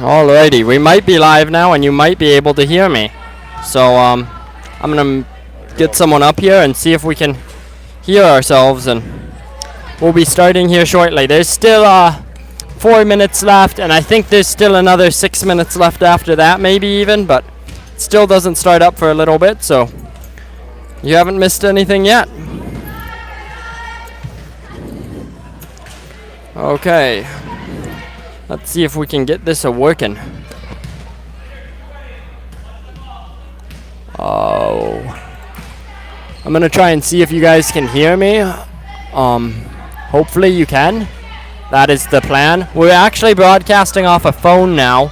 Alrighty, we might be live now and you might be able to hear me. So I'm gonna get someone up here and see if we can hear ourselves, and we'll be starting here shortly. There's still 4 minutes left, and I think there's still another 6 minutes left after that, maybe even, but it still doesn't start up for a little bit, so you haven't missed anything yet. Okay. Let's see if we can get this working. Oh. I'm gonna try and see if you guys can hear me. Hopefully you can. That is the plan. We're actually broadcasting off a phone now,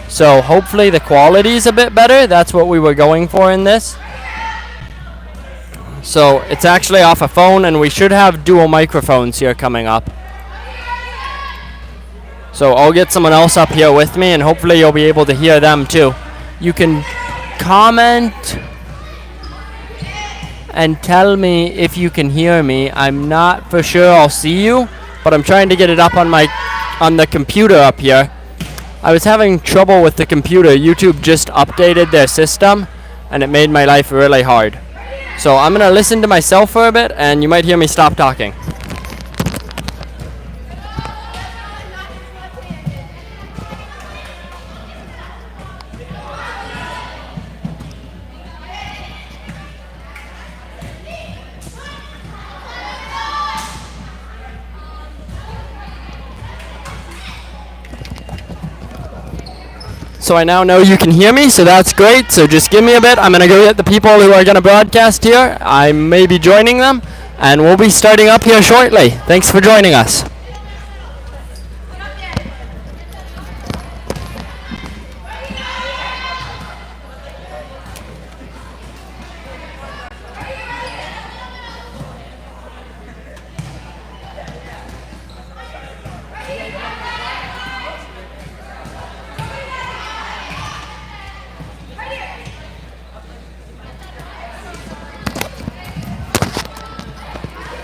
so hopefully the quality is a bit better. That's what we were going for in this. So it's actually off a phone, and we should have dual microphones here coming up. So I'll get someone else up here with me, and hopefully you'll be able to hear them too. You can comment and tell me if you can hear me. I'm not for sure I'll see you, but I'm trying to get it up on the computer up here. I was having trouble with the computer. YouTube just updated their system, and it made my life really hard. So I'm gonna listen to myself for a bit, and you might hear me stop talking. So I now know you can hear me, so that's great. So just give me a bit. I'm going to go get the people who are going to broadcast here. I may be joining them, and we'll be starting up here shortly. Thanks for joining us.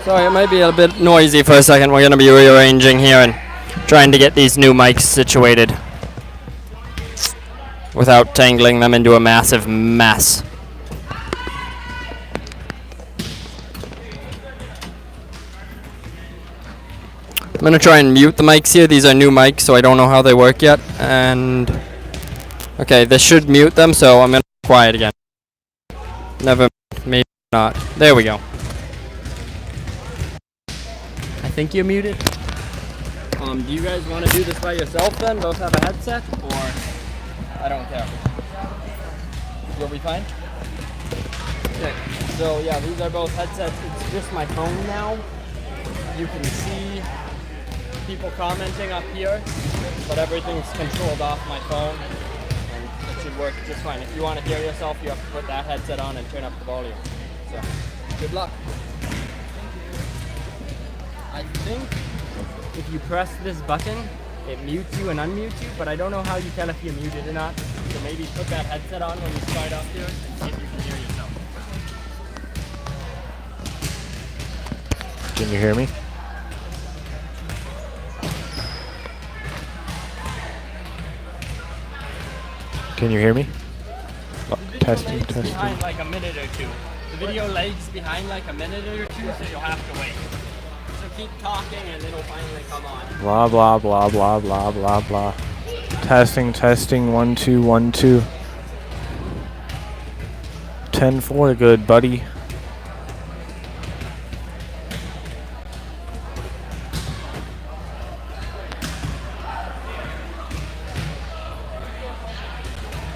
Sorry, it might be a bit noisy for a second. We're going to be rearranging here and trying to get these new mics situated without tangling them into a massive mess. I'm going to try and mute the mics here. These are new mics, so I don't know how they work yet. And okay, this should mute them, so I'm going to be quiet again. Never, maybe not. There we go. I think you're muted. Do you guys want to do this by yourself then? Both have a headset? Or I don't care. You'll be fine? Okay. So yeah, these are both headsets. It's just my phone now. You can see people commenting up here, but everything's controlled off my phone, and it should work just fine. If you want to hear yourself, you have to put that headset on and turn up the volume. So good luck. I think if you press this button, it mutes you and unmutes you, but I don't know how you tell if you're muted or not. So maybe put that headset on when you start up here and see if you can hear yourself. Can you hear me? Can you hear me? Oh, testing. Behind like a minute or two. The video lags behind like a minute or two, so you'll have to wait. Keep talking and it'll finally come on. Blah blah blah blah blah blah blah. Testing 1 2 1 2. 10-4, good buddy.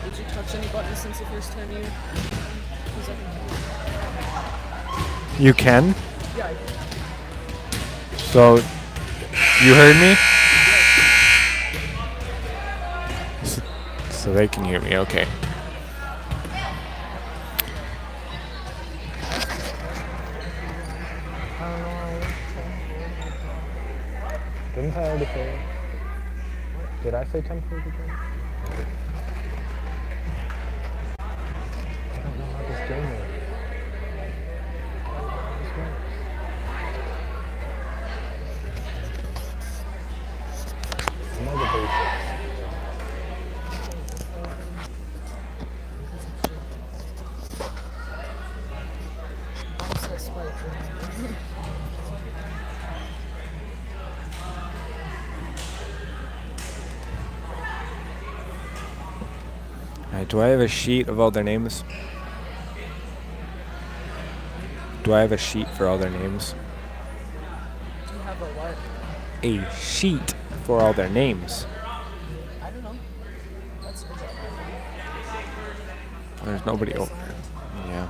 Did you touch any buttons since the first time you? You can? Yeah, I did. So, you heard me? So they can hear me, okay. Didn't I already say it? Did I say 10-4 again? I don't know how this game works. Alright, do I have a sheet of all their names? Do I have a sheet for all their names? Do you have a what? A sheet for all their names. I don't know. That's your job. There's nobody over there. Yeah.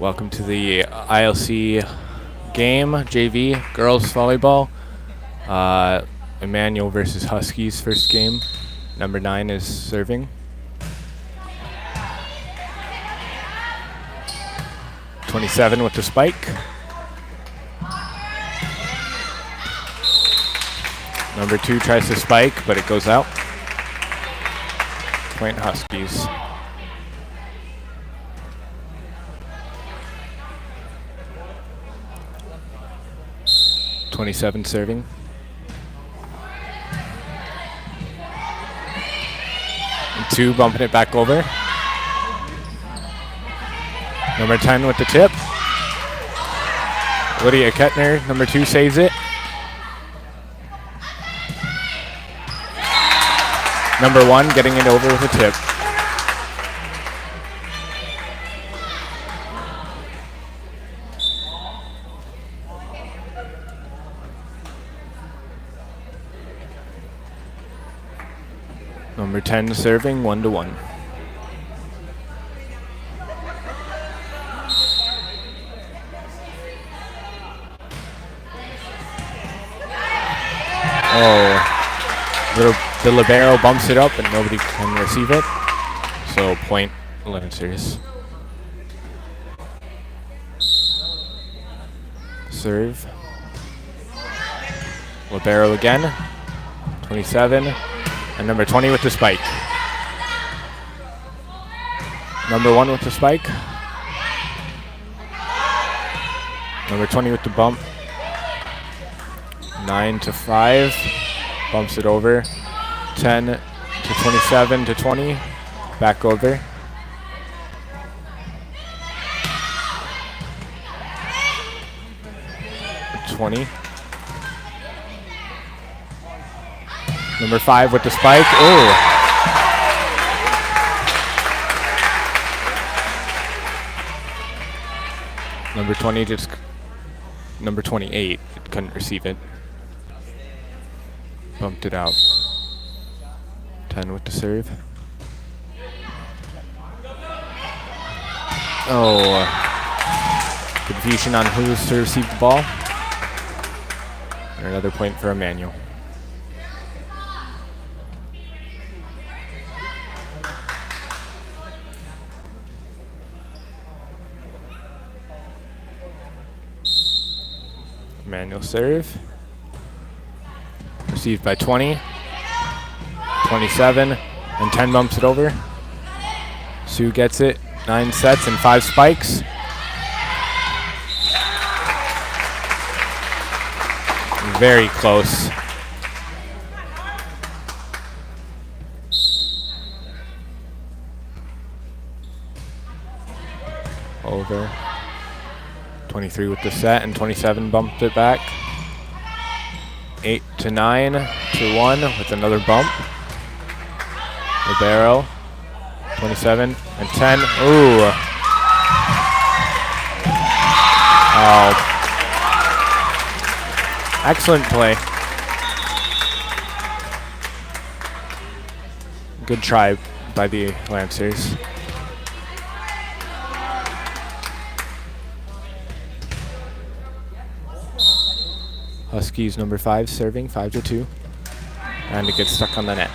Welcome to the ILC game, JV, girls volleyball. Immanuel versus Huskies first game. Number 9 is serving. 27 with the spike. Number 2 tries to spike, but it goes out. Point Huskies. 27 serving. And 2 bumping it back over. Number 10 with the tip. Lydia Kettner, number 2, saves it. Number 1 getting it over with a tip. Number 10 serving 1-1. Oh, the libero bumps it up and nobody can receive it. So point Lancers. Serve. Libero again. 27. And number 20 with the spike. Number 1 with the spike. Number 20 with the bump. 9-5. Bumps it over. 10-27-20. Back over. Number 5 with the spike. Oh. Number 20 just. Number 28 couldn't receive it. Bumped it out. 10 with the serve. Oh. Confusion on who's to receive the ball. And another point for Immanuel. Immanuel serve. Received by 20. 27. And 10 bumps it over. Sue gets it. 9 sets and 5 spikes. Very close. Over. 23 with the set and 27 bumped it back. 8 to 9 to 1 with another bump. Libero. 27 and 10. Ooh. Oh. Excellent play. Good try by the Lancers. Huskies number 5 serving 5 to 2. And it gets stuck on the net.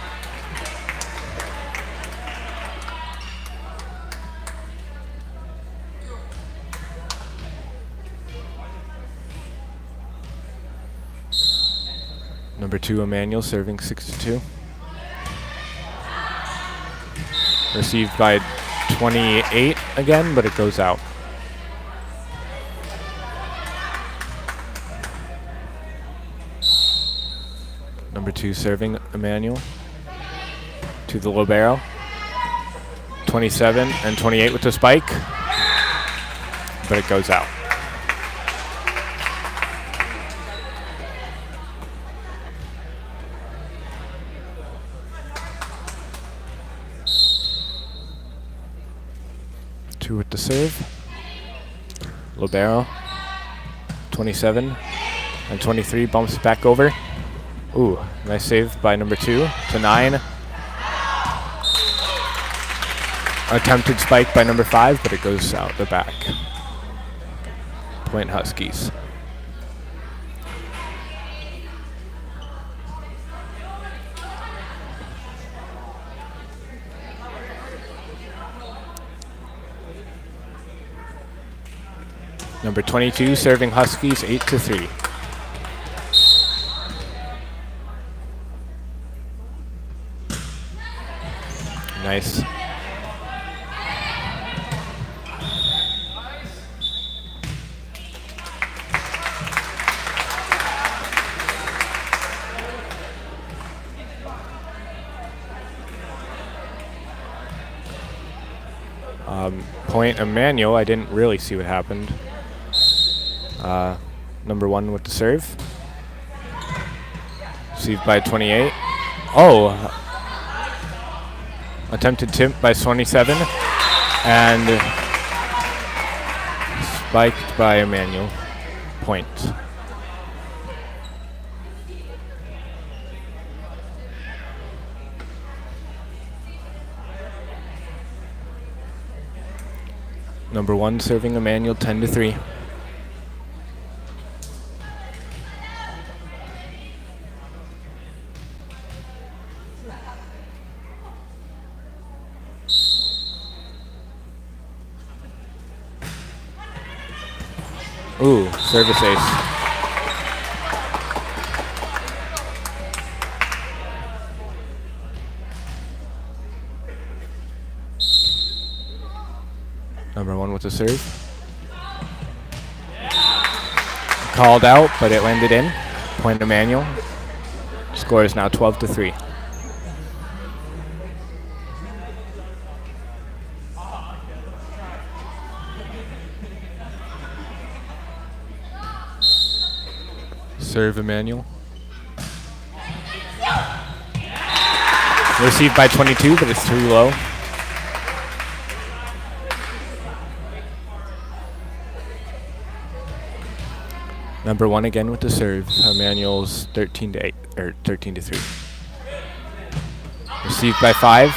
Number 2, Immanuel, serving 6 to 2. Received by 28 again, but it goes out. Number 2, serving Immanuel to the libero. 27 and 28 with the spike, but it goes out. With the serve. Libero. 27 and 23 bumps back over. Ooh, nice save by number 2 to 9. Attempted spike by number 5, but it goes out the back. Point Huskies. Number 22 serving Huskies 8 to 3. Nice. Point Immanuel, I didn't really see what happened. Number 1 with the serve. Received by 28. Oh! Attempted tip by 27. And spiked by Immanuel. Point. Number 1 serving Immanuel 10 to 3. Ooh, service ace. Number 1 with the serve. Called out, but it landed in. Point Immanuel. Score is now 12 to 3. Serve Immanuel. Received by 22, but it's too low. Number 1 again with the serve. Immanuel's 13 to 8 or 13 to 3. Received by 5,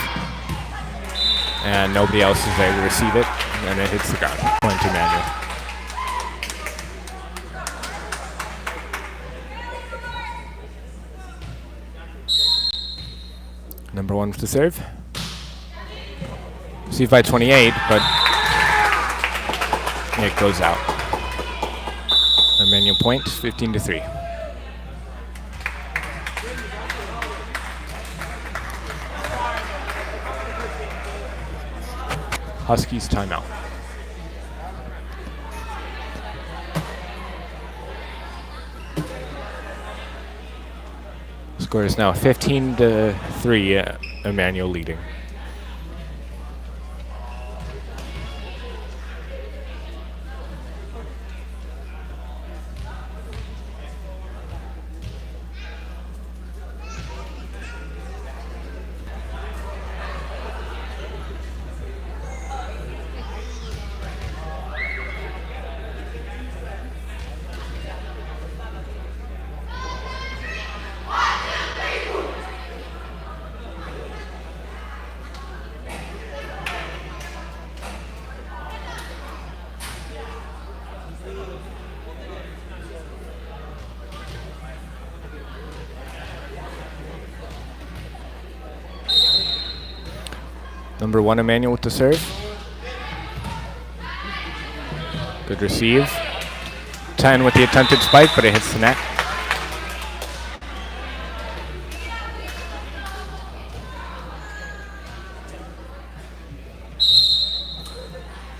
and nobody else is there to receive it, and it hits the ground. Point to Immanuel. Number 1 with the serve. Received by 28, but it goes out. Immanuel point, 15 to 3. Huskies timeout. Score is now 15 to 3. Immanuel leading. Number 1, Immanuel with the serve. Good receive. 10 with the attempted spike, but it hits the net.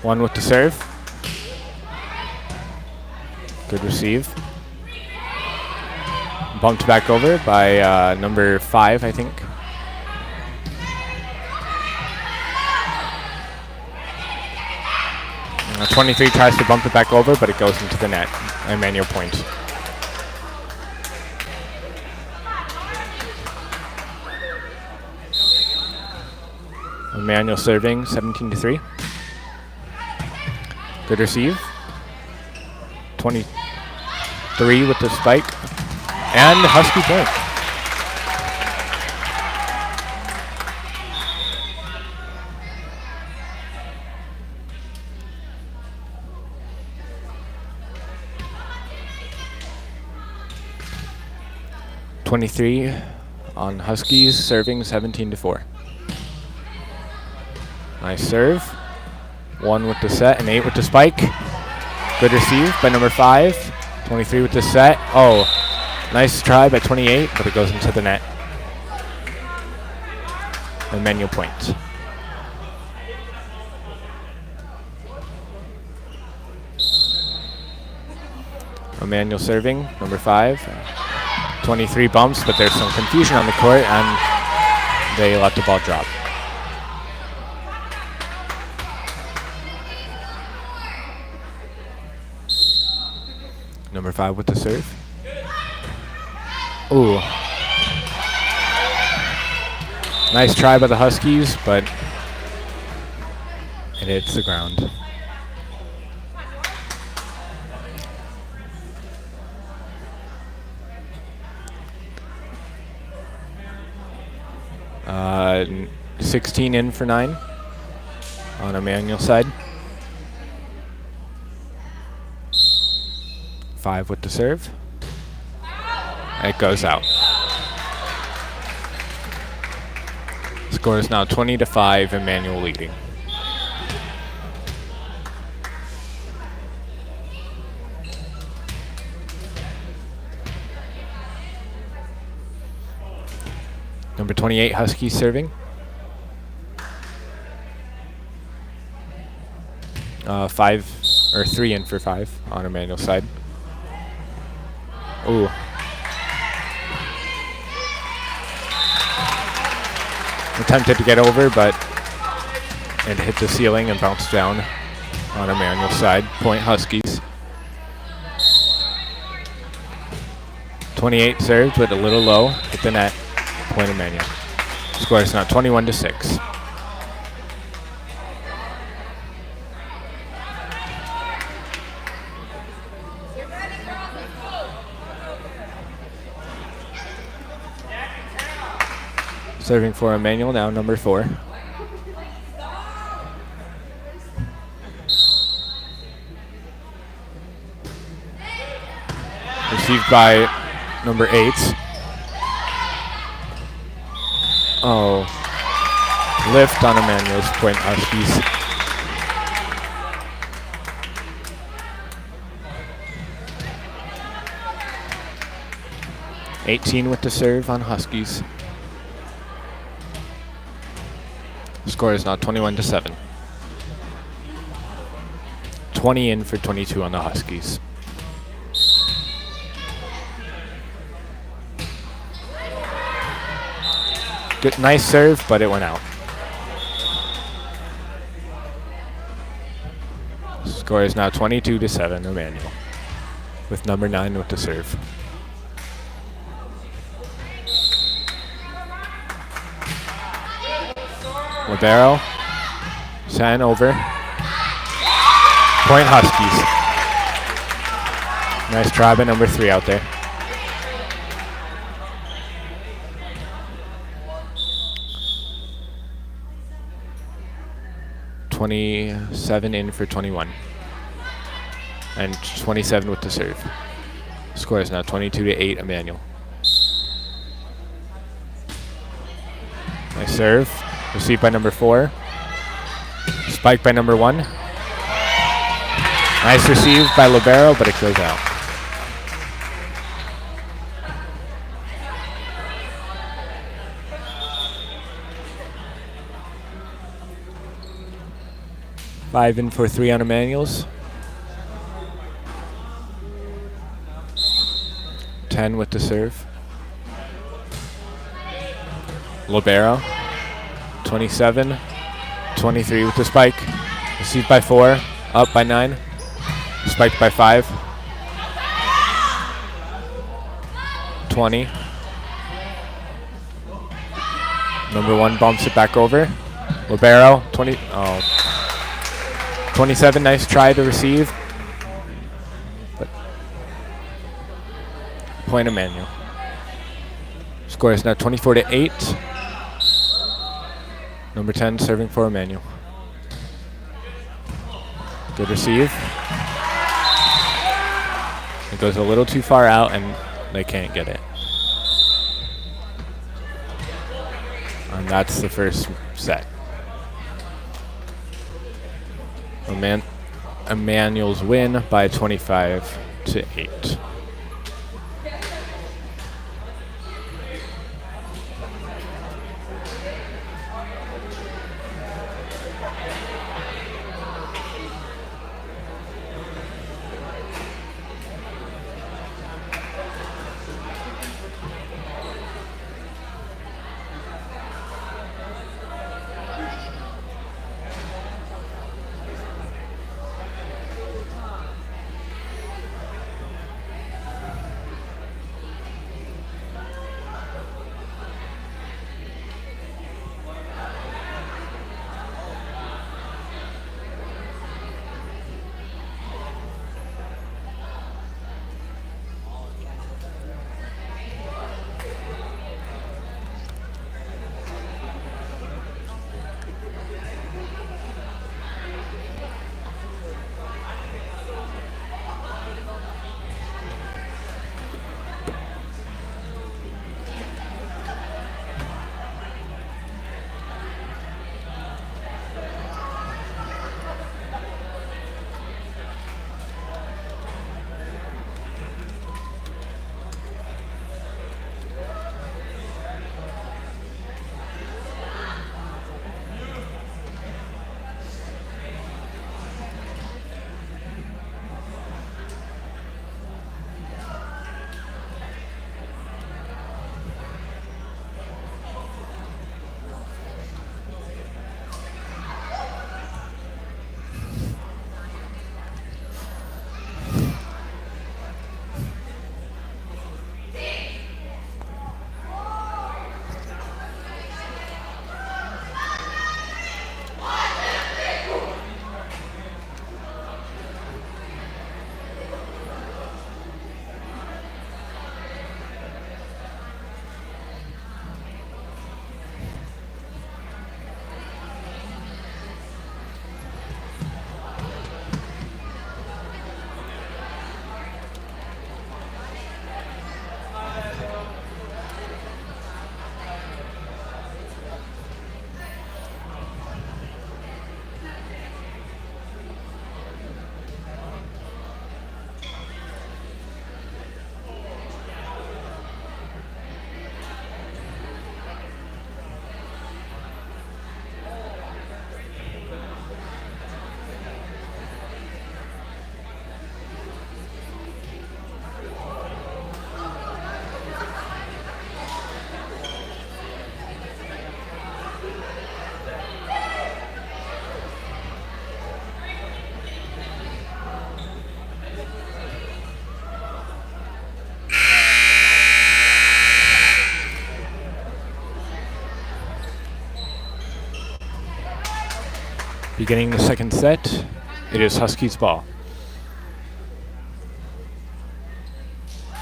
One with the serve. Good receive. Bumped back over by number 5, I think. 23 tries to bump it back over, but it goes into the net. Immanuel points. Immanuel serving, 17 to 3. Good receive. 23 with the spike. And Husky point. .23 on Huskies, serving 17 to 4. Nice serve. 1 with the set and 8 with the spike. Good receive by number 5. 23 with the set. Oh, nice try by 28, but it goes into the net. Immanuel point. Immanuel serving, number 5. 23 bumps, but there's some confusion on the court, and they let the ball drop. Number 5 with the serve. Ooh. Nice try by the Huskies, but it hits the ground. Uh, 16 in for 9 on Immanuel's side. 5 with the serve. It goes out. Score is now 20 to 5, Immanuel leading. Number 28, Huskies serving. 3 in for 5 on Immanuel's side. Ooh. Attempted to get over, but it hit the ceiling and bounced down on Immanuel's side. Point Huskies. 28 served, but a little low. Hit the net. Point Immanuel. Score is now 21-6. Serving for Immanuel now, number 4. Received by number 8. Oh, lift on Immanuel's point, Huskies. (18) with the serve on Huskies. Score is now 21-7. 20 in for 22 on the Huskies. Good, nice serve, but it went out. Score is now 22-7, Immanuel, with number 9 with the serve. Libero, send over. Point Huskies. Nice try by number 3 out there. (27) in for 21. And 27 with the serve. Score is now 22-8, Immanuel. Nice serve. Received by number 4. Spike by number 1. Nice receive by Libero, but it goes out. Five in for 3 on Immanuel's. 10 with the serve. Libero. 27, 23 with the spike. Received by 4, up by 9. Spiked by 5. 20. Number 1 bumps it back over. Libero, 20. Oh. 27, nice try to receive. But point Immanuel. Score is now 24-8. Number 10 serving for Immanuel. Good receive. It goes a little too far out and they can't get it. And that's the first set. Immanuel's win by 25-8. Beginning the second set, it is Huskies ball.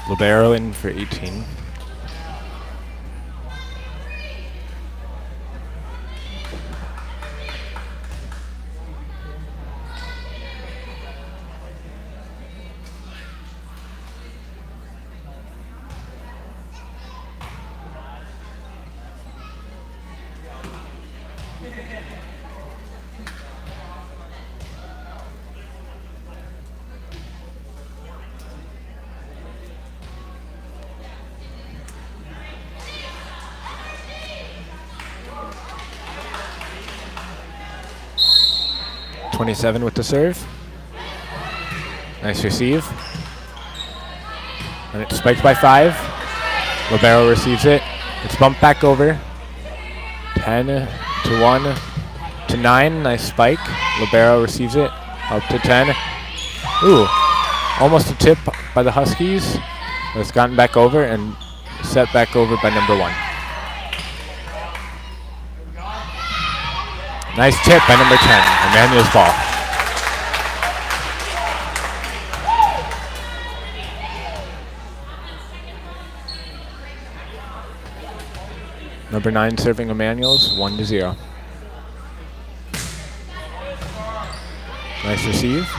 Libero in for 18. .27 with the serve. Nice receive. And it's spiked by 5. Libero receives it. It's bumped back over. 10 to 1 to 9. Nice spike. Libero receives it. Up to 10. Ooh. Almost a tip by the Huskies. But it's gotten back over and set back over by number 1. Nice tip by number 10. Immanuel's ball. Number 9 serving Immanuel's 1-0. Nice receive.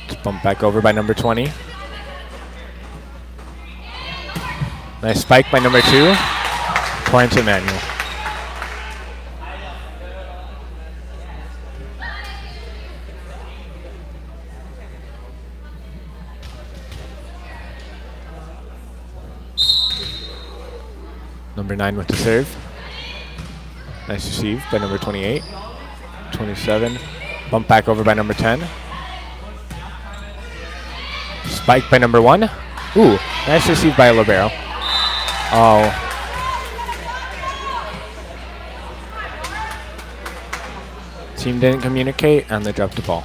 It's bumped back over by number 20. Nice spike by number 2. Point to Immanuel. Number 9 with the serve. Nice receive by number 28. 27. Bump back over by number 10. Spike by number 1. Ooh, nice receive by Libero. Oh. Team didn't communicate and they dropped the ball.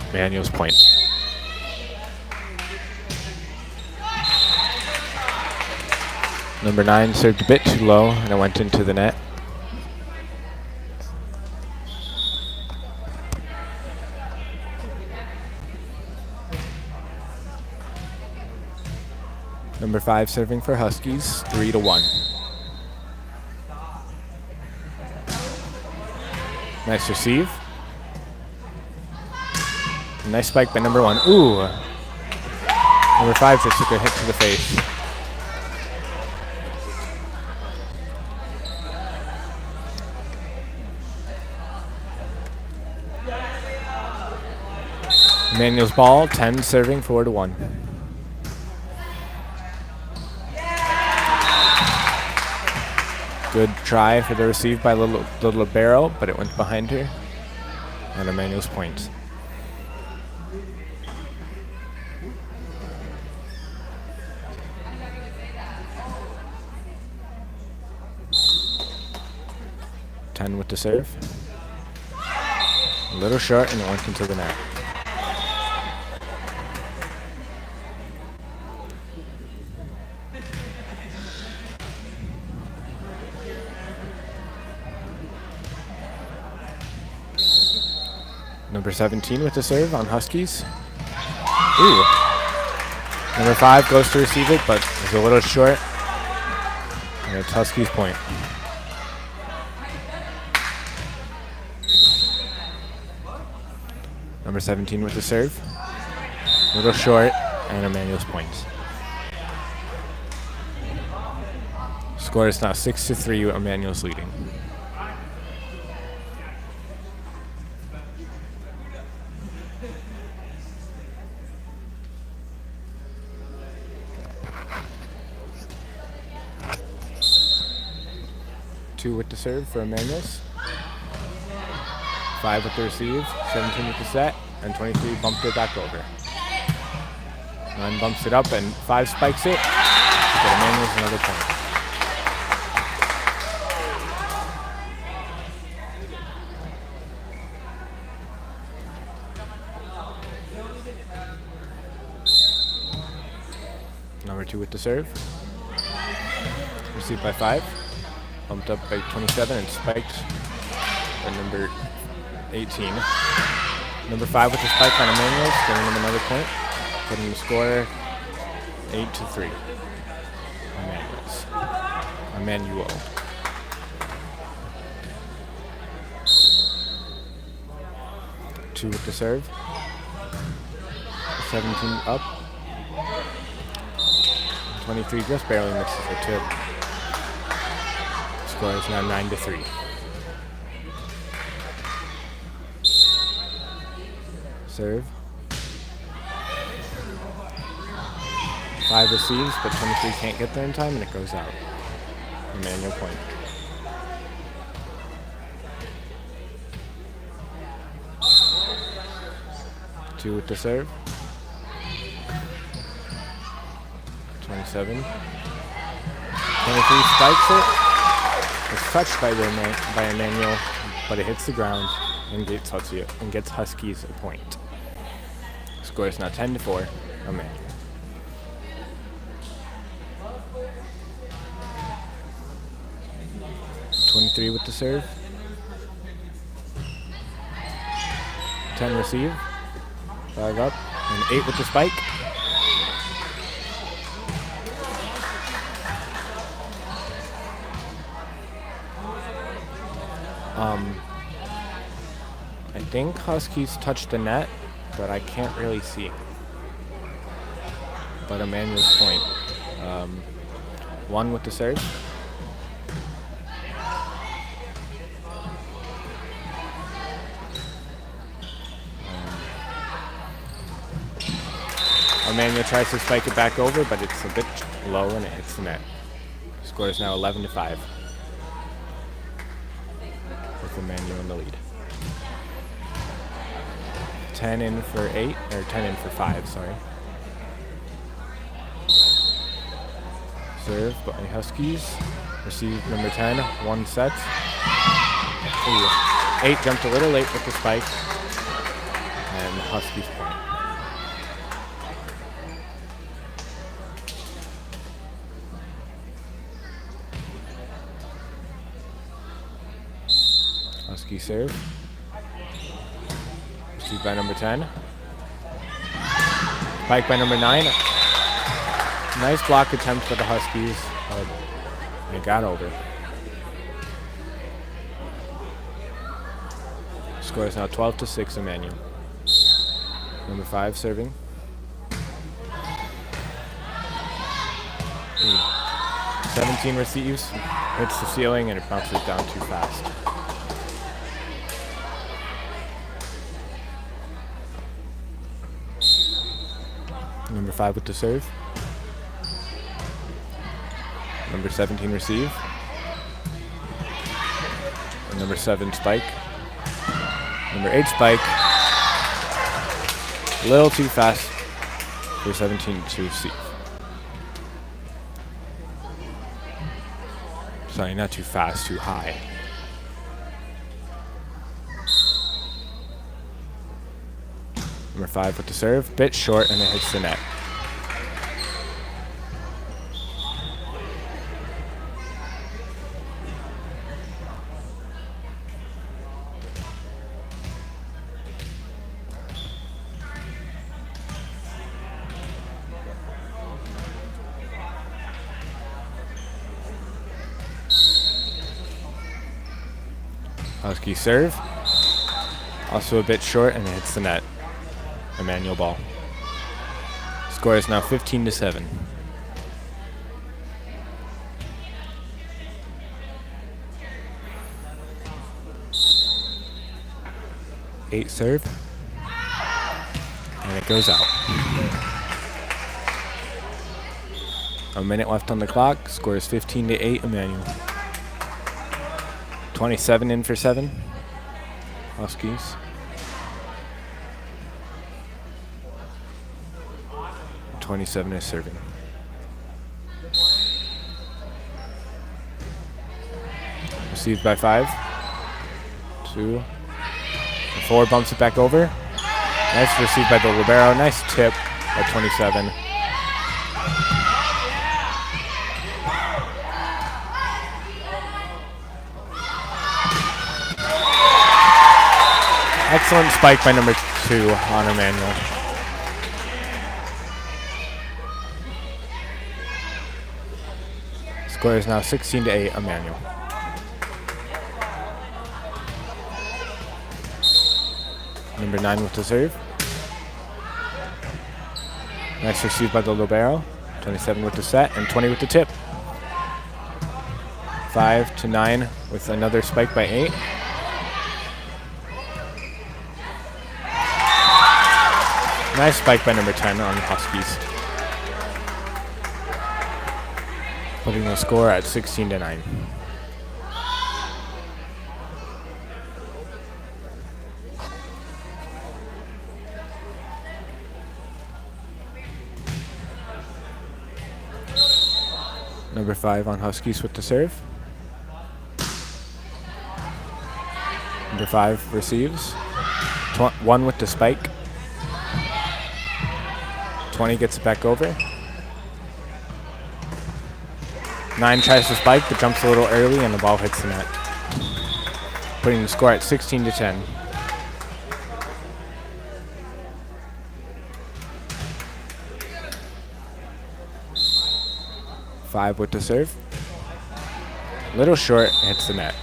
Immanuel's point. Number 9 served a bit too low and it went into the net. Number 5 serving for Huskies, 3-1. Nice receive. Nice spike by number 1. Ooh. Number 5 just took a hit to the face. Immanuel's ball, 10 serving, 4-1. Good try for the receive by the Libero, but it went behind her. And Immanuel's point. .10 with the serve. A little short and it went into the net. Number 17 with the serve on Huskies. Ooh. Number 5 goes to receive it, but is a little short. And it's Huskies' point. Number 17 with the serve. A little short, and Immanuel's point. Score is now 6-3, Immanuel's leading. With the serve for Immanuel's. 5 with the receive, 17 with the set, and 23 bumped it back over. 9 bumps it up, and 5 spikes it. But Immanuel's another point. Number 2 with the serve. Received by 5. Bumped up by 27 and spiked by number 18. Number 5 with the spike on Immanuel, giving him another point, putting the score 8-3. Immanuel. Two with the serve. 17 up. 23 just barely misses the tip. Score is now 9-3. Serve. 5 receives, but 23 can't get there in time, and it goes out. Immanuel point. Two with the serve. 27. 23 spikes it. It's touched by Immanuel, but it hits the ground and gets Huskies a point. Score is now 10-4. Immanuel. 23 with the serve. 10 receive. 5 up. And 8 with the spike. I think Huskies touched the net, but I can't really see. But Immanuel's point. 1 with the serve. Immanuel tries to spike it back over, but it's a bit low and it hits the net. Score is now 11-5. With Immanuel in the lead. 10 in for 8, or 10 in for 5, sorry. Serve by Huskies. Receive number 10, 1 set. Ooh. 8 jumped a little late with the spike. And Huskies point. Husky serve. Received by number 10. Spike by number 9. Nice block attempt for the Huskies, but they got over. Score is now 12-6, Immanuel. Number 5 serving. 17 receives, hits the ceiling, and it bounces down too fast. Number 5 with the serve. Number 17 receive. And number 7 spike. Number 8 spike. A little too fast for 17 to receive. Sorry, not too fast, too high. Number 5 with the serve, bit short, and it hits the net. Husky serve, also a bit short, and it hits the net. Immanuel ball. Score is now 15-7. Eight serve, and it goes out. A minute left on the clock. Score is 15-8. Immanuel. 27 in for 7. Huskies. 27 is serving. Received by 5. 2. 4 bumps it back over. Nice received by the libero. Nice tip by 27. Excellent spike by number 2 on Immanuel. Score is now 16-8 Immanuel. Number 9 with the serve. Nice receive by the libero. 27 with the set and 20 with the tip. 5-9 with another spike by 8. Nice spike by number 10 on the Huskies. Putting the score at 16-9. Number 5 on Huskies with the serve. Number 5 receives. 1 with the spike. 20 gets it back over. 9 tries to spike, but jumps a little early, and the ball hits the net. Putting the score at 16-10. Five with the serve. Little short, hits the net.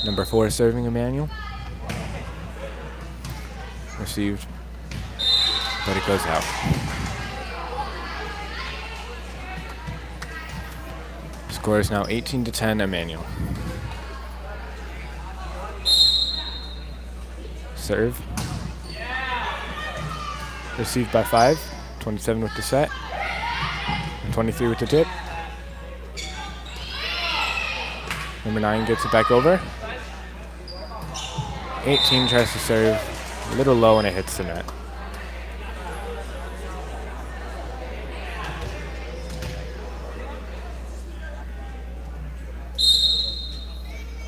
Number 4 serving Immanuel. Received, but it goes out. Score is now 18-10 Immanuel. Serve. Received by 5. 27 with the set. And 23 with the tip. Number 9 gets it back over. 18 tries to serve. A little low and it hits the net.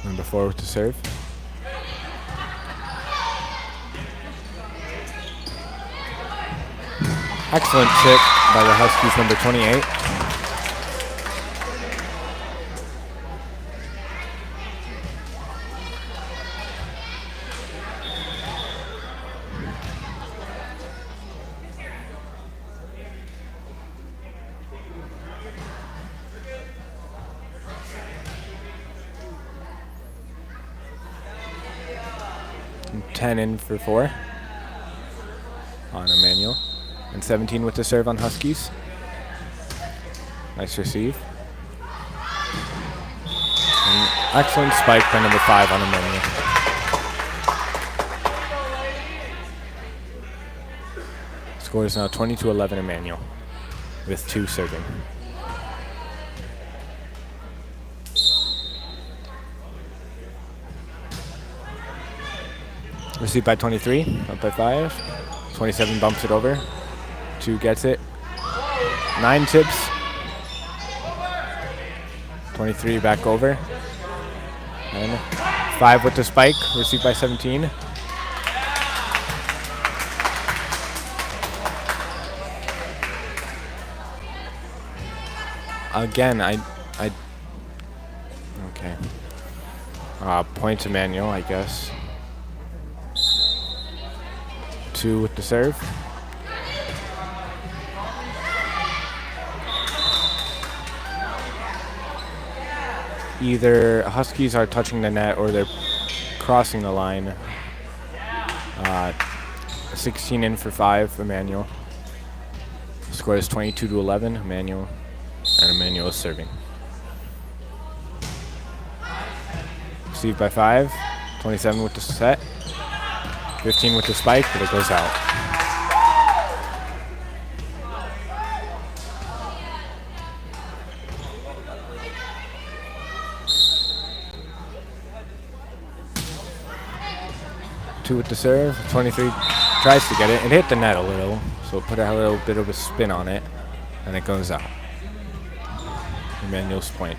Number 4 with the serve. Excellent tip by the Huskies, number 28. And 10 in for 4 on Immanuel. And 17 with the serve on Huskies. Nice receive. And excellent spike by number 5 on Immanuel. Score is now 20-11 Immanuel with 2 serving. Received by 23, up by 5. 27 bumps it over. 2 gets it. 9 tips. 23 back over. And 5 with the spike, received by 17. Again, okay. Point to Immanuel, I guess. 2 with the serve. Either Huskies are touching the net or they're crossing the line. 16 in for 5, Immanuel. Score is 22-11, Immanuel. And Immanuel is serving. Received by 5. 27 with the set. 15 with the spike, but it goes out. Two with the serve. 23 tries to get it. It hit the net a little, so put a little bit of a spin on it, and it goes out. Immanuel's point.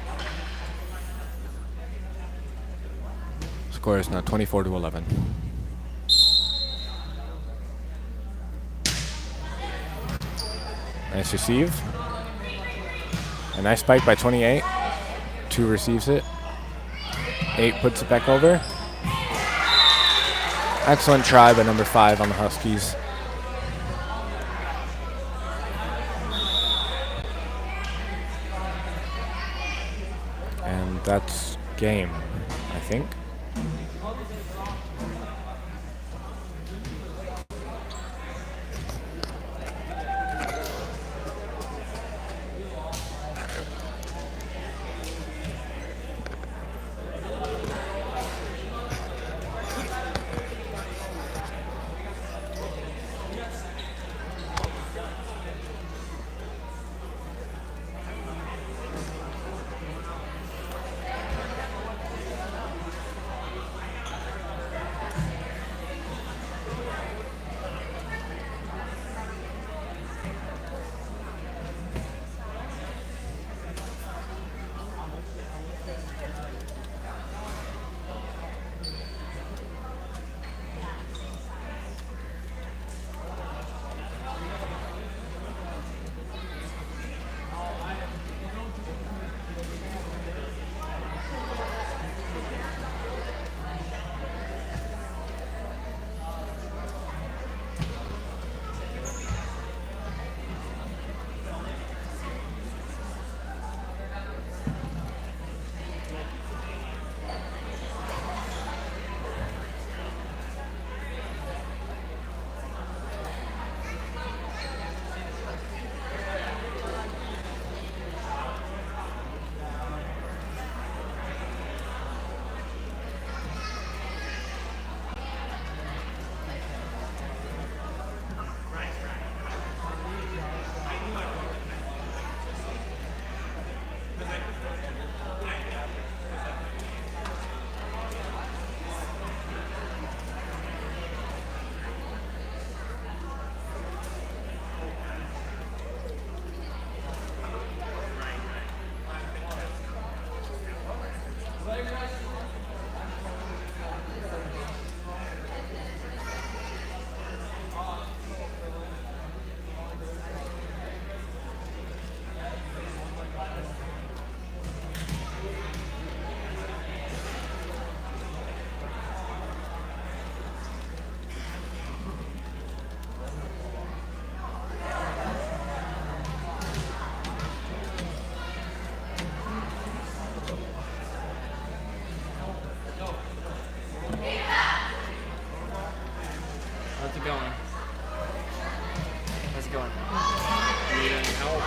Score is now 24-11. Nice receive. A nice spike by 28. 2 receives it. 8 puts it back over. Excellent try by number 5 on the Huskies. And that's game, I think. How's it going? How's it going? Need any help?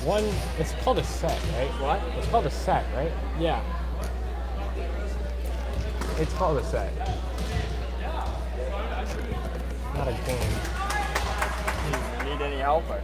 One, it's called a set, right? What? It's called a set, right? Yeah. It's called a set. Not a game. Need any help? Or?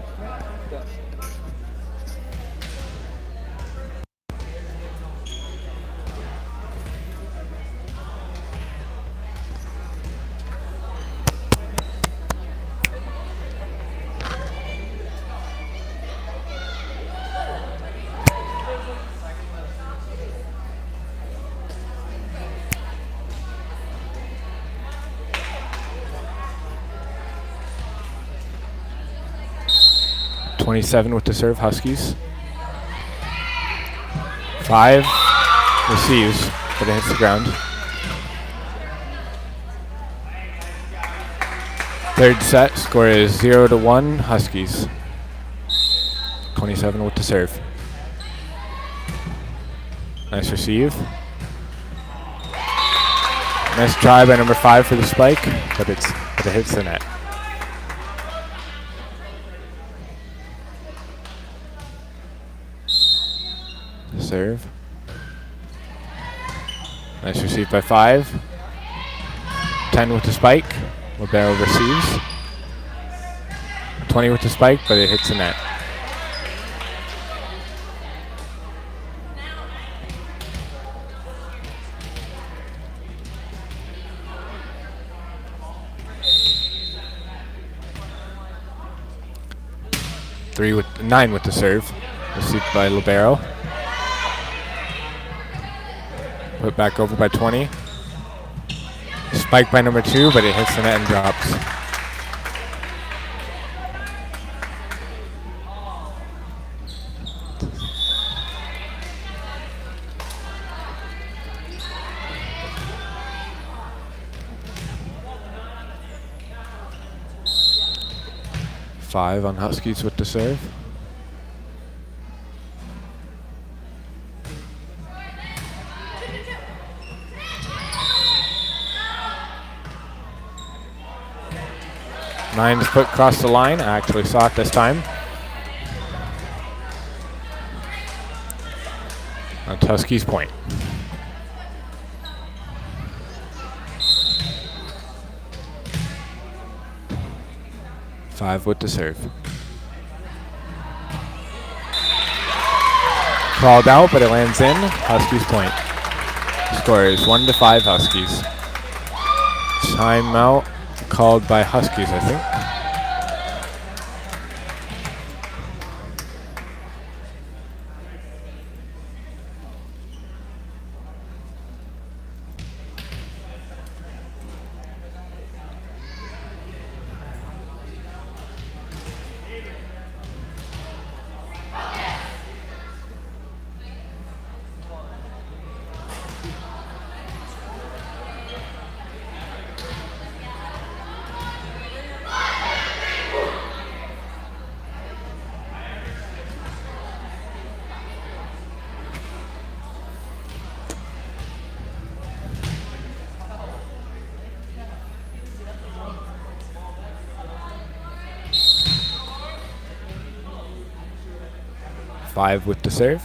.27 with the serve, Huskies. 5 receives, but it hits the ground. Third set, score is 0-1, Huskies. 27 with the serve. Nice receive. Nice try by number 5 for the spike, but it hits the net. Serve. Nice receive by 5. 10 with the spike. Libero receives. 20 with the spike, but it hits the net. Nine with the serve. Received by Libero. Put back over by 20. Spike by number 2, but it hits the net and drops. 5 on Huskies with the serve. Nine's put across the line. I actually saw it this time. That's Huskies point. Five with the serve. Crawled out, but it lands in. Huskies point. Score is 1-5 Huskies. Timeout called by Huskies, I think. Five with the serve.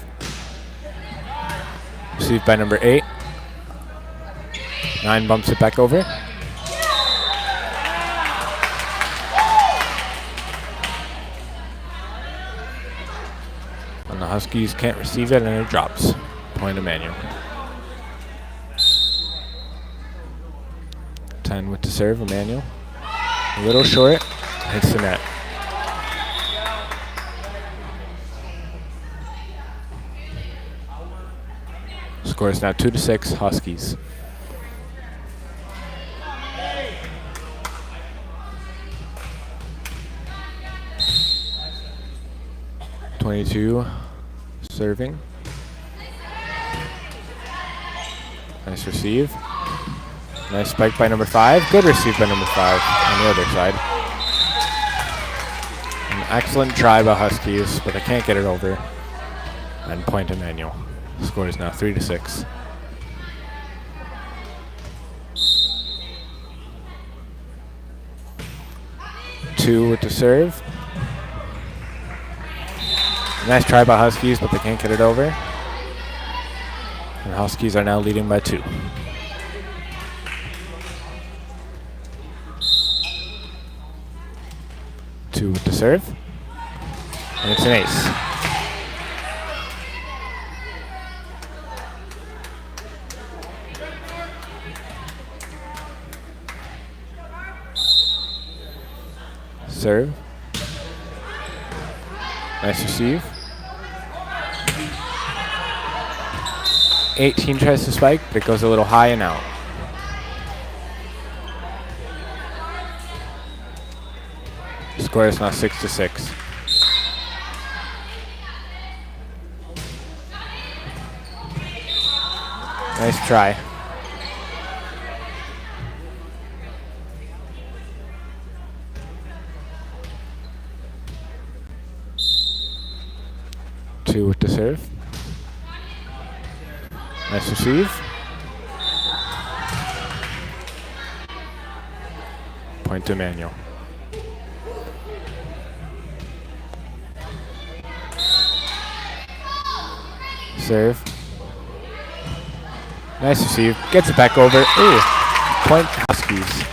Received by number 8. 9 bumps it back over. And the Huskies can't receive it, and it drops. Point Immanuel. 10 with the serve, Immanuel. A little short, hits the net. Score is now 2-6 Huskies. .22 serving. Nice receive. Nice spike by number 5. Good receive by number 5 on the other side. An excellent try by Huskies, but they can't get it over. And point Immanuel. Score is now 3-6. Two with the serve. Nice try by Huskies, but they can't get it over. And Huskies are now leading by 2. Two with the serve. And it's an ace. Serve. Nice receive. 18 tries to spike, but it goes a little high and out. Score is now 6-6. Nice try. Two with the serve. Nice receive. Point to Immanuel. Serve. Nice receive. Gets it back over. Ooh. Point Huskies.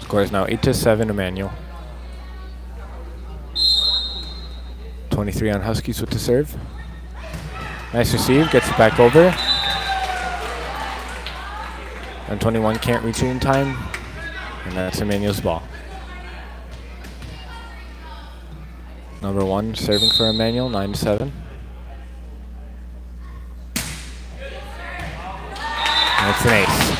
Score is now 8-7 Immanuel. 23 on Huskies with the serve. Nice receive, gets it back over. And 21 can't reach it in time. And that's Immanuel's ball. Number 1 serving for Immanuel, 9-7. And it's an ace.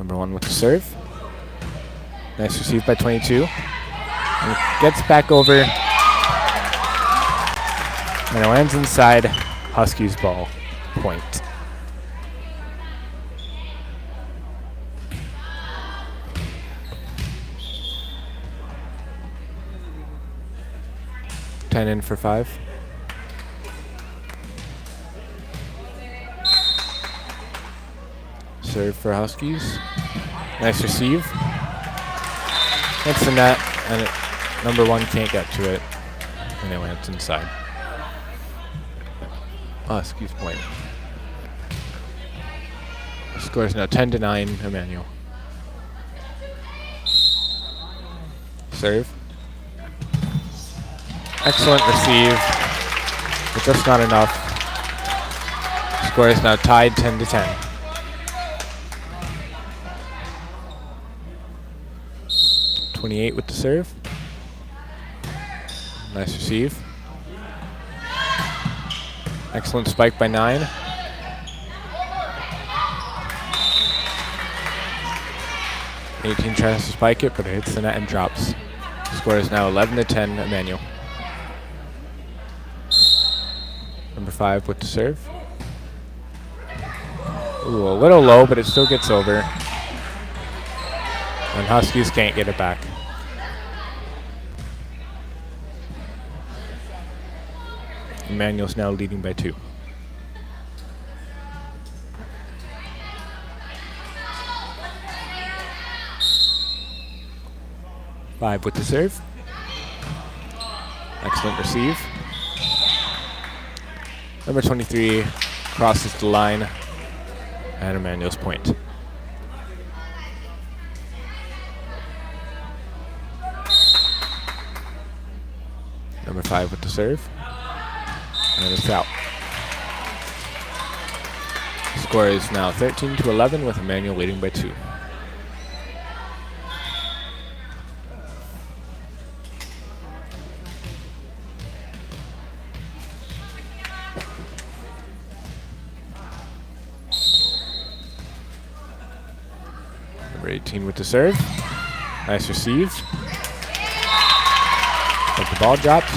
Number 1 with the serve. Nice receive by 22. And it gets back over. And it lands inside. Huskies ball. Point. Ten in for 5. Serve for Huskies. Nice receive. Hits the net, and number 1 can't get to it, and it lands inside. Huskies point. The score is now 10-9, Immanuel. Serve. Excellent receive, but just not enough. Score is now tied 10-10. .28 with the serve. Nice receive. Excellent spike by 9. .18 tries to spike it, but it hits the net and drops. Score is now 11-10, Immanuel. Number 5 with the serve. Ooh, a little low, but it still gets over. And Huskies can't get it back. Immanuel's now leading by 2. Five with the serve. Excellent receive. Number 23 crosses the line, and Immanuel's point. Number 5 with the serve. And it's out. The score is now 13-11 with Immanuel leading by 2. Number 18 with the serve. Nice receive. But the ball drops.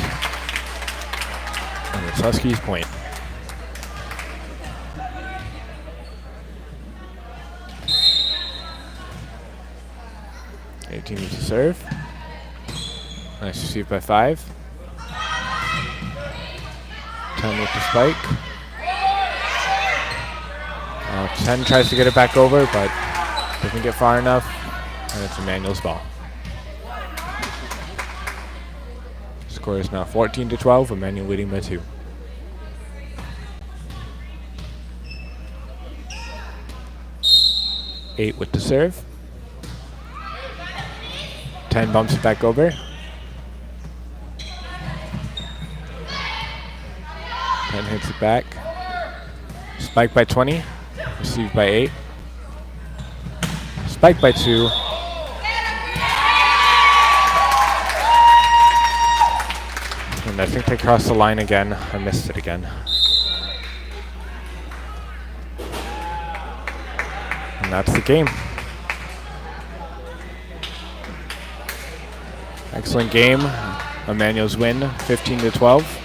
And it's Huskies point. .18 with the serve. Nice receive by 5. 10 with the spike. 10 tries to get it back over, but doesn't get far enough. And it's Immanuel's ball. Score is now 14-12, Immanuel leading by 2. Eight with the serve. 10 bumps it back over. 10 hits it back. Spike by 20. Received by 8. Spike by 2. And I think they crossed the line again. I missed it again. And that's the game. Excellent game. Immanuel's win, 15-12.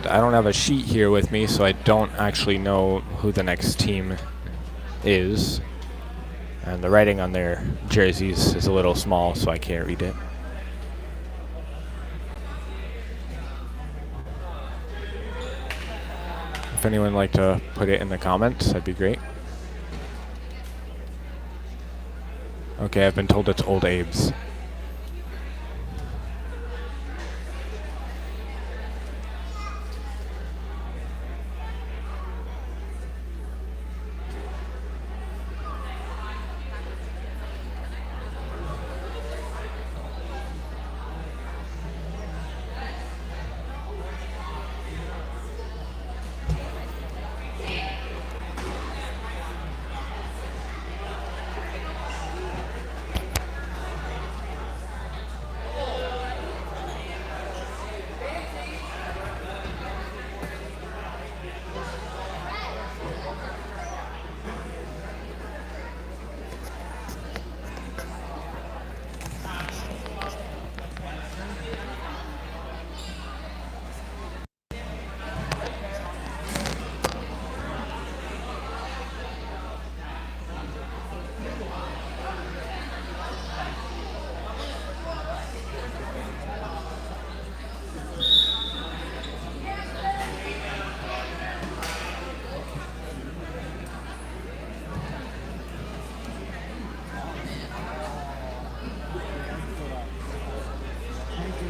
I don't have a sheet here with me, so I don't actually know who the next team is. And the writing on their jerseys is a little small, so I can't read it. If anyone would like to put it in the comments, that'd be great. Okay, I've been told it's Old Abe's.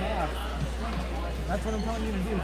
half. That's what I'm telling you to do.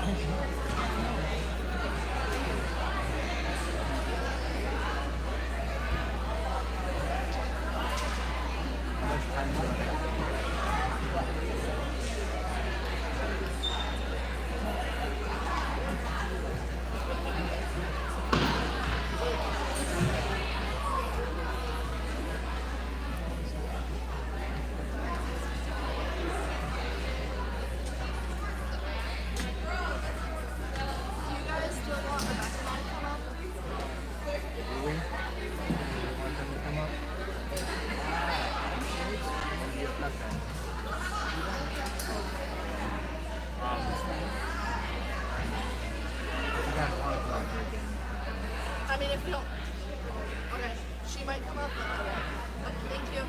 I mean, if you don't. Okay, she might come up. But thank you.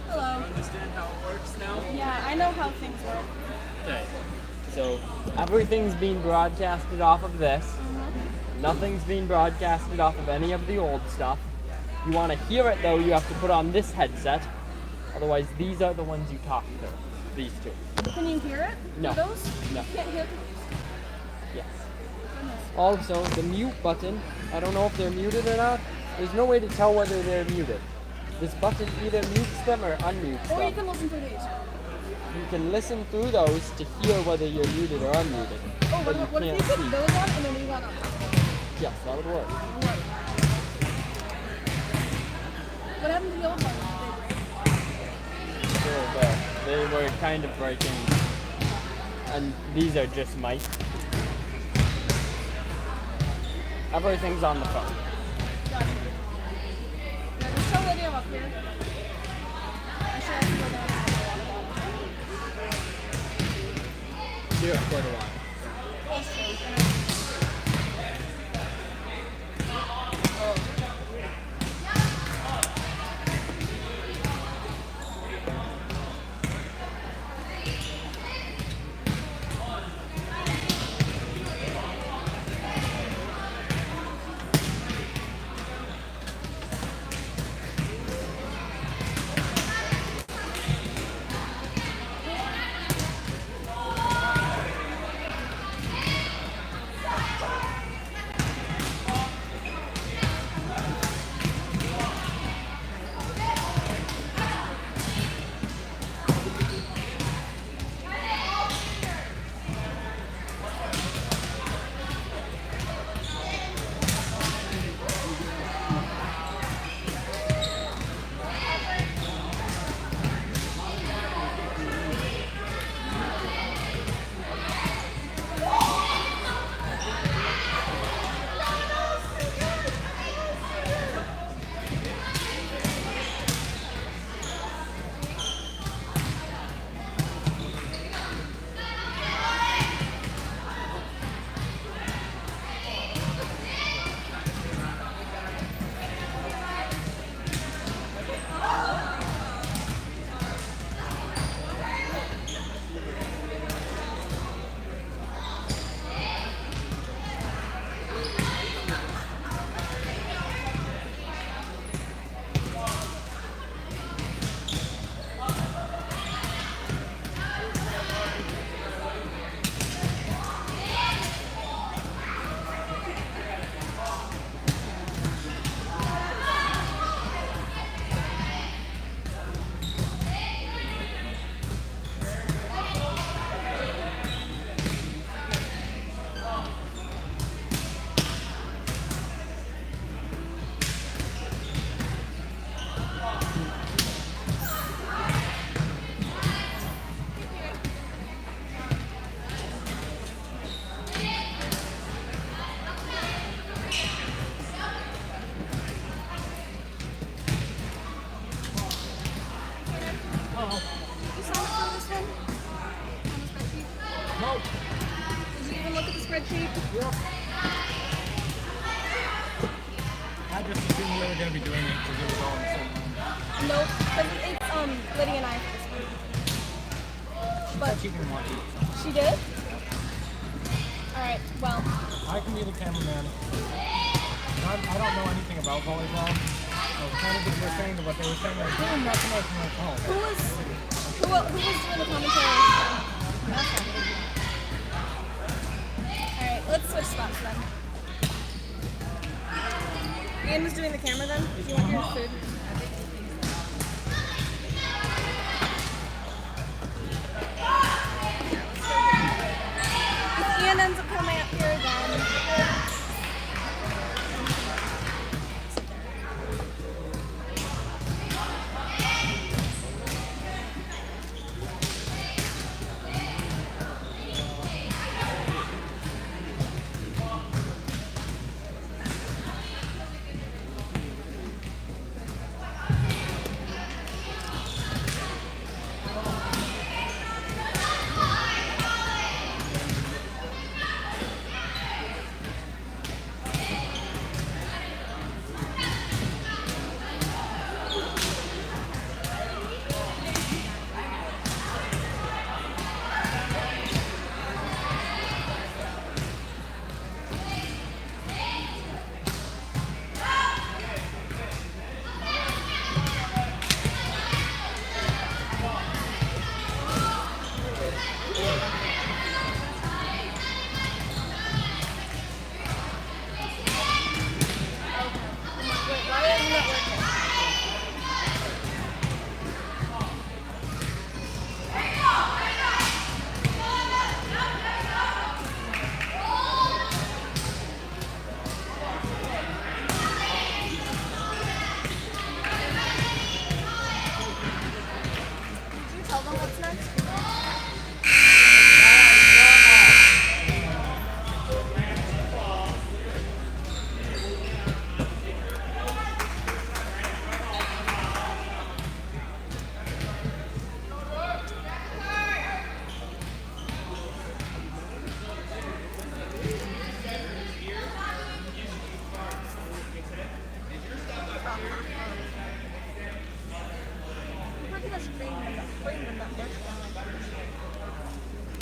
Hello. Understand how it works now? Yeah, I know how things work. Okay. So everything's being broadcasted off of this. Nothing's being broadcasted off of any of the old stuff. You want to hear it though, you have to put on this headset. Otherwise, these are the ones you talk to. These two. Can you hear it? No. Those? No. You can't hear it? Yes. Also, the mute button, I don't know if they're muted or not. There's no way to tell whether they're muted. This button either mutes them or unmutes Or you them. can listen through these. You can listen through those to hear whether you're muted or unmuted. Oh, But what if can't you put see. those on and then we got on? Yes, that would work. What happened to the old ones? They were kind of breaking. And these are just mic. Everything's on the phone. Gotcha. Yeah, just tell Lydia I'm up here. I should have to go down and talk about it. Here, quite a while. That's true. she can watch it. She did? Alright, well. I can be the cameraman. I don't know anything about volleyball. So kind of just listening to what they were saying. Like, oh, not so much. I'm like, oh. Who was doing the commentary? Okay. Alright, let's switch spots then. Ian was doing the camera then? If you want your food. If Ian ends up coming up here then.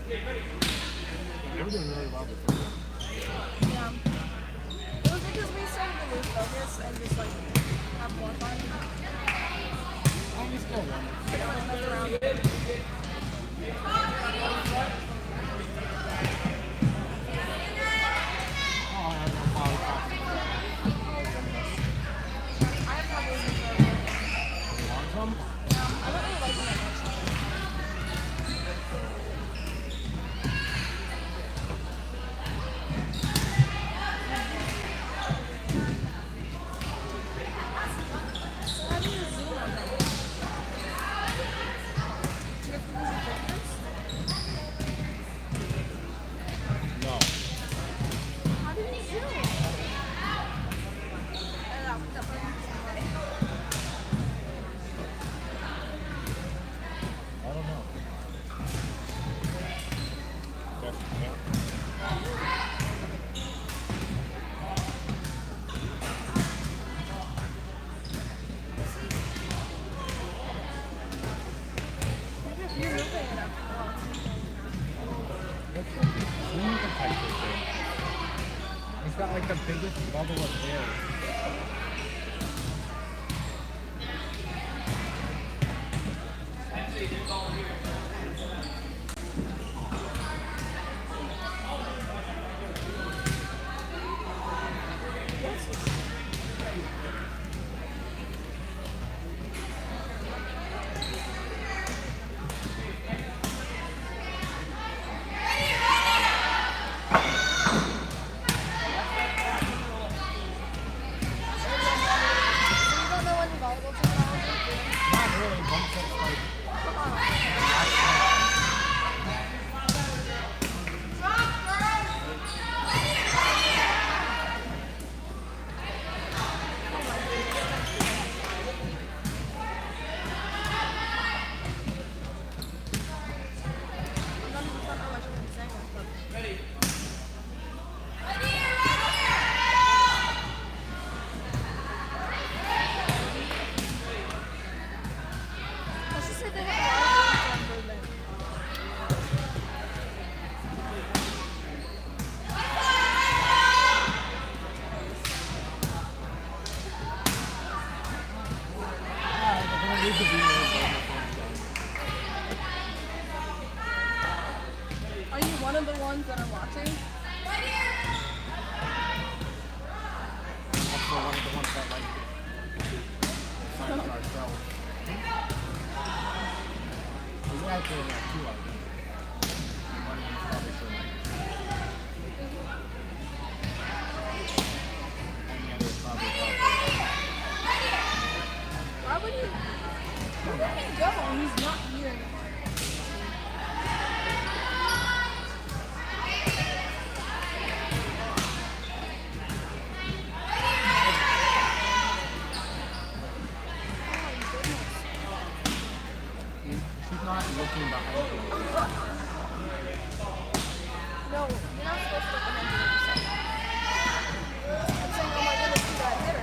They were doing really well before. Yeah. It was because we started to lose focus and just like have more fun. Oh, we still won. Mess around. Oh, I don't know how we got I have trouble with it. want some? I don't really like it that much. So how do you zoom on that? Do you have to use your fingers? No. How do you zoom? I don't know. That button is annoying. I don't know. You're moving it up. Zoom detector thing. It's got like the biggest bubble of air. Are you one of the ones that are watching? Also one of the ones that like sign it ourselves. We actually have two of them. One of them's probably for like. And the other is probably for. Why would he? Where did he go? He's not here anymore. She's not looking behind her. No, you're not supposed to look behind you when you say that. I'm saying, oh my goodness, you got hit her.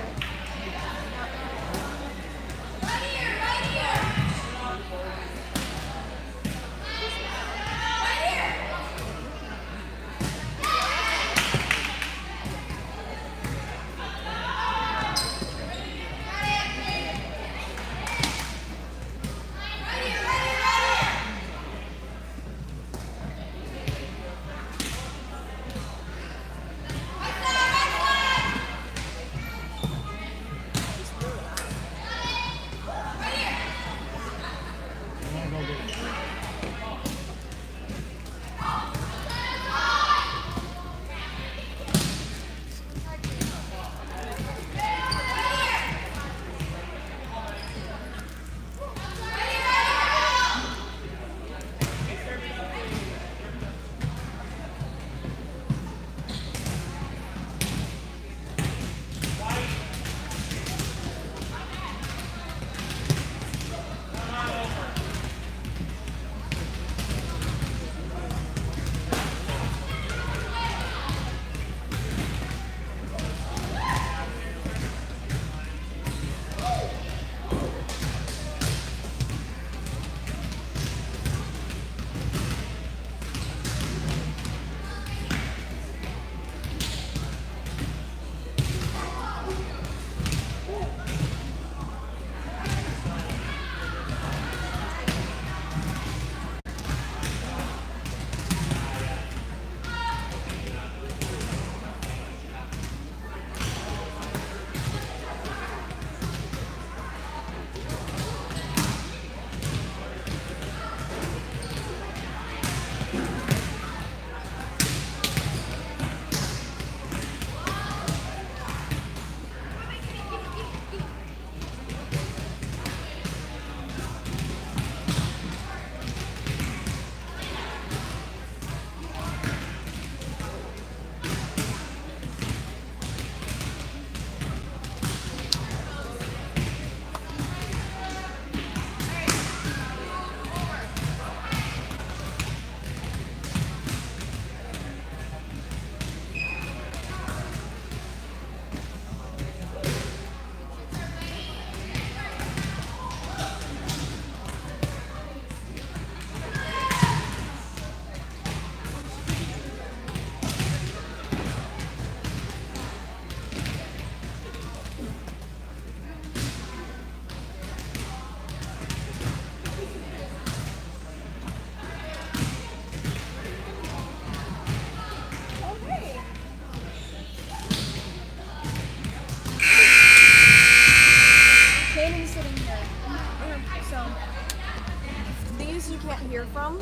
hear from,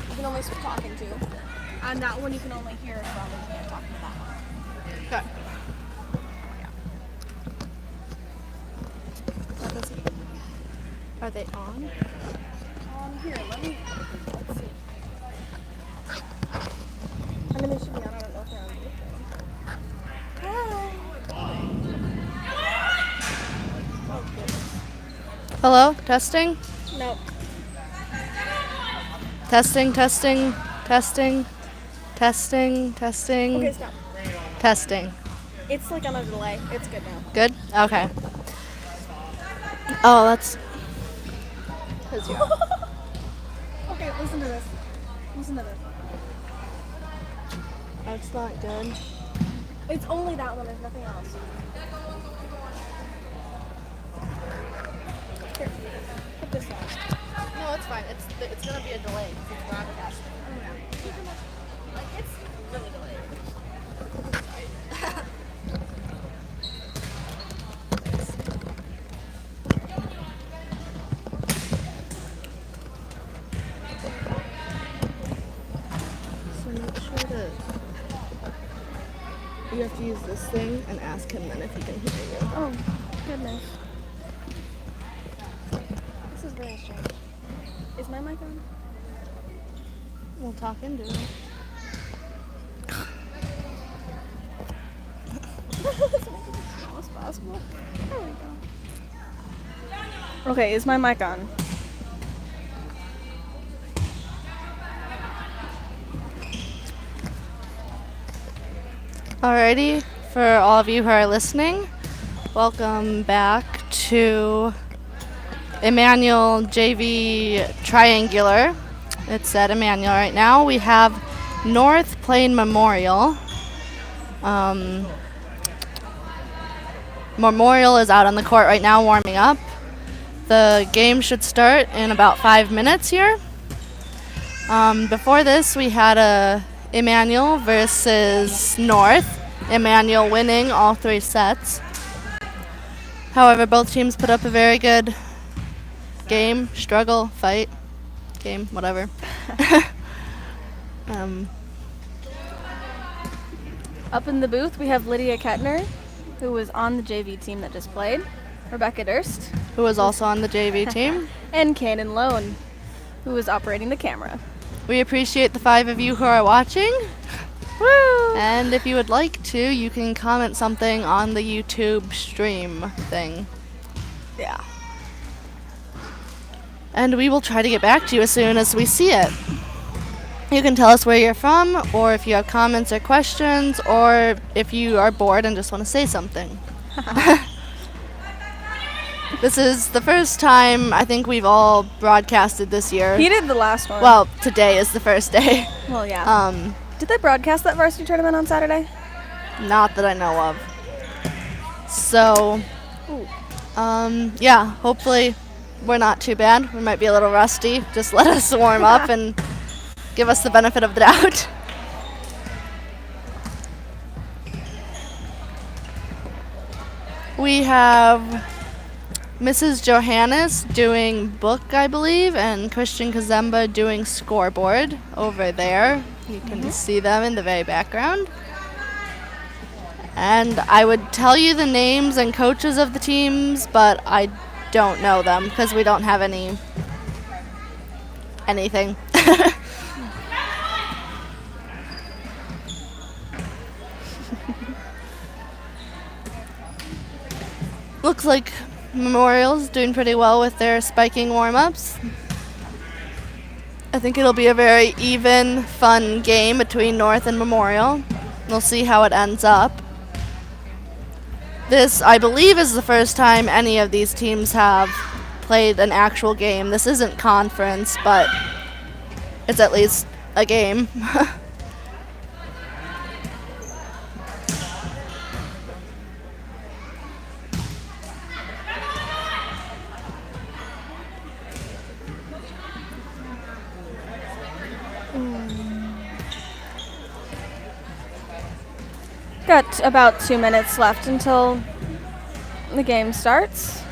you can only start talking to. And that one you can only hear from, and you can't talk to that one. Okay. Yeah. Are they on? Here, let's see. I mean, they should be on. I don't know if they're on YouTube. Hello? Testing? No. Testing, testing, testing, testing, testing, Okay, stop. testing. It's like on a delay. It's good now. Good? Okay. Oh, that's... Okay, listen to this. Listen to this. That's not good. It's only that one. There's nothing else. Here. a delay because it's broadcasting. Like, it's really delayed. So make sure to... You have to use this thing and ask him then if he can hear you. Oh, goodness. This is very strange. Is my mic on? We'll talk into it. As possible. There we go. Okay, is my mic on? Alrighty, for all of you who are listening, welcome back to Immanuel JV Triangular. It's at Immanuel right now. We have North Plain Memorial. Memorial is out on the court right now warming up. The game should start in about 5 minutes here. Before this, we had a Immanuel versus North. Immanuel winning all 3 sets. However, both teams put up a very good game, struggle, fight, game, whatever. Up in the booth, we have Lydia Kettner, who was on the JV team that just played, Rebecca Durst, Who was also on the JV team. and Cannon Lone, who was operating the camera. We appreciate the 5 of you who are watching. Woo! And if you would like to, you can comment something on the YouTube stream thing. Yeah. And we will try to get back to you as soon as we see it. You can tell us where you're from, or if you have comments or questions, or if you are bored and just want to say something. This is the first time I think we've all broadcasted this year. He did the last one. Well, today is the first day. Well, yeah. Did they broadcast that varsity tournament on Saturday? Not that I know of. So, yeah, hopefully we're not too bad. We might be a little rusty. Just let us warm up and give us the benefit of the doubt. We have Mrs. Johannes doing book, I believe, and Christian Kazemba doing scoreboard over there. You can see them in the very background. And I would tell you the names and coaches of the teams, but I don't know them because we don't have anything. Looks like Memorial's doing pretty well with their spiking warm-ups. I think it'll be a very even, fun game between North and Memorial. We'll see how it ends up. This, I believe, is the first time any of these teams have played an actual game. This isn't conference, but it's at least a game. Got about 2 minutes left until the game starts.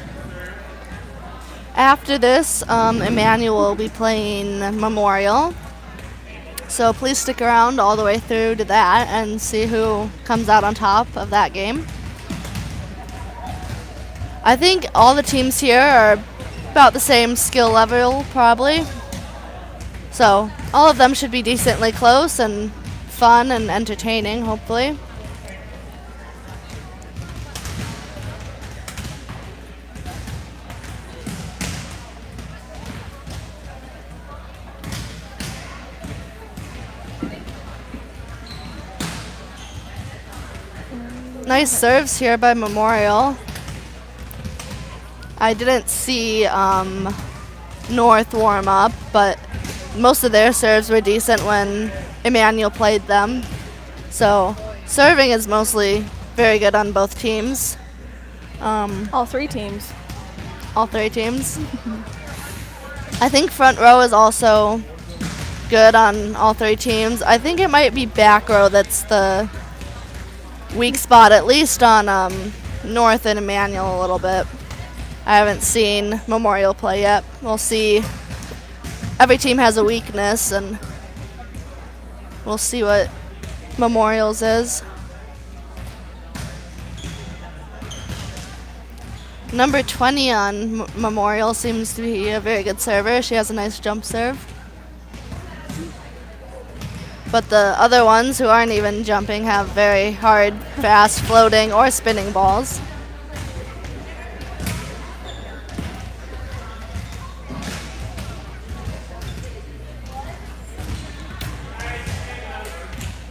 After this, Immanuel will be playing Memorial. So please stick around all the way through to that and see who comes out on top of that game. I think all the teams here are about the same skill level, probably. So all of them should be decently close and fun and entertaining, hopefully. Nice serves here by Memorial. I didn't see North warm up, but most of their serves were decent when Immanuel played them. So serving is mostly very good on both teams. All 3 teams. All 3 teams. I think front row is also good on all three teams. I think it might be back row that's the weak spot, at least on North and Immanuel a little bit. I haven't seen Memorial play yet. We'll see. Every team has a weakness, and we'll see what Memorial's is. Number 20 on Memorial seems to be a very good server. She has a nice jump serve. But the other ones who aren't even jumping have very hard, fast, floating, or spinning balls.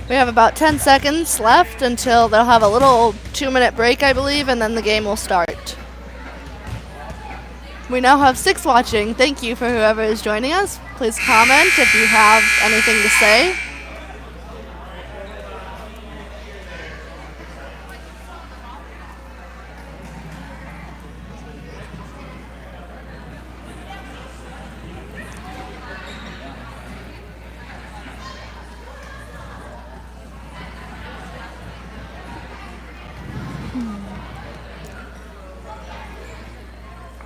We have about 10 seconds left until they'll have a little 2-minute break, I believe, and then the game will start. We now have 6 watching. Thank you for whoever is joining us. Please comment if you have anything to say.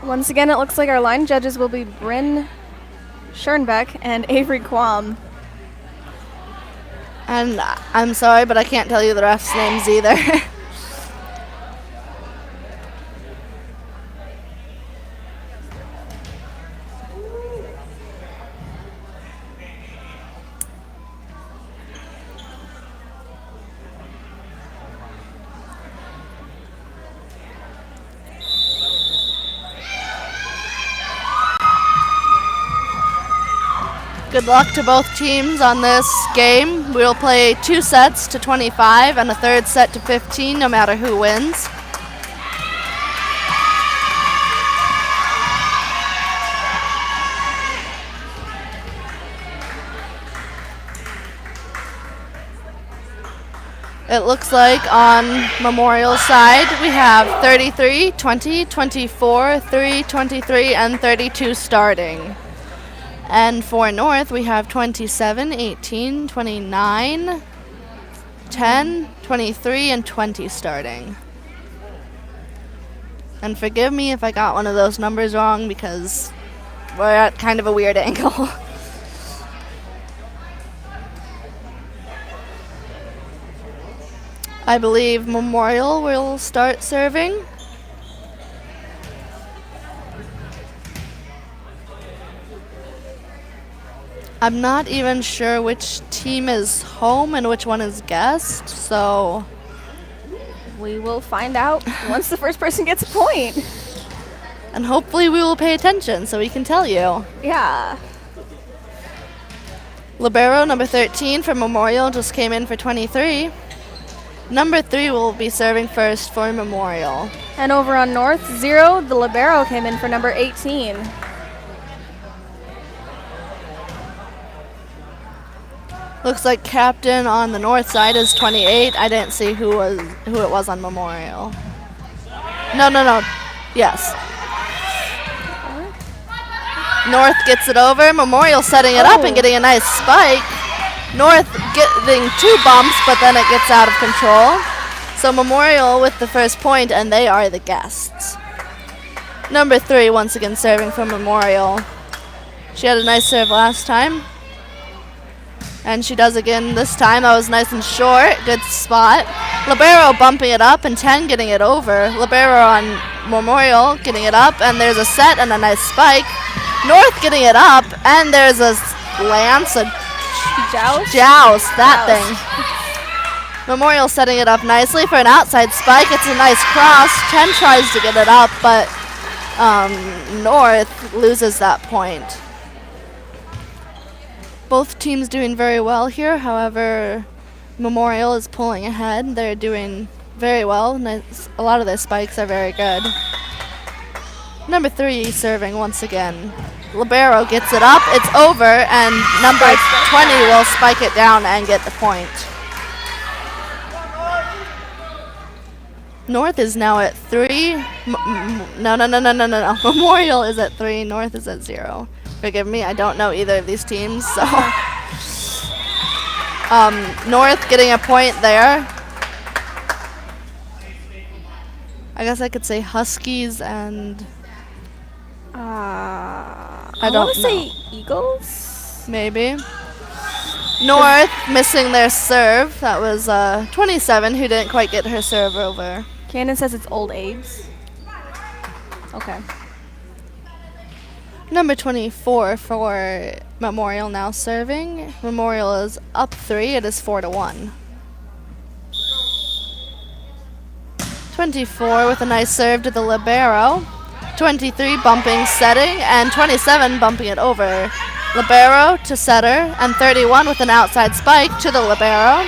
Once again, it looks like our line judges will be Bryn Schoenbeck and Avery Quam. And I'm sorry, but I can't tell you the refs' names either. Good luck to both teams on this game. We'll play 2 sets to 25 and a 3rd set to 15, no matter who wins. It looks like on Memorial's side we have 33, 20, 24, 3, 23, and 32 starting. And for North, we have 27, 18, 29, 10, 23, and 20 starting. And forgive me if I got one of those numbers wrong because we're at kind of a weird angle. I believe Memorial will start serving. I'm not even sure which team is home and which one is guest, so We will find out once the first person gets a point. and hopefully we will pay attention so we can tell you. Yeah. Libero number 13 for Memorial just came in for 23. Number 3 will be serving first for Memorial. And over on North, 0, the libero came in for number 18. Looks like captain on the North side is 28. I didn't see who it was on Memorial. No. Yes. North gets it over. Memorial setting it up and getting a nice spike. North getting 2 bumps, but then it gets out of control. So Memorial with the first point, and they are the guests. Number 3 once again serving for Memorial. She had a nice serve last time. And she does again this time. That was nice and short. Good spot. Libero bumping it up and 10 getting it over. Libero on Memorial getting it up, and there's a set and a nice spike. North getting it up, and there's a lance, a joust, that thing. Memorial setting it up nicely for an outside spike. It's a nice cross. 10 tries to get it up, but North loses that point. Both teams doing very well here. However, Memorial is pulling ahead. They're doing very well. Nice. A lot of their spikes are very good. Number 3 serving once again. Libero gets it up. It's over, and number 20 will spike it down and get the point. North is now at 3. No. Memorial is at 3. North is at 0. Forgive me, I don't know either of these teams, so North getting a point there. I guess I could say Huskies and I don't want to know. say Eagles. Maybe. North missing their serve. That was 27 who didn't quite get her serve over. Cannon says it's Old Abe's. Okay. Number 24 for Memorial now serving. Memorial is up 3. It is 4-1. 24 with a nice serve to the libero. 23 bumping, setting, and 27 bumping it over. Libero to setter, and 31 with an outside spike to the libero.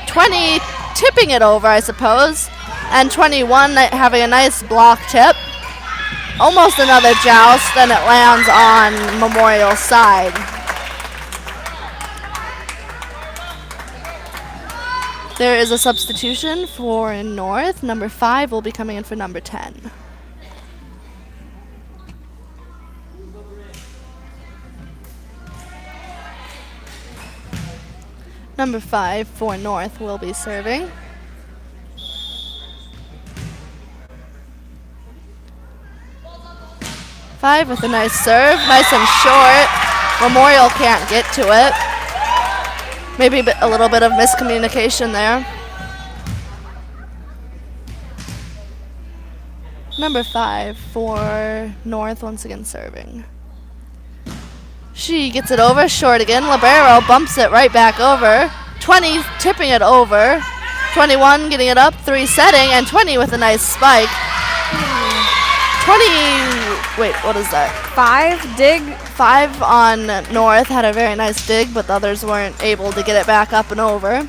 20 tipping it over, I suppose, and 21 having a nice block tip. Almost another joust, and it lands on Memorial's side. There is a substitution for North. Number 5 will be coming in for number 10. Number 5 for North will be serving. Five with a nice serve, nice and short. Memorial can't get to it. Maybe a little bit of miscommunication there. Number 5 for North once again serving. She gets it over, short again. Libero bumps it right back over. 20 tipping it over. 21 getting it up, 3 setting, and 20 with a nice spike. 20, wait, what is that? 5 dig. 5 on North had a very nice dig, but the others weren't able to get it back up and over.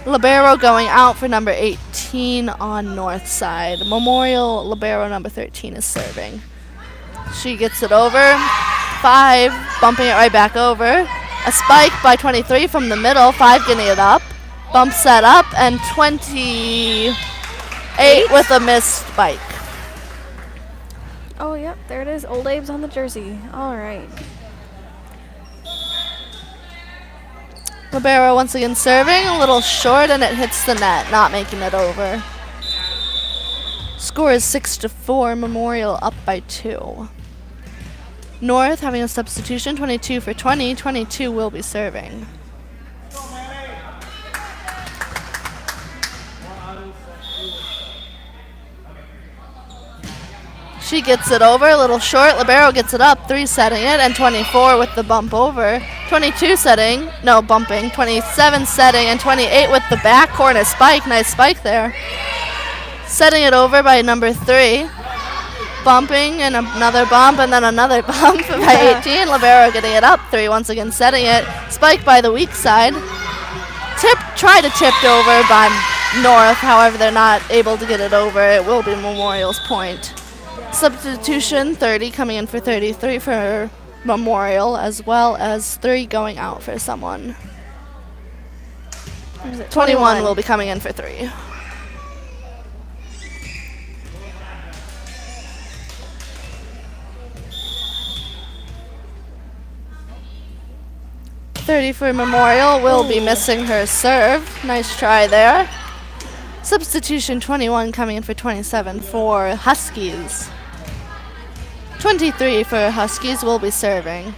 Libero going out for number 18 on North side. Memorial Libero number 13 is serving. She gets it over. 5 bumping it right back over. A spike by 23 from the middle. 5 getting it up. Bumps that up, and 28 with a missed spike. Oh, yep, there it is. Old Abe's on the jersey. All right. Libero once again serving, a little short, and it hits the net, not making it over. Score is 6-4, Memorial up by 2. North having a substitution, 22 for 20, 22 will be serving. She gets it over, a little short. Libero gets it up, 3 setting it, and 24 with the bump over. 22 setting, no bumping, 27 setting, and 28 with the back corner spike. Nice spike there. Setting it over by number 3. Bumping, and another bump, and then another bump by 18. Libero getting it up, 3 once again setting it. Spike by the weak side. Try to tipped over by North, however they're not able to get it over. It will be Memorial's point. Substitution, 30 coming in for 33 for Memorial, as well as 3 going out for someone. 21 will be coming in for 3. .30 for Memorial will be missing her serve. Nice try there. Substitution 21 coming in for 27 for Huskies. 23 for Huskies will be serving.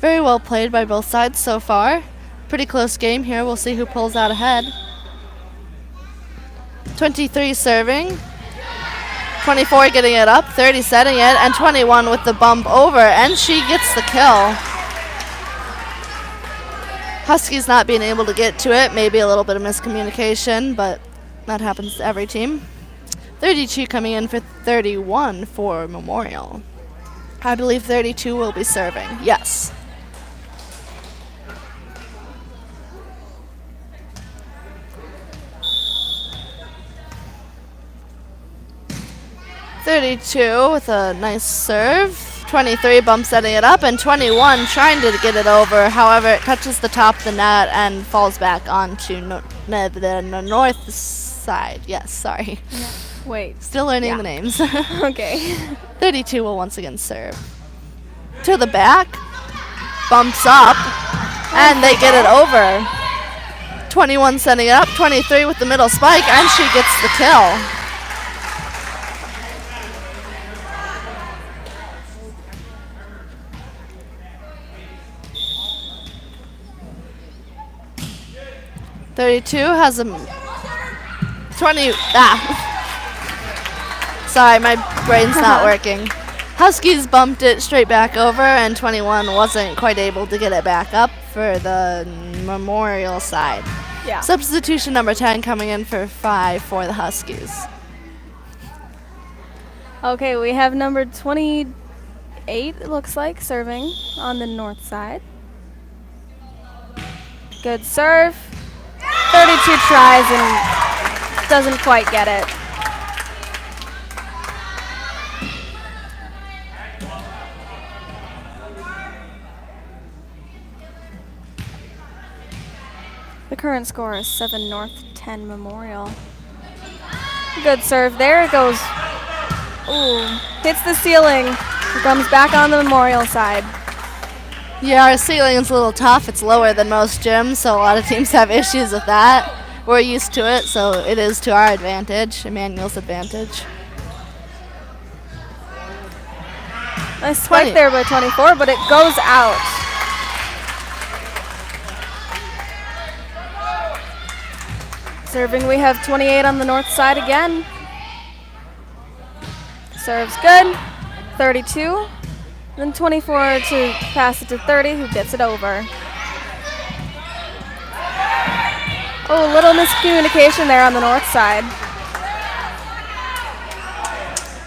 Very well played by both sides so far. Pretty close game here. We'll see who pulls out ahead. 23 serving. 24 getting it up. 30 setting it. And 21 with the bump over. And she gets the kill. Huskies not being able to get to it. Maybe a little bit of miscommunication, but that happens to every team. 32 coming in for 31 for Memorial. I believe 32 will be serving. Yes. .32 with a nice serve. 23 bump setting it up, and 21 trying to get it over. However, it touches the top of the net and falls back onto the north side. Yes, sorry. Yeah. Wait. Still learning the names. Okay. 32 will once again serve. To the back. Bumps up. And they get it over. 21 sending it up, 23 with the middle spike, and she gets the kill. .32 has a 20. Sorry, my brain's not working. Huskies bumped it straight back over, and 21 wasn't quite able to get it back up for the Memorial side. Yeah. Substitution number 10 coming in for 5 for the Huskies. Okay, we have number 28, it looks like, serving on the north side. Good serve. 32 tries and doesn't quite get it. The current score is 7 North, 10 Memorial. Good serve there. It goes. Ooh, hits the ceiling. It comes back on the Memorial side. Yeah, our ceiling is a little tough. It's lower than most gyms, so a lot of teams have issues with that. We're used to it, so it is to our advantage, Immanuel's advantage. Nice spike there by 24, but it goes out. Serving, we have 28 on the north side again. Serves good. 32. Then 24 to pass it to 30, who gets it over. Oh, a little miscommunication there on the north side.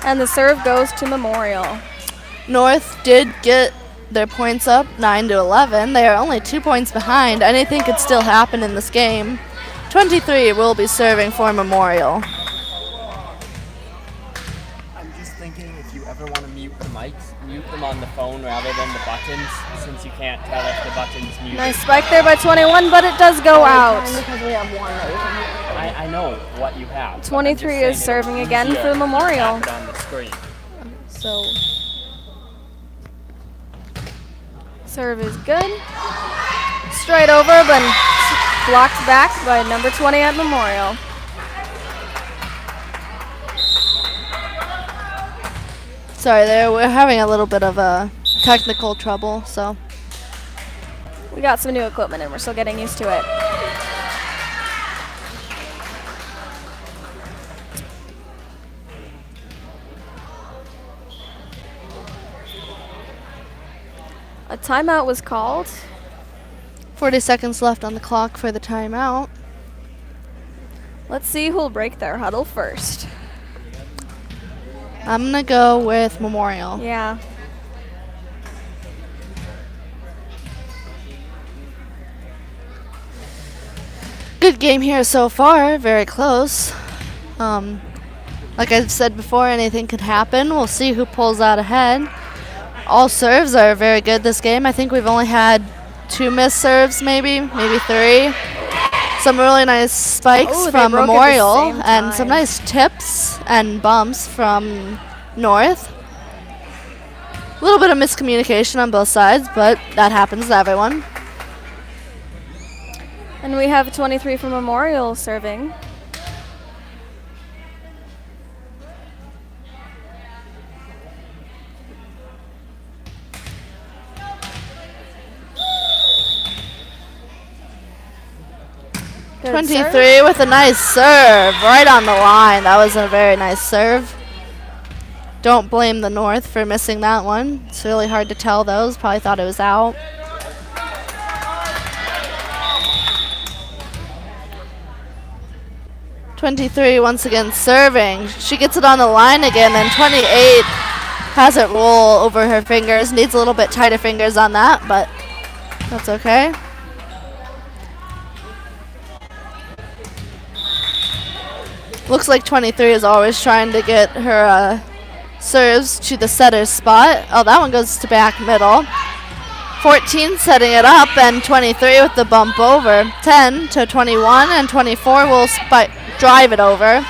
And the serve goes to Memorial. North did get their points up 9 to 11. They are only 2 points behind. Anything could still happen in this game. 23 will be serving for Memorial. I'm just thinking if you ever want to mute the mics, mute them on the phone rather than the buttons, since you can't tell if the button's muted. Nice spike there by 21, but it does go out. Because we have one that we can I know what you have. 23 is serving again for Memorial. Have it on the screen. So Serve is good. Straight over, but blocked back by number 20 at Memorial. sorry there, we're having a little bit of a technical trouble, so. We got some new equipment and we're still getting used to it. A timeout was called. 40 seconds left on the clock for the timeout. Let's see who'll break their huddle first. I'm gonna go with Memorial. Yeah. Good game here so far, very close. Like I said before, anything could happen. We'll see who pulls out ahead. All serves are very good this game. I think we've only had 2 missed serves, maybe 3. Some really nice spikes from Memorial and some nice tips and bumps from North. A little bit of miscommunication on both sides, but that happens to everyone. And we have 23 from Memorial serving. Good 23 serve. with a nice serve right on the line. That was a very nice serve. Don't blame the North for missing that one. It's really hard to tell those. Probably thought it was out. .23 once again serving. She gets it on the line again, and 28 has it roll over her fingers. Needs a little bit tighter fingers on that, but that's okay. Looks like 23 is always trying to get her serves to the setter's spot. Oh, that one goes to back middle. 14 setting it up, and 23 with the bump over. 10 to 21, and 24 will drive it over.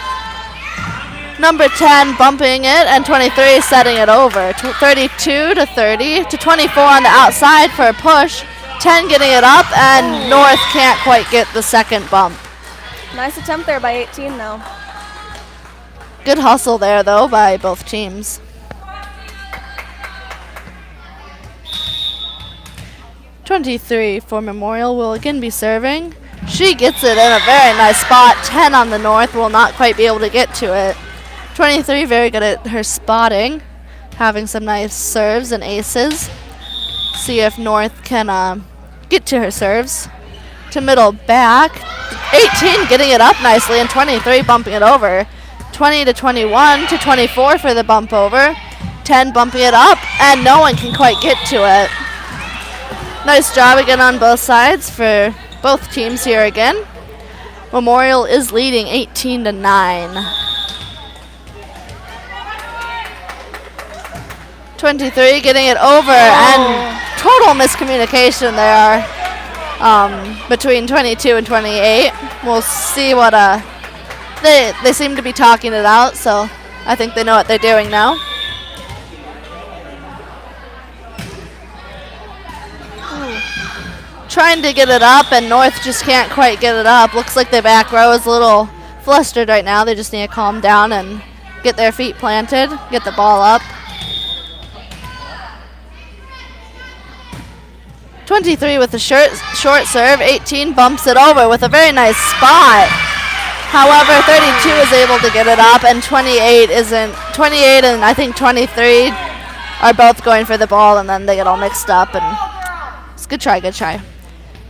Number 10 bumping it, and 23 setting it over. 32 to 30 to 24 on the outside for a push. 10 getting it up, and North can't quite get the second bump. Nice attempt there by 18, though. Good hustle there, though, by both teams. 23 for Memorial will again be serving. She gets it in a very nice spot. 10 on the North will not quite be able to get to it. 23 very good at her spotting, having some nice serves and aces. See if North can get to her serves. To middle back. 18 getting it up nicely, and 23 bumping it over. 20 to 21 to 24 for the bump over. 10 bumping it up, and no one can quite get to it. Nice job again on both sides for both teams here again. Memorial is leading 18 to 9. 23 getting it over, and total miscommunication there between 22 and 28. We'll see what they seem to be talking it out, so I think they know what they're doing now. Trying to get it up, and North just can't quite get it up. Looks like the back row is a little flustered right now. They just need to calm down and get their feet planted, get the ball up. 23 with a short serve. 18 bumps it over with a very nice spot. However, 32 is able to get it up, and 28 isn't. 28 and I think 23 are both going for the ball, and then they get all mixed up. And it's good try, good try.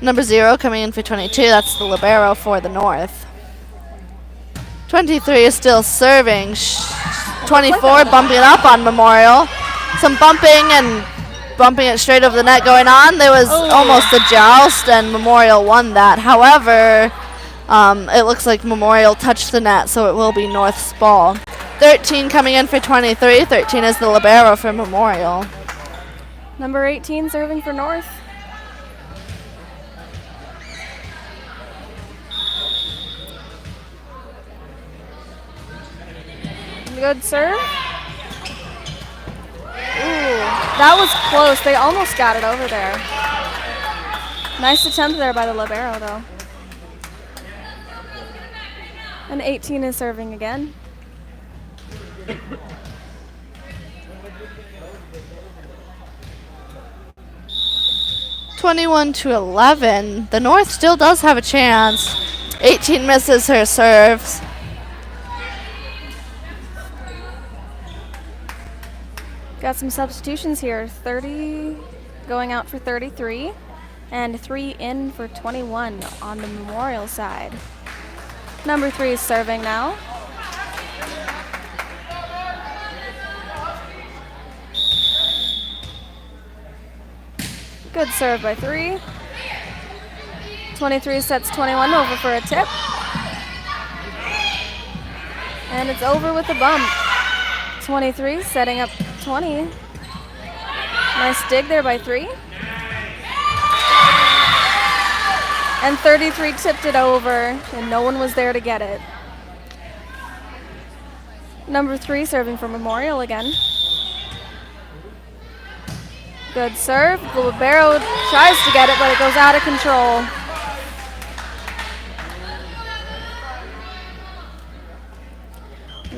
Number 0 coming in for 22. That's the libero for the North. 23 is still serving. 24 bumping it up on Memorial. Some bumping and bumping it straight over the net going on. There was almost a joust, and Memorial won that. However, it looks like Memorial touched the net, so it will be North's ball. 13 coming in for 23. 13 is the libero for Memorial. Number 18 serving for North. Good serve. Ooh, that was close. They almost got it over there. Nice attempt there by the libero, though. And 18 is serving again. (21-11). The North still does have a chance. 18 misses her serves. Got some substitutions here. 30 going out for 33, and 3 in for 21 on the Memorial side. Number 3 is serving now. Good serve by 3. 23 sets 21 over for a tip. And it's over with a bump. 23 setting up 20. Nice dig there by 3. And 33 tipped it over, and no one was there to get it. Number 3 serving for Memorial again. Good serve. The libero tries to get it, but it goes out of control.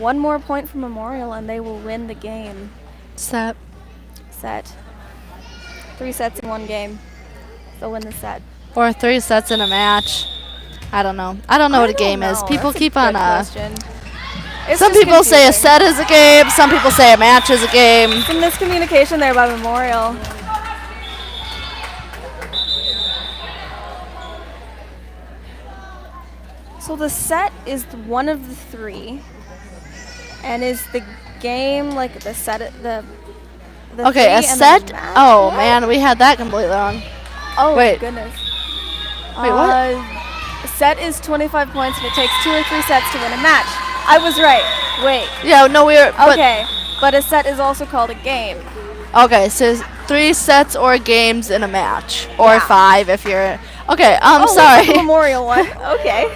One more point for Memorial, and they will win the game. Set. 3 sets in 1 game. They'll win the set. Or 3 sets in a match. I don't know. I don't know what a game is. People keep on. Some people say a set is a game. Some people say a match is a game. Some miscommunication there by Memorial. So the set is one of the 3, and is the game like the set? The okay, a set. Oh what? Man, we had that completely wrong. Oh wait, goodness. Wait, what? A set is 25 points, and it takes 2 or 3 sets to win a match. I was right. Wait. Yeah, no, we were. Okay, but a set is also called a game. Okay, so 3 sets or games in a match, or 5 if you're. Okay, sorry. The Memorial one. Okay.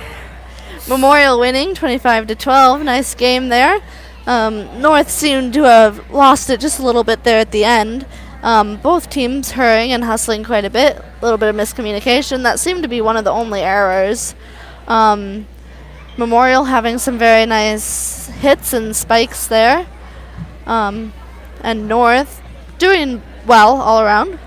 Memorial winning 25-12. Nice game there. North seemed to have lost it just a little bit there at the end. Both teams hurrying and hustling quite a bit. little bit of miscommunication. That seemed to be one of the only errors. Memorial having some very nice hits and spikes there. And North doing well all around.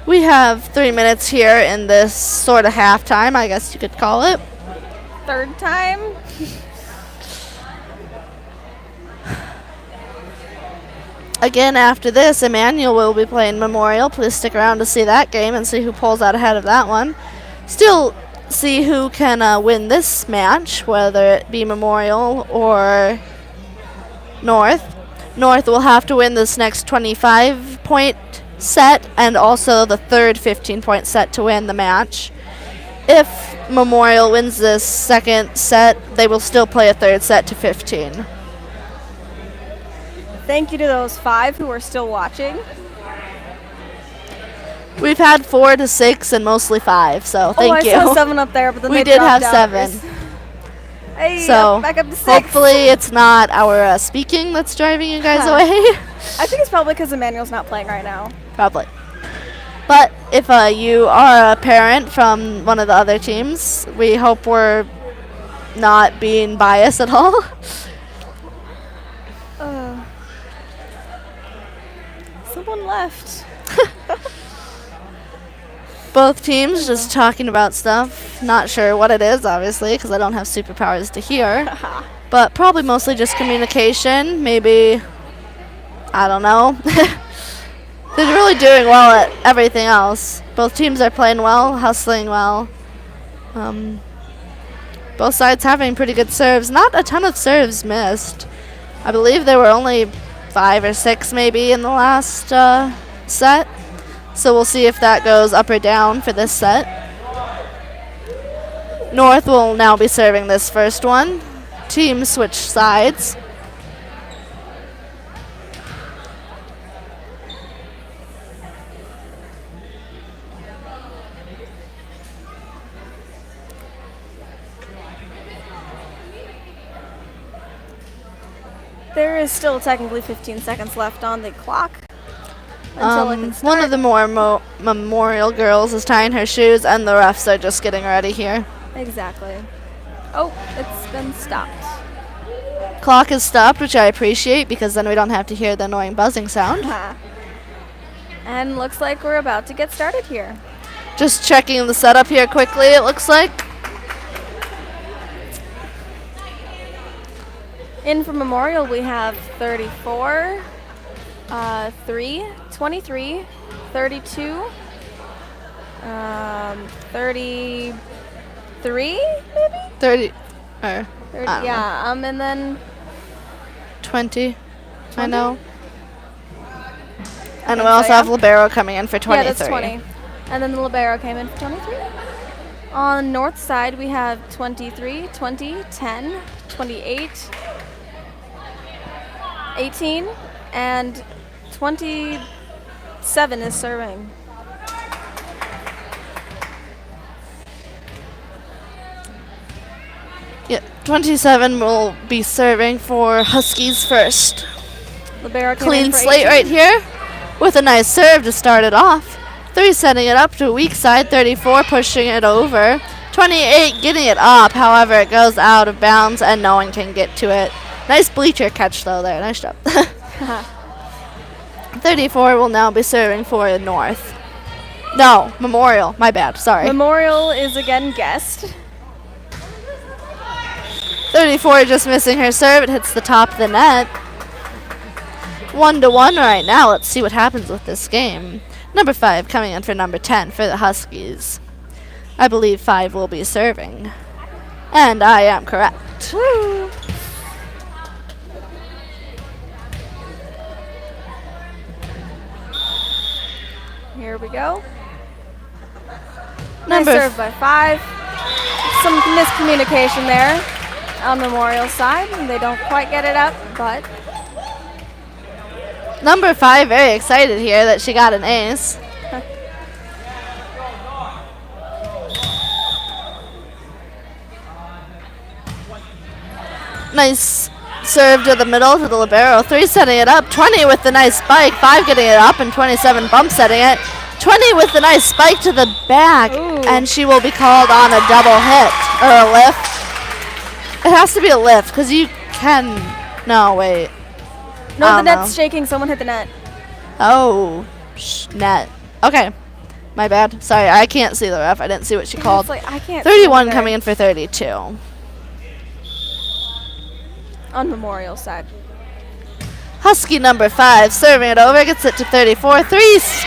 We have 3 minutes here in this sort of halftime, I guess you could call it. Third time. Again, after this, Immanuel will be playing Memorial. Please stick around to see that game and see who pulls out ahead of that one. Still see who can win this match, whether it be Memorial or North. North will have to win this next 25-point set and also the third 15-point set to win the match. If Memorial wins this second set, they will still play a third set to 15. Thank you to those 5 who are still watching. We've had 4 to 6 and mostly 5, so thank you. I saw 7 up there, but then We they did have dropped out. 7. Hey, So back up to 6. hopefully it's not our speaking that's driving you guys away. I think it's probably because Emmanuel's not playing right now. Probably. But if you are a parent from one of the other teams, we hope we're not being biased at all. Someone left. Both teams just talking about stuff. Not sure what it is, obviously, because I don't have superpowers to hear. But probably mostly just communication. Maybe, I don't know. They're really doing well at everything else. Both teams are playing well, hustling well. Both sides having pretty good serves. Not a ton of serves missed. I believe there were only 5 or 6 maybe in the last set. So we'll see if that goes up or down for this set. North will now be serving this first one. Teams switch sides. There is still technically 15 seconds left on the clock. Until it can start. One of the more Memorial girls is tying her shoes, and the refs are just getting ready here. Exactly. Oh, it's been stopped. Clock is stopped, which I appreciate because then we don't have to hear the annoying buzzing sound. And looks like we're about to get started here. Just checking the setup here quickly, it looks like. In for Memorial, we have 34, 3, 23, 32, 33, maybe? 30, or 30, I don't know. yeah, and then 20, I know. And we think also so, have yeah. Libero coming in for 23. Yeah, that's 20. And then the Libero came in for 23. On the north side, we have 23, 20, 10, 28, 18, and 27 is serving. Yeah, 27 will be serving for Huskies first. Libero came Clean in for slate 18. right here with a nice serve to start it off. 3 setting it up to a weak side, 34 pushing it over. 28 getting it up, however it goes out of bounds and no one can get to it. Nice bleacher catch though there, nice job. 34 will now be serving for North. No, Memorial, my bad, sorry. Memorial is again guest. 34 just missing her serve, it hits the top of the net. 1-1 right now, let's see what happens with this game. Number 5 coming in for number 10 for the Huskies. I believe 5 will be serving. And I am correct. Woo! Here we go. Nice Number serve by 5. Some miscommunication there on Memorial's side. They don't quite get it up, but Number 5 very excited here that she got an ace. Nice serve to the middle to the libero. 3 setting it up. 20 with the nice spike. 5 getting it up, and 27 bump setting it. 20 with the nice spike to the back, Ooh. and she will be called on a double hit or a lift. It has to be a lift because you can. No, wait. No, I the don't net's know. shaking. Someone hit the net. Oh, net. Okay, my bad. Sorry, I can't see the ref. I didn't see what she Yeah, called. it's like, I can't see 31 either. coming in for 32. On Memorial side. Husky number 5 serving it over, gets it to 34. 3's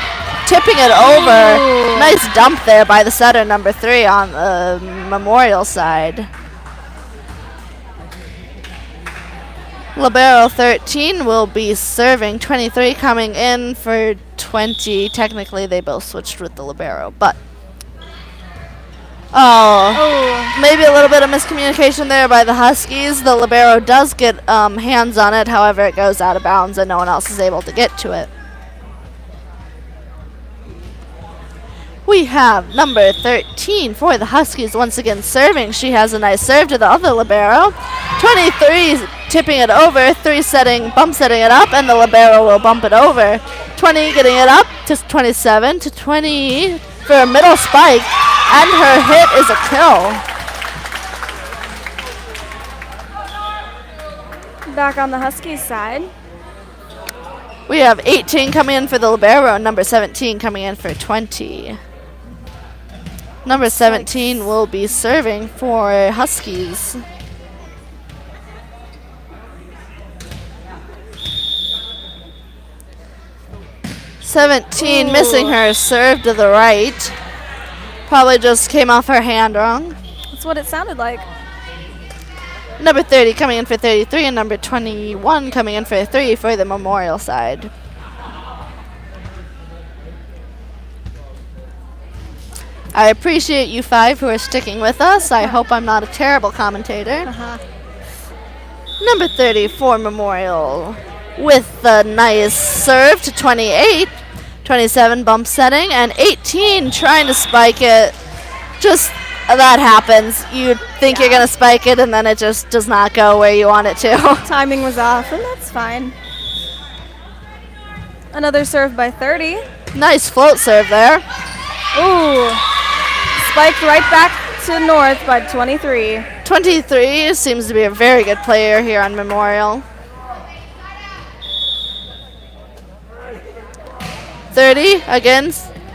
tipping it over. Ooh. Nice dump there by the setter number 3 on the Memorial side. Libero 13 will be serving. 23 coming in for 20. Technically, they both switched with the libero, but Oh. maybe a little bit of miscommunication there by the Huskies. The libero does get hands on it, however, it goes out of bounds and no one else is able to get to it. We have number 13 for the Huskies once again serving. She has a nice serve to the other libero. 23 tipping it over, 3 setting, bump setting it up, and the libero will bump it over. 20 getting it up to 27 to 20 for a middle spike, and her hit is a kill. Back on the Huskies side. We have 18 coming in for the libero, and number 17 coming in for 20. Number 17 will be serving for Huskies. Ooh. Missing her serve to the right. Probably just came off her hand wrong. That's what it sounded like. Number 30 coming in for 33, and number 21 coming in for 3 for the Memorial side. I appreciate you 5 who are sticking with us. I hope I'm not a terrible commentator. Number 30 for Memorial with the nice serve to 28. 27 bump setting, and 18 trying to spike it. Just that happens. You think you're going to spike it, and then it just does not go where you want it to. Timing was off, and that's fine. Another serve by 30. Nice float serve there. Ooh. Spiked right back to North by 23. 23 seems to be a very good player here on Memorial. 30 again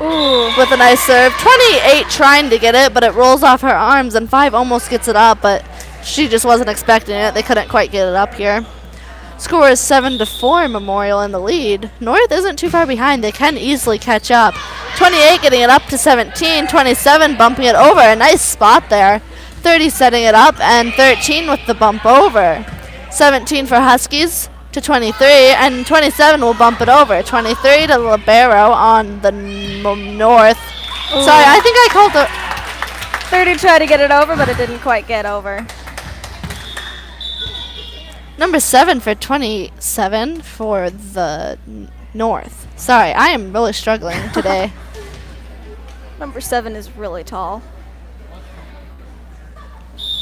Ooh. with a nice serve. 28 trying to get it, but it rolls off her arms, and 5 almost gets it up, but she just wasn't expecting it. They couldn't quite get it up here. Score is 7-4, Memorial in the lead. North isn't too far behind. They can easily catch up. 28 getting it up to 17. 27 bumping it over. A nice spot there. 30 setting it up, and 13 with the bump over. 17 for Huskies to 23, and 27 will bump it over. 23 to libero on the North. Ooh. Sorry, I think I called the... 30 tried to get it over, but it didn't quite get over. Number 7 for 27 for the North. Sorry, I am really struggling today. Number 7 is really tall.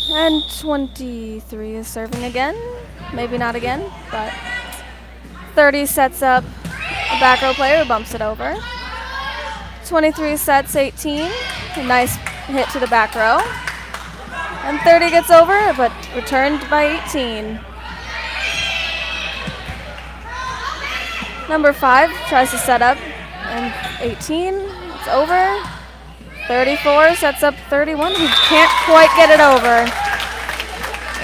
And 23 is serving again. Maybe not again, but 30 sets up a back row player who bumps it over. 23 sets 18. A nice hit to the back row. And 30 gets over, but returned by 18. Number 5 tries to set up, and 18, it's over. 34 sets up 31, who can't quite get it over.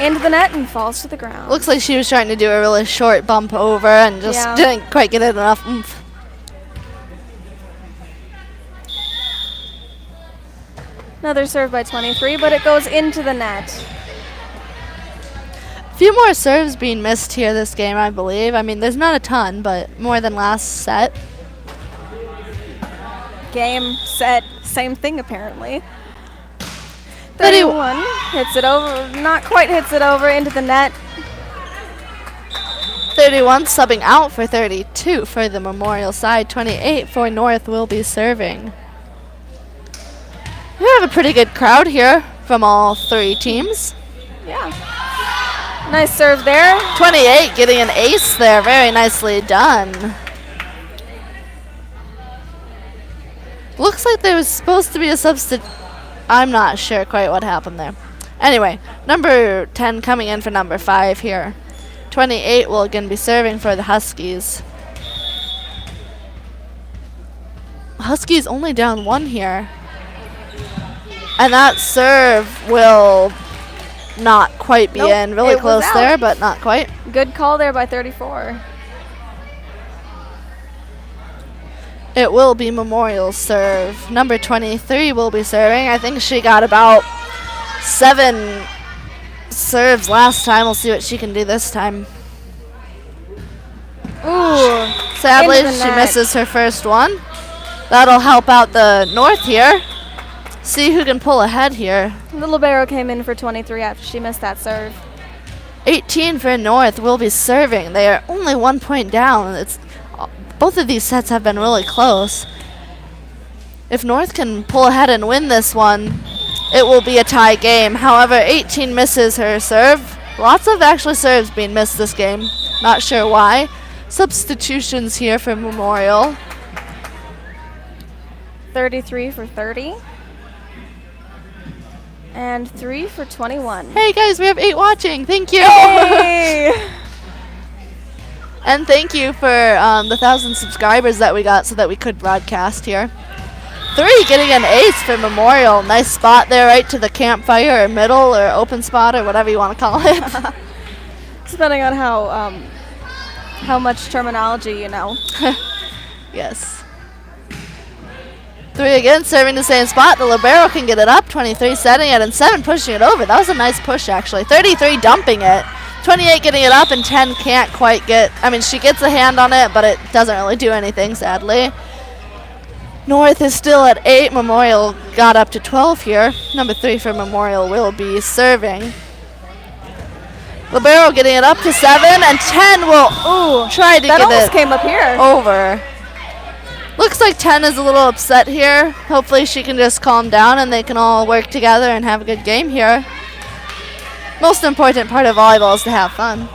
Into the net and falls to the ground. Looks like she was trying to do a really short bump over and just didn't quite get it enough oomph. Another serve by 23, but it goes into the net. A few more serves being missed here this game, I believe. I mean, there's not a ton, but more than last set. Game, set, same thing apparently. 31 hits it over, not quite hits it over into the net. 31 subbing out for 32 for the Memorial side. 28 for North will be serving. We have a pretty good crowd here from all 3 teams. Yeah. Nice serve there. 28 getting an ace there. Very nicely done. Looks like there was supposed to be a substitute. I'm not sure quite what happened there. Anyway, number 10 coming in for number 5 here. 28 will again be serving for the Huskies. Huskies only down 1 here. And that serve will not quite be Nope, in. Really it was close out. there, but not quite. Good call there by 34. It will be Memorial's serve. Number 23 will be serving. I think she got about 7 serves last time. We'll see what she can do this time. Ooh. Sadly, Into the she net. misses her first one. That'll help out the North here. See who can pull ahead here. The libero came in for 23 after she missed that serve. 18 for North will be serving. They are only 1 point down. Both of these sets have been really close. If North can pull ahead and win this one, it will be a tie game. However, 18 misses her serve. Lots of actually serves being missed this game. Not sure why. Substitutions here for Memorial. 33 for 30. And 3 for 21. Hey guys, we have 8 watching. Thank you. Hey! And thank you for the 1,000 subscribers that we got so that we could broadcast here. 3 getting an ace for Memorial. Nice spot there right to the campfire or middle or open spot or whatever you want to call it. Depending on how much terminology you know. Yes. 3 again, serving the same spot. The libero can get it up. 23 setting it, and 7 pushing it over. That was a nice push, actually. 33 dumping it. 28 getting it up, and 10 can't quite get... I mean, she gets a hand on it, but it doesn't really do anything, sadly. North is still at 8. Memorial got up to 12 here. Number 3 for Memorial will be serving. Libero getting it up to 7, and 10 will try to That get almost it came up here. over. Looks like 10 is a little upset here. Hopefully she can just calm down and they can all work together and have a good game here. Most important part of volleyball is to have fun.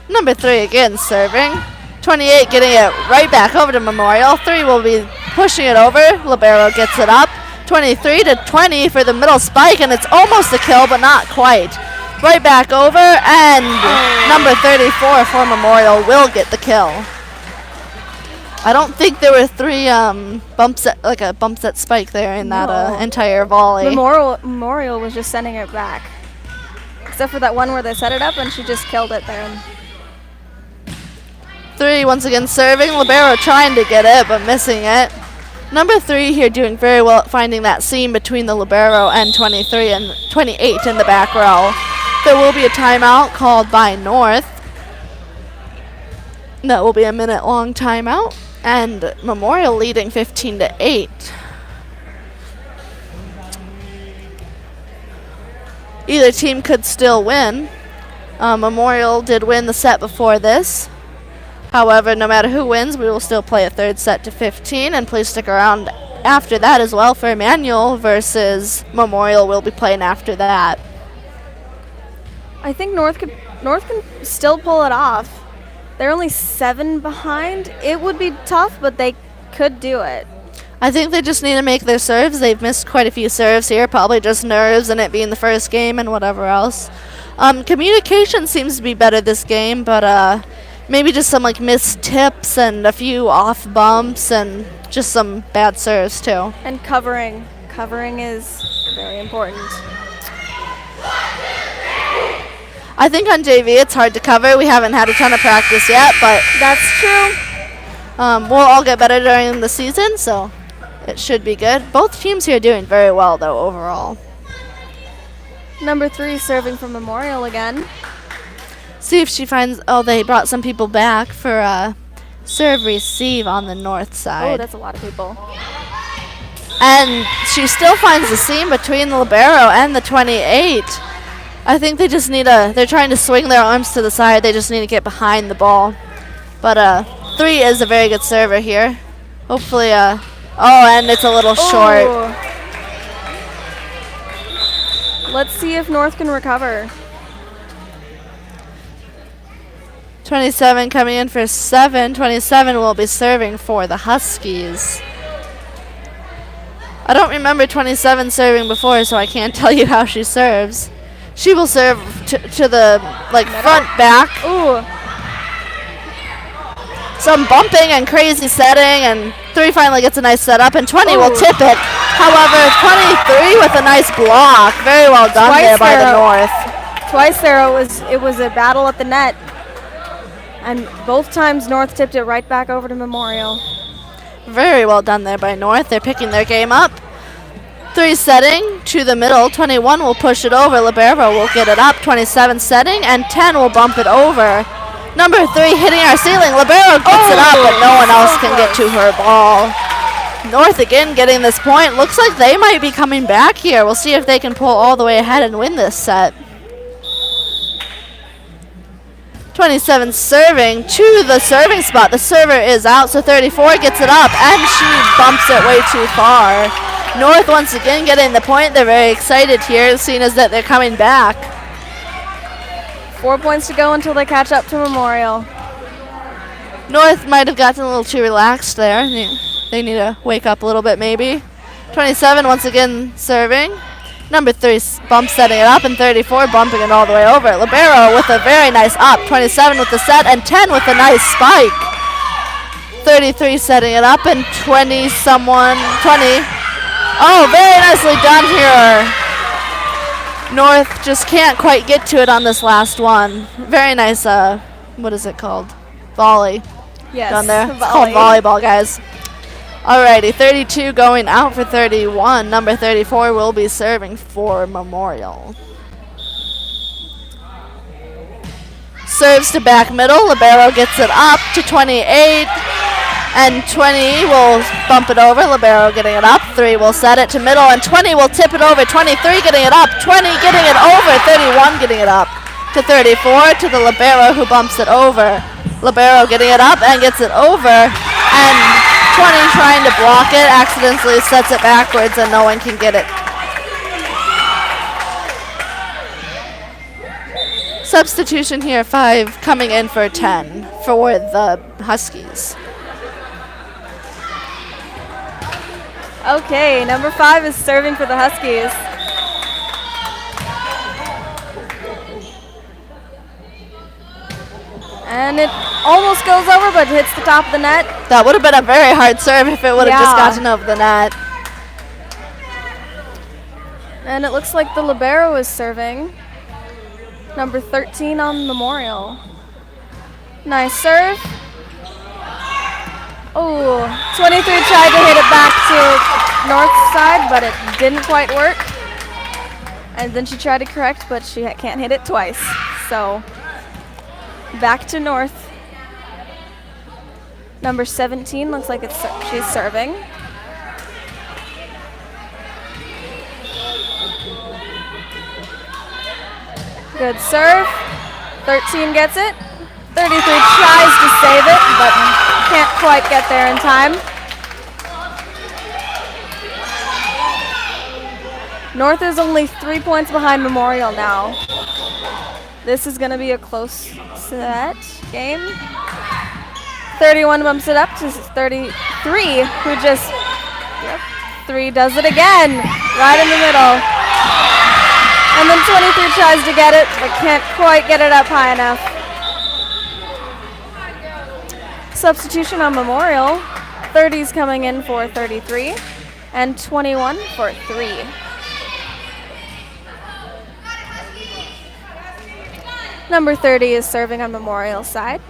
Number 3 again serving. 28 getting it right back over to Memorial. 3 will be pushing it over. Libero gets it up. 23 to 20 for the middle spike, and it's almost a kill, but not quite. Right back over, and number 34 for Memorial will get the kill. I don't think there were 3 bumps at, like a bump set spike there in that No. entire volley. Memorial was just sending it back. Except for that one where they set it up and she just killed it there. 3 once again serving. Libero trying to get it, but missing it. Number 3 here doing very well at finding that seam between the libero and 23 and 28 in the back row. There will be a timeout called by North. That will be a minute-long timeout. And Memorial leading 15 to 8. Either team could still win. Memorial did win the set before this. However, no matter who wins, we will still play a third set to 15. And please stick around after that as well for Immanuel versus Memorial. Will be playing after that. I think North can still pull it off. They're only 7 behind. It would be tough, but they could do it. I think they just need to make their serves. They've missed quite a few serves here, probably just nerves and it being the first game and whatever else. Communication seems to be better this game, but maybe just some like missed tips and a few off bumps and just some bad serves too. And covering. Covering is very important. I think on JV it's hard to cover. We haven't had a ton of practice yet, but That's true. we'll all get better during the season, so it should be good. Both teams here doing very well, though, overall. Number 3 serving for Memorial again. See if she finds... Oh, they brought some people back for serve receive on the north Oh, side. that's a lot of people. And she still finds the seam between the libero and the 28. I think they just need they're trying to swing their arms to the side. They just need to get behind the ball. But 3 is a very good server here. Hopefully, oh, and it's a little short. Ooh. Let's see if North can recover. 27 coming in for 7. 27 will be serving for the Huskies. I don't remember 27 serving before, so I can't tell you how she serves. She will serve to the front back. Ooh. Some bumping and crazy setting, and 3 finally gets a nice setup, and 20 will tip it. However, 23 with a nice block. Very well done there by the North. Twice there it was a battle at the net. And both times North tipped it right back over to Memorial. Very well done there by North. They're picking their game up. 3 setting to the middle. 21 will push it over. Libero will get it up. 27 setting, and 10 will bump it over. Number 3 hitting our ceiling. Libero gets it up, but no one else can get to her ball. North again getting this point. Looks like they might be coming back here. We'll see if they can pull all the way ahead and win this set. 27 serving to the serving spot. The server is out, so 34 gets it up, and she bumps it way too far. North once again getting the point. They're very excited here, seeing as that they're coming back. 4 points to go until they catch up to Memorial. North might have gotten a little too relaxed there. They need to wake up a little bit maybe. 27 once again serving. Number 3 bump setting it up, and 34 bumping it all the way over. Libero with a very nice up. 27 with the set, and 10 with a nice spike. 33 setting it up, and 20. Oh, very nicely done here. North just can't quite get to it on this last one. Very nice, what is it called? Volley. Yes. Done there. It's called volleyball, guys. Alrighty, 32 going out for 31. Number 34 will be serving for Memorial. Serves to back middle. Libero gets it up to 28. And 20 will bump it over. Libero getting it up. 3 will set it to middle. And 20 will tip it over. 23 getting it up. 20 getting it over. 31 getting it up to 34 to the Libero, who bumps it over. Libero getting it up and gets it over. And 20 trying to block it, accidentally sets it backwards, and no one can get it. Substitution here, 5 coming in for 10 for the Huskies. Okay, number 5 is serving for the Huskies. And it almost goes over, but hits the top of the net. That would have been a very hard serve if it would have just gotten over the net. And it looks like the Libero is serving. Number 13 on Memorial. Nice serve. Oh, 23 tried to hit it back to North side, but it didn't quite work. And then she tried to correct, but she can't hit it twice. So back to North. Number 17 looks like she's serving. Good serve. 13 gets it. 33 tries to save it, but can't quite get there in time. North is only 3 points behind Memorial now. This is going to be a close set game. 31 bumps it up to 33, who just, 3 does it again, right in the middle. And then 23 tries to get it, but can't quite get it up high enough. Substitution on Memorial. 30's coming in for 33, and 21 for 3. Number 30 is serving on Memorial side.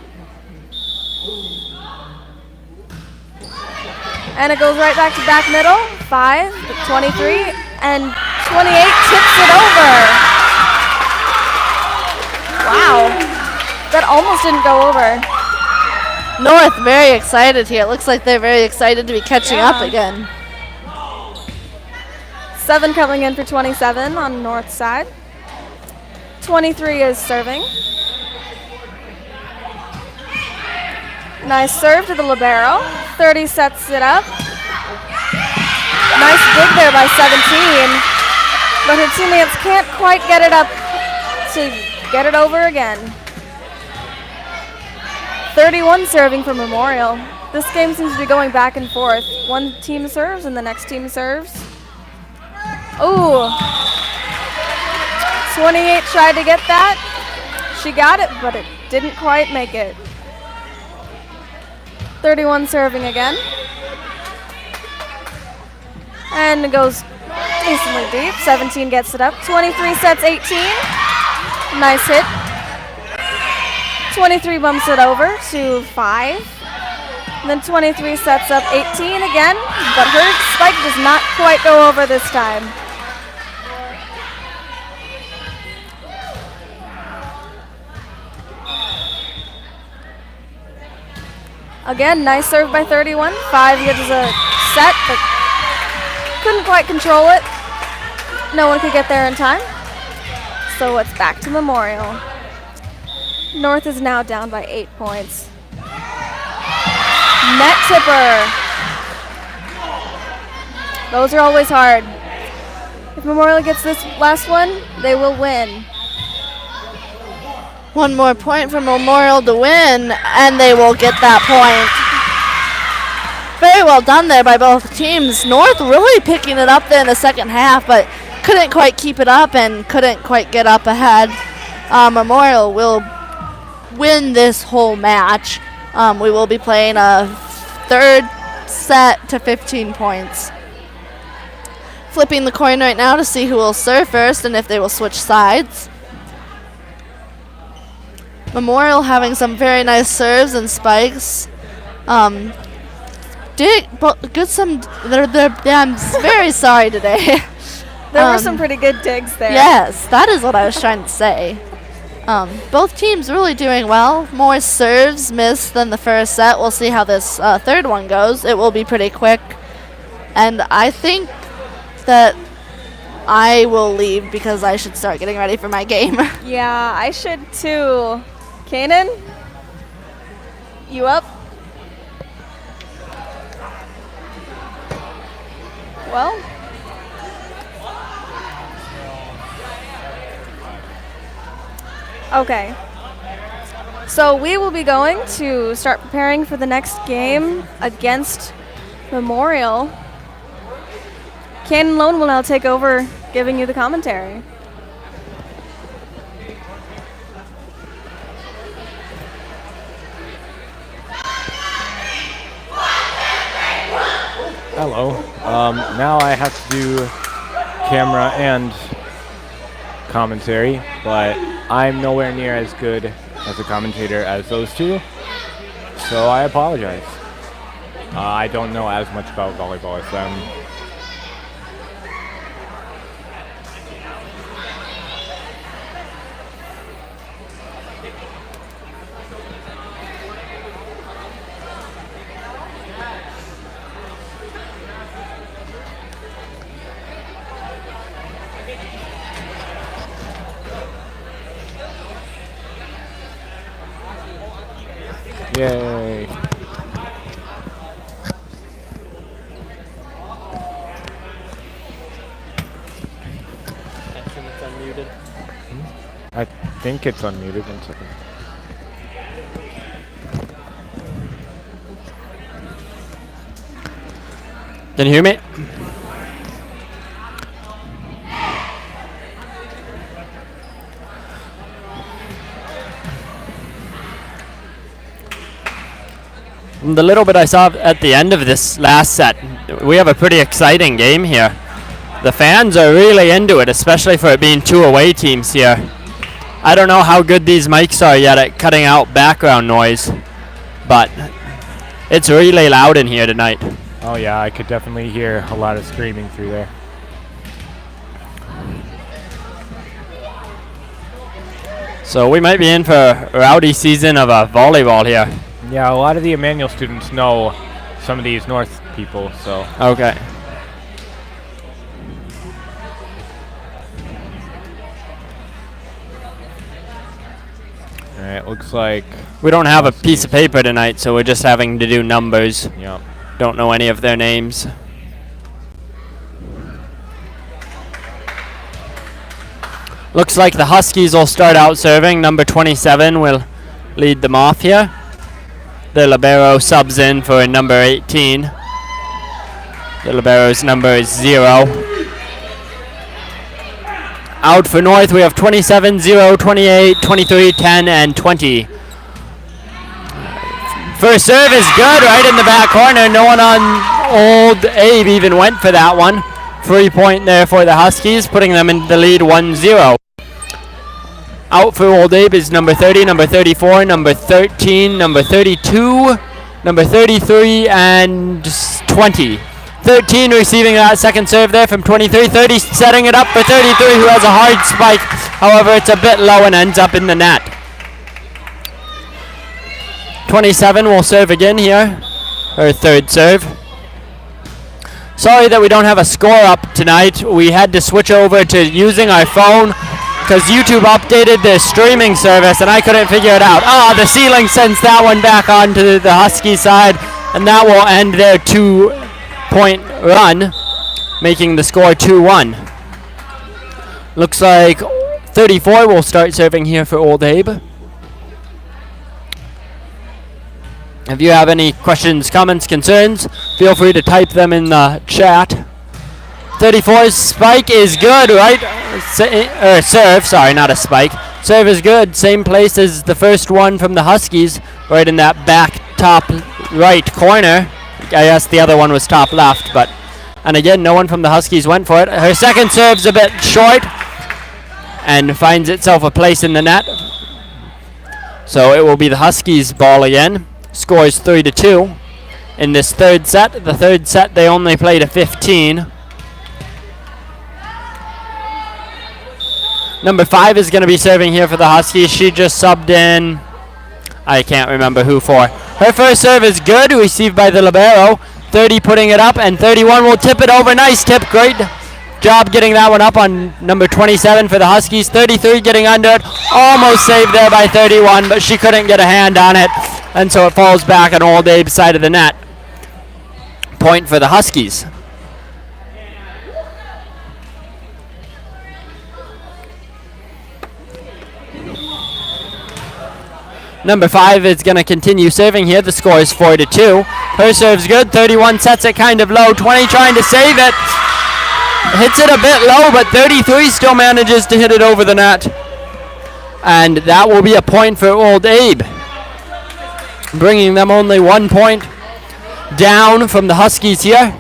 And it goes right back to back middle. 5, 23, and 28 tips it over. Wow. That almost didn't go over. North very excited here. It looks like they're very excited to be catching up again. 7 coming in for 27 on North side. 23 is serving. Nice serve to the Libero. 30 sets it up. Nice dig there by 17. But her teammates can't quite get it up to get it over again. 31 serving for Memorial. This game seems to be going back and forth. One team serves and the next team serves. Ooh. 28 tried to get that. She got it, but it didn't quite make it. 31 serving again. And it goes decently deep. 17 gets it up. 23 sets 18. Nice hit. 23 bumps it over to 5. And then 23 sets up 18 again, but her spike does not quite go over this time. Again, nice serve by 31. 5 gets a set, but couldn't quite control it. No one could get there in time. So it's back to Memorial. North is now down by 8 points. Net tipper. Those are always hard. If Memorial gets this last one, they will win. One more point for Memorial to win, and they will get that point. Very well done there by both teams. North really picking it up there in the second half, but couldn't quite keep it up and couldn't quite get up ahead. Memorial will win this whole match. We will be playing a third set to 15 points. Flipping the coin right now to see who will serve first and if they will switch sides. Memorial having some very nice serves and spikes. I'm very sorry today. There were some pretty good digs there. Yes, that is what I was trying to say. Both teams really doing well. More serves missed than the first set. We'll see how this third one goes. It will be pretty quick. And I think that I will leave because I should start getting ready for my game. Yeah, I should too. Kanan, you up? Well. Okay. So we will be going to start preparing for the next game against Memorial. Kanan Lone will now take over giving you the commentary. Hello. Now I have to do camera and commentary, but I'm nowhere near as good as a commentator as those two, so I apologize. I don't know as much about volleyball as them. Yay. It's unmuted. I think it's unmuted. 1 second. Can you hear me? From the little bit I saw at the end of this last set, we have a pretty exciting game here. The fans are really into it, especially for it being 2 away teams here. I don't know how good these mics are yet at cutting out background noise, but it's really loud in here tonight. Oh yeah, I could definitely hear a lot of screaming through there. So we might be in for a rowdy season of volleyball here. Yeah, a lot of the Immanuel students know some of these North people, so. Okay. Alright, looks like. We don't have a piece of paper tonight, so we're just having to do numbers. Yep. Don't know any of their names. Looks like the Huskies will start out serving. Number 27 will lead them off here. The libero subs in for number 18. The libero's number is 0. Out for North, we have 27, 0, 28, 23, 10, and 20. First serve is good, right in the back corner. No one on Old Abe even went for that one. 3 point there for the Huskies, putting them in the lead 1-0. Out for Old Abe is number 30, number 34, number 13, number 32, number 33, and 20. 13 receiving that second serve there from 23. 30 setting it up for 33, who has a hard spike. However, it's a bit low and ends up in the net. 27 will serve again here, her third serve. Sorry that we don't have a score up tonight. We had to switch over to using our phone because YouTube updated the streaming service and I couldn't figure it out. The ceiling sends that one back onto the Husky side, and that will end their 2-point run, making the score 2-1. Looks like 34 will start serving here for Old Abe. If you have any questions, comments, concerns, feel free to type them in the chat. 34's spike is good, right? Serve, sorry, not a spike. Serve is good, same place as the first one from the Huskies, right in that back top right corner. I guess the other one was top left, but... And again, no one from the Huskies went for it. Her second serve's a bit short and finds itself a place in the net. So it will be the Huskies' ball again. Scores 3-2 in this third set. The third set they only played a 15. Number 5 is going to be serving here for the Huskies. She just subbed in, I can't remember who for. Her first serve is good, received by the libero. 30 putting it up, and 31 will tip it over. Nice tip, great job getting that one up on number 27 for the Huskies. 33 getting under it, almost saved there by 31, but she couldn't get a hand on it, and so it falls back on Old Abe's side of the net. Point for the Huskies. Number 5 is going to continue serving here. The score is 4-2. Her serve's good. 31 sets it kind of low. 20 trying to save it. Hits it a bit low, but 33 still manages to hit it over the net. And that will be a point for Old Abe, bringing them only 1 point down from the Huskies here.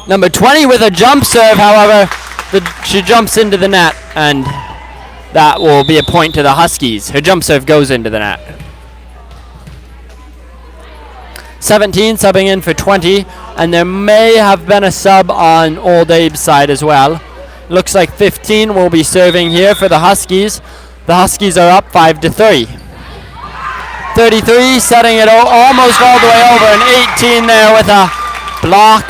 Number 20 with a jump serve, however, she jumps into the net, and that will be a point to the Huskies. Her jump serve goes into the net. 17 subbing in for 20, and there may have been a sub on Old Abe's side as well. Looks like 15 will be serving here for the Huskies. The Huskies are up 5-3. 33 setting it almost all the way over, and 18 there with a block.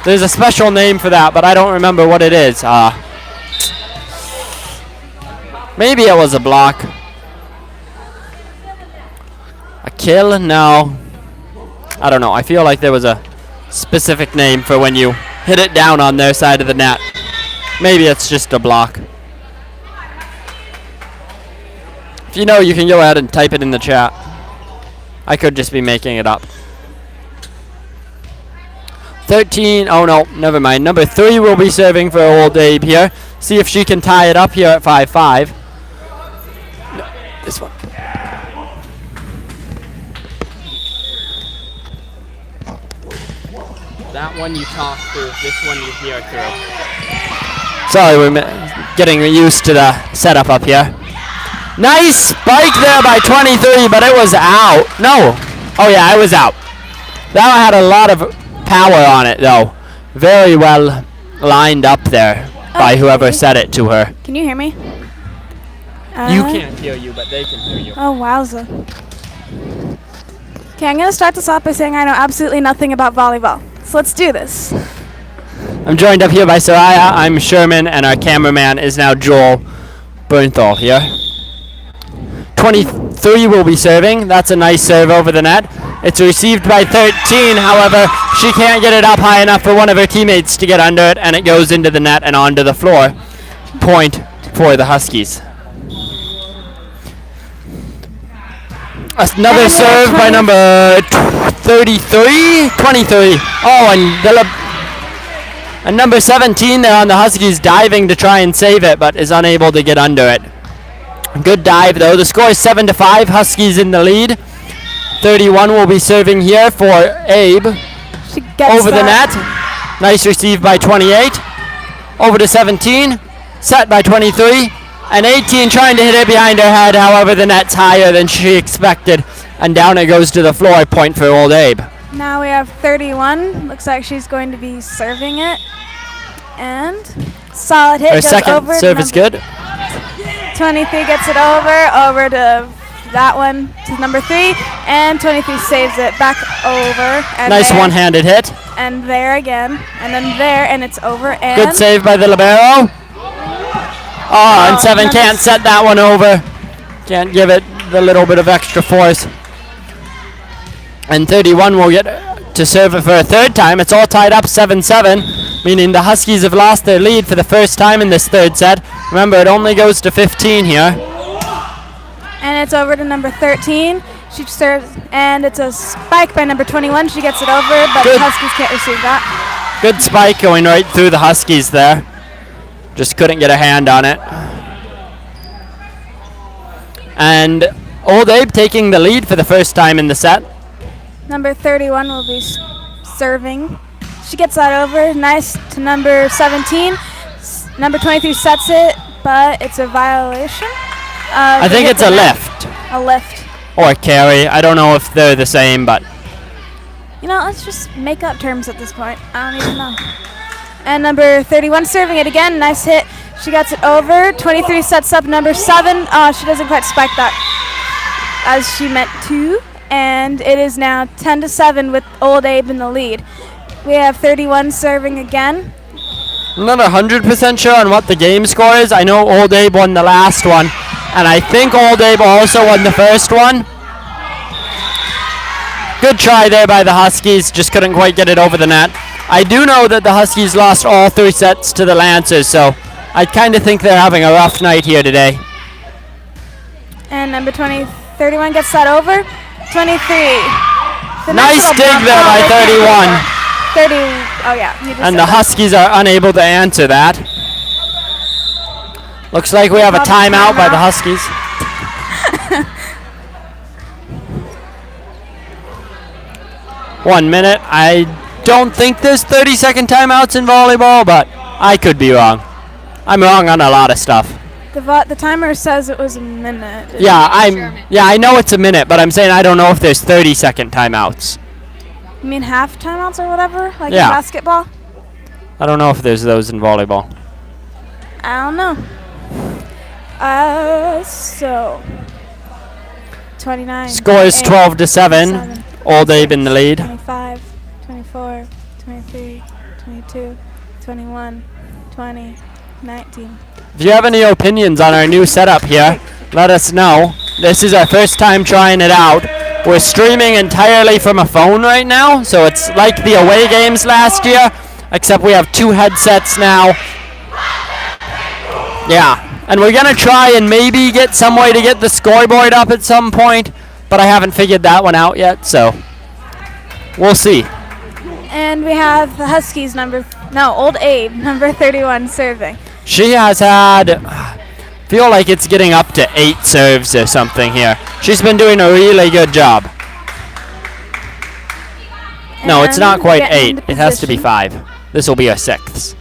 There's a special name for that, but I don't remember what it is. Maybe it was a block. A kill? No. I don't know. I feel like there was a specific name for when you hit it down on their side of the net. Maybe it's just a block. If you know, you can go ahead and type it in the chat. I could just be making it up. 13, oh no, never mind. Number 3 will be serving for Old Abe here. See if she can tie it up here at 5-5. No, this one. That one you talk through, this one you hear through. Sorry, we're getting used to the setup up here. Nice spike there by 23, but it was out. No. Oh yeah, it was out. That had a lot of power on it though. Very well lined up there by whoever said it to her. Can you hear me? You can't hear you, but they can hear you. Oh, wowza. Okay, I'm going to start this off by saying I know absolutely nothing about volleyball. So let's do this. I'm joined up here by Soraya. I'm Sherman, and our cameraman is now Joel Bernthal here. 23 will be serving. That's a nice serve over the net. It's received by 13, however, she can't get it up high enough for one of her teammates to get under it, and it goes into the net and onto the floor. Point for the Huskies. Another serve by number 23. Oh, and number 17 there on the Huskies diving to try and save it, but is unable to get under it. Good dive though. The score is 7-5. Huskies in the lead. 31 will be serving here for Abe. She gets Over the that. net. Nice receive by 28. Over to 17. Set by 23. And 18 trying to hit it behind her head. However, the net's higher than she expected. And down it goes to the floor. Point for Old Abe. Now we have 31. Looks like she's going to be serving it. And solid hit. Her goes second over to serve is number good. 23 gets it over to that one to number 3. And 23 saves it back over. And Nice there, one-handed hit. And there again. And then there. And it's over. And Good save by the libero. Oh, and 7 can't set that one over. Can't give it the little bit of extra force. And 31 will get to serve it for a third time. It's all tied up 7-7, meaning the Huskies have lost their lead for the first time in this third set. Remember, it only goes to 15 here. And it's over to number 13. She serves, and it's a spike by number 21. She gets it over, but Good. the Huskies can't receive that. Good spike going right through the Huskies there. Just couldn't get a hand on it. And Old Abe taking the lead for the first time in the set. Number 31 will be serving. She gets that over. Nice to number 17. Number 23 sets it, but it's a violation. I think it's a lift A lift. or a carry. I don't know if they're the same, but You know, let's just make up terms at this point. I don't even know. And number 31 serving it again. Nice hit. She gets it over. 23 sets up number 7. She doesn't quite spike that as she meant to. And it is now 10-7 with Old Abe in the lead. We have 31 serving again. I'm not 100% sure on what the game score is. I know Old Abe won the last one, and I think Old Abe also won the first one. Good try there by the Huskies, just couldn't quite get it over the net. I do know that the Huskies lost all 3 sets to the Lancers, so I kind of think they're having a rough night here today. And number 31 gets that over. 23. The Nice little dig bump. there by They can't 31. go for it. 30. Oh, yeah. You just And said the that. Huskies are unable to answer that. Looks like we have a timeout by the Huskies. 1 minute. I don't think there's 30-second timeouts in volleyball, but I could be wrong. I'm wrong on a lot of stuff. The timer says it was a minute. Yeah, I know it's a minute, but I'm saying I don't know if there's 30-second timeouts. You mean half timeouts or whatever? Like Yeah. in basketball? I don't know if there's those in volleyball. I don't know. So 29. Score is 8, 12-7. 7, Old Abe in the lead. 25, 24, 23, 22, 21, 20, 19. If you have any opinions on our new setup here, let us know. This is our first time trying it out. We're streaming entirely from a phone right now, so it's like the away games last year, except we have 2 headsets now. Yeah, and we're going to try and maybe get some way to get the scoreboard up at some point, but I haven't figured that one out yet, so we'll see. And we have the Huskies Old Abe, number 31 serving. She has had, feel like it's getting up to 8 serves or something here. She's been doing a really good job. No, it's not And quite getting 8. into It has to be position. 5. This will be our 6th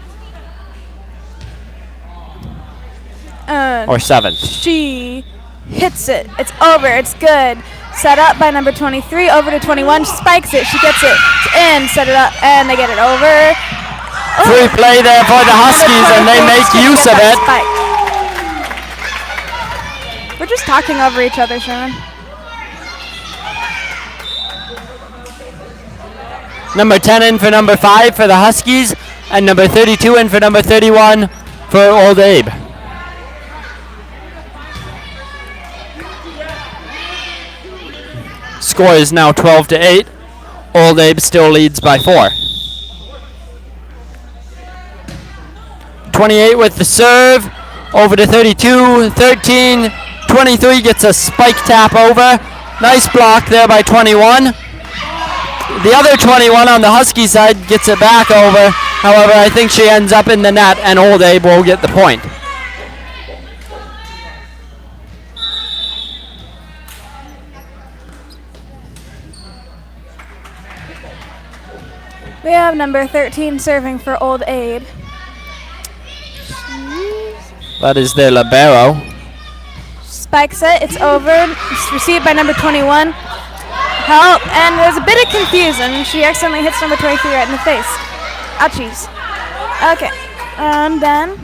or 7th. She hits it. It's over. It's good. Set up by number 23. Over to 21. She spikes it. She gets it in. Set it up. And they get it over. Free play there for the Huskies, and they make use of it. We're just talking over each other, Sherman. Number 10 in for number 5 for the Huskies, and number 32 in for number 31 for Old Abe. Score is now 12-8. Old Abe still leads by 4. 28 with the serve, over to 32, 13, 23 gets a spike tap over, Nice block there by 21. The other 21 on the Husky side gets it back over. However, I think she ends up in the net, and Old Abe will get the point. We have number 13 serving for Old Abe. That is their libero. Spikes it. It's over. It's received by number 21. Help. And there's a bit of confusion. She accidentally hits number 23 right in the face. Ouchies. Okay. And then.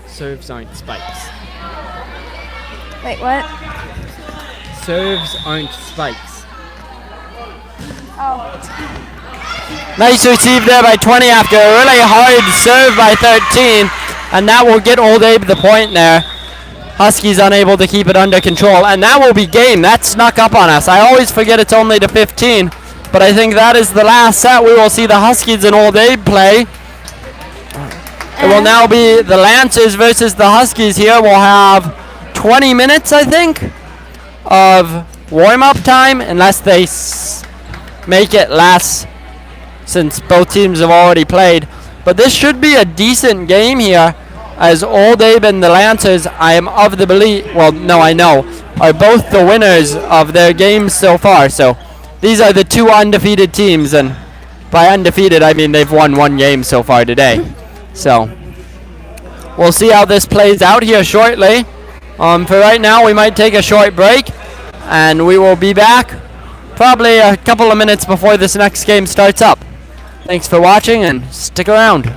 Serves aren't spikes. Wait, what? Serves aren't spikes. Oh. Nice receive there by 20 after a really hard serve by 13. And that will get Old Abe the point there. Huskies unable to keep it under control. And that will be game. That snuck up on us. I always forget it's only to 15. But I think that is the last set. We will see the Huskies and Old Abe play. It will now be the Lancers versus the Huskies here. We'll have 20 minutes, I think, of warm-up time. Unless they make it less, since both teams have already played. But this should be a decent game here, as Old Abe and the Lancers, I am of the belief, well, no, I know, are both the winners of their games so far. So these are the two undefeated teams, and by undefeated, I mean they've won one game so far today. So we'll see how this plays out here shortly. For right now, we might take a short break, and we will be back probably a couple of minutes before this next game starts up. Thanks for watching, and stick around.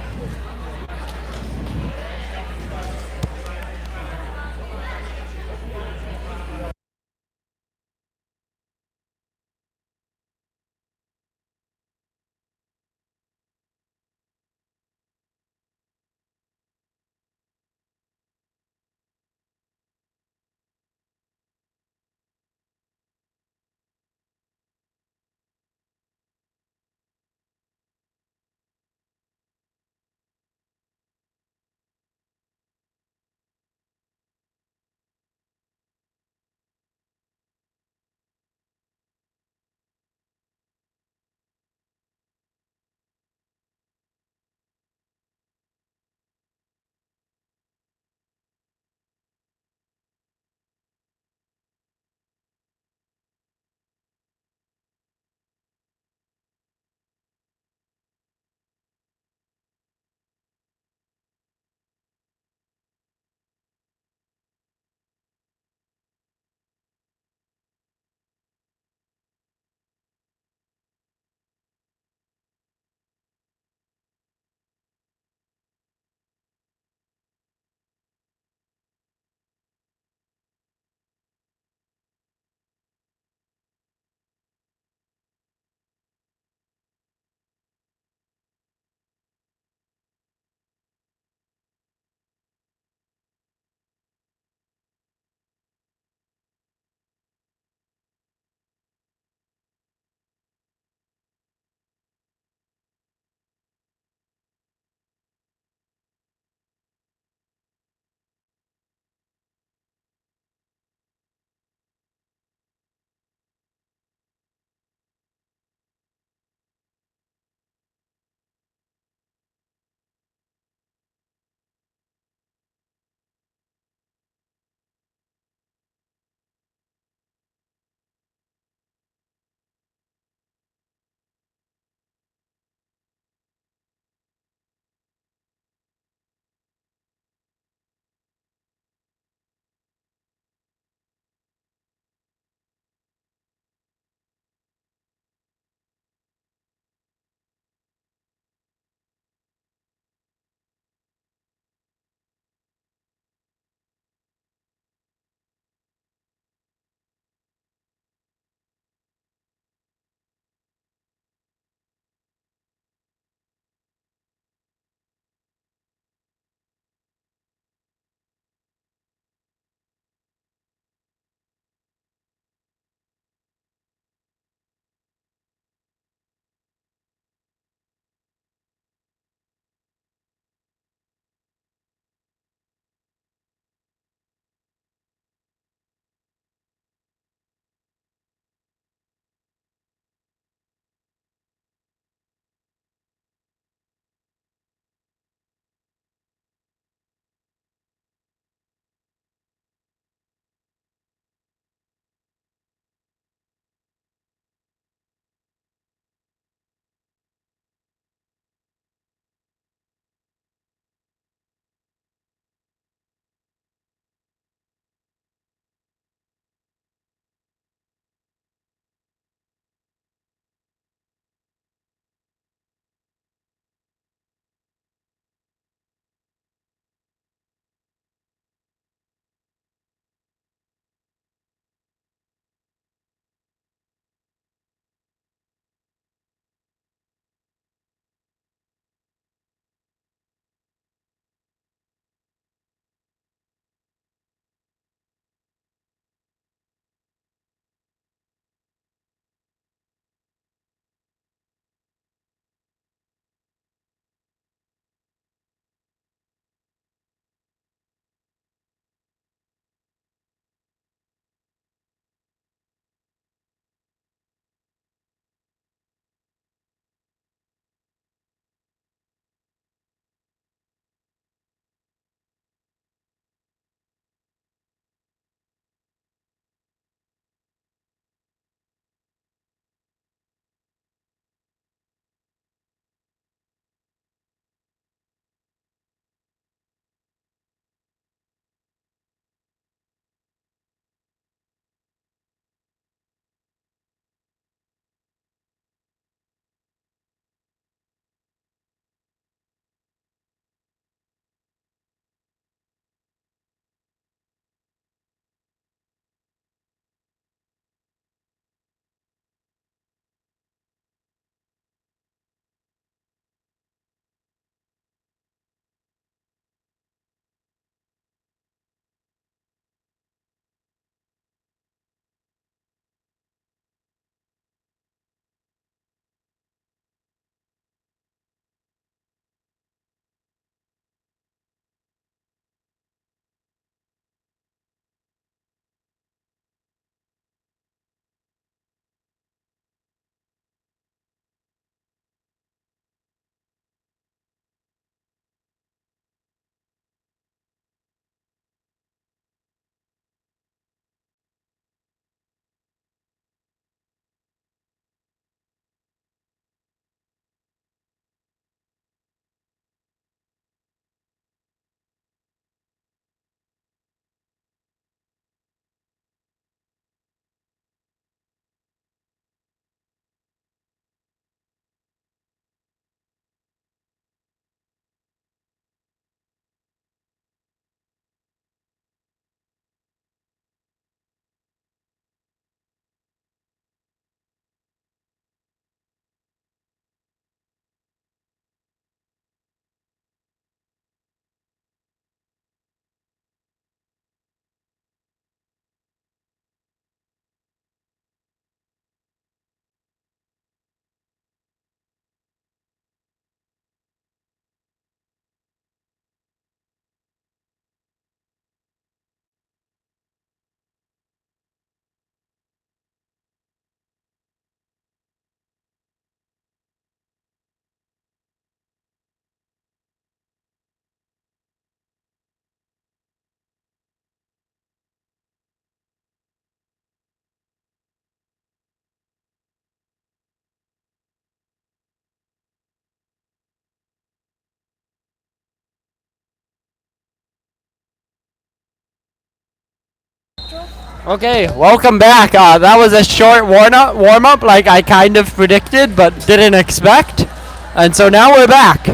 Okay, welcome back. That was a short warm up like I kind of predicted but didn't expect. And so now we're back.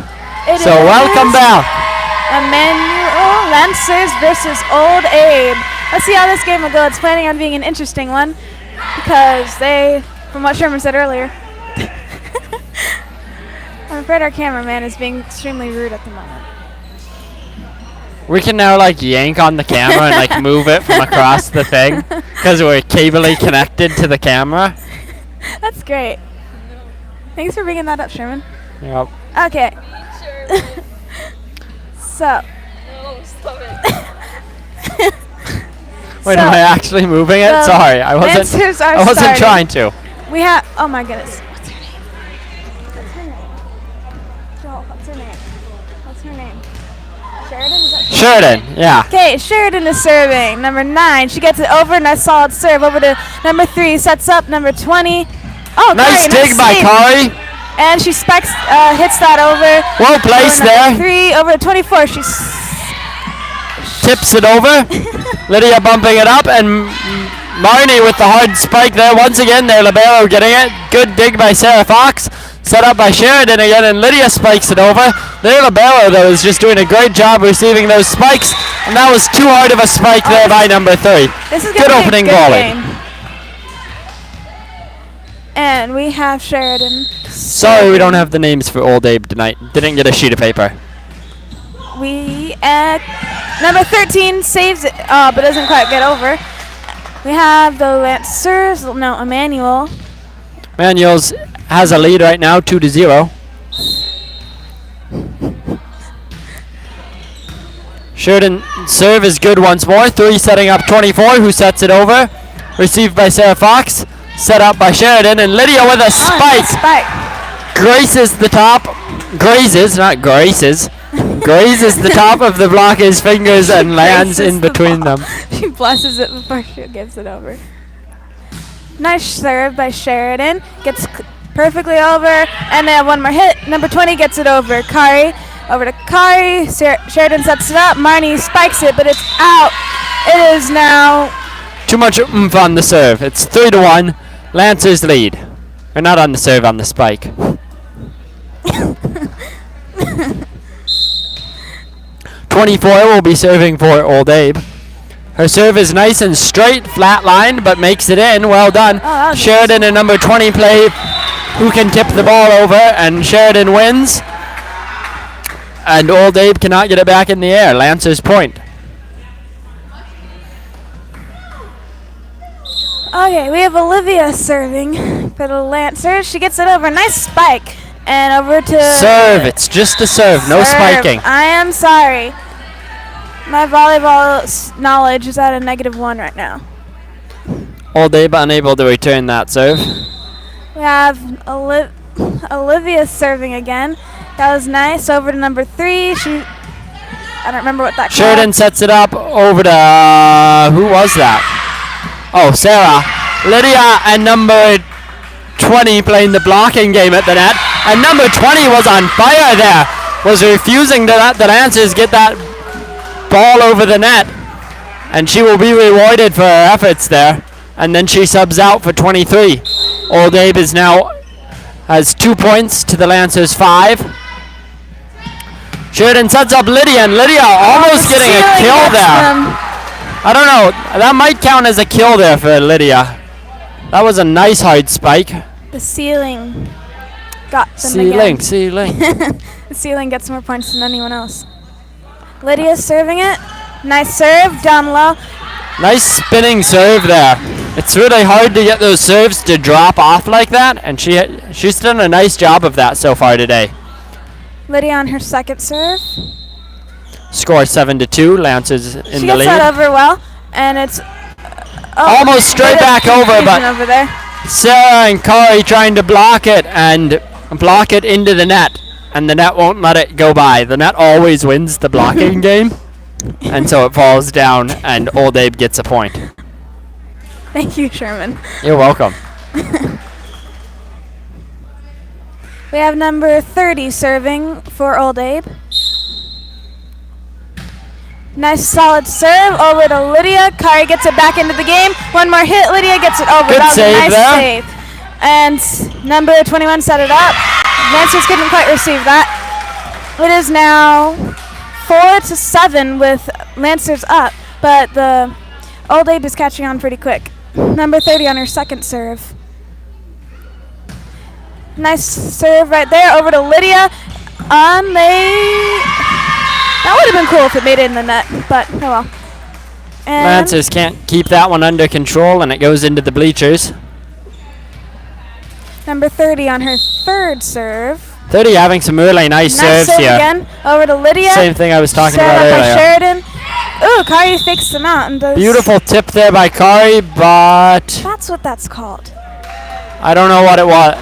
So welcome back. Immanuel Lancers versus Old Abe. Let's see how this game will go. It's planning on being an interesting one because from what Sherman said earlier, I'm afraid our cameraman is being extremely rude at the moment. We can now like yank on the camera and like move it from across the thing because we're cably connected to the camera. That's great. Thanks for bringing that up, Sherman. Yep. Okay. So. Wait, am I actually moving it? Sorry, I wasn't starting. trying to. We have, oh my goodness. What's her name? Joel, what's her name? What's her name? Sheridan? Is that Sheridan, yeah. Okay, Sheridan is serving. Number 9, she gets it over. Nice solid serve over to number 3. Sets up number 20. Oh, nice dig by Kari. And she spikes, hits that over. Well placed there. 3 over to 24. She tips it over. Lydia bumping it up, and Marnie with the hard spike there. Once again, there libero getting it. Good dig by Sarah Fox. Set up by Sheridan again, and Lydia spikes it over. Their libero, though, is just doing a great job receiving those spikes, and that was too hard of a spike there by number 3. This is good opening volley. And we have Sheridan. Sorry, we don't have the names for Old Abe tonight. Didn't get a sheet of paper. Number 13 saves it, but doesn't quite get over. We have the Lancers. No, Immanuel. Immanuel's has a lead right now, 2-0. Sheridan serve is good once more. 3 setting up 24, who sets it over. Received by Sarah Fox. Set up by Sheridan, and Lydia with a spike. Graces the top. Grazes, not graces. Grazes the top of the blocker's fingers and lands in between them. She blesses it before she gives it over. Nice serve by Sheridan. Gets perfectly over, and they have one more hit. Number 20 gets it over. Kari, over to Kari. Sheridan sets it up. Marnie spikes it, but it's out. It is now too much oomph on the serve. It's 3-1. Lancers lead. Or not on the serve, on the spike. 24 will be serving for Old Abe. Her serve is nice and straight, flat lined, but makes it in. Well done. Sheridan and number 20 play who can tip the ball over, and Sheridan wins. And Old Abe cannot get it back in the air. Lancers point. Okay, we have Olivia serving for the Lancers. She gets it over. Nice spike. And over to... Serve. It's just a serve. No spiking. I am sorry. My volleyball knowledge is at a -1 right now. Old Abe unable to return that serve. We have Olivia serving again. That was nice. Over to number 3. I don't remember what that Sheridan sets it up over to... who was that? Oh, Sarah. Lydia and number 20 playing the blocking game at the net. And number 20 was on fire there. Was refusing to let the Lancers get that ball over the net. And she will be rewarded for her efforts there. And then she subs out for 23. Old Abe is now has 2 points to the Lancers 5. Sheridan sets up Lydia, and Lydia almost getting a kill there. I don't know. That might count as a kill there for Lydia. That was a nice hard spike. The ceiling got them again. Ceiling. The ceiling gets more points than anyone else. Lydia's serving it. Nice serve, down low. Nice spinning serve there. It's really hard to get those serves to drop off like that, and she's done a nice job of that so far today. Lydia on her second serve. Score 7-2. Lancers in the lead. She gets that over well, and it's almost straight back over, but over there. Sarah and Kari trying to block it and block it into the net, and the net won't let it go by. The net always wins the blocking game, and so it falls down, and Old Abe gets a point. Thank you, Sherman. You're welcome. We have number 30 serving for Old Abe. Nice solid serve over to Lydia. Kari gets it back into the game. One more hit. Lydia gets it over. Good That was a save nice there. save. And number 21 set it up. Lancers couldn't quite receive that. It is now 4-7 with Lancers up, but the Old Abe is catching on pretty quick. Number 30 on her second serve. Nice serve right there over to Lydia. That would have been cool if it made it in the net, but oh well. And Lancers can't keep that one under control, and it goes into the bleachers. number 30 on her third serve. 30 having some really nice serves serve here. again over to Lydia. Same thing I was talking Set about up by earlier. Sheridan. Ooh, Kari fakes them out and does. Beautiful tip there by Kari, but That's what that's called. I don't know what it was.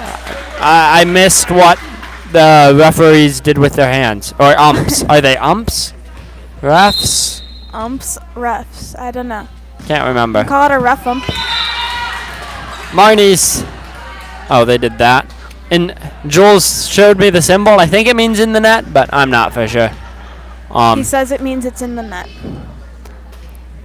I missed what the referees did with their hands. Or umps. Are they umps? Refs? Umps, refs. I don't know. Can't remember. Call it a ref ump. Marnie's. Oh, they did that. And Jules showed me the symbol. I think it means in the net, but I'm not for sure. He says it means it's in the net.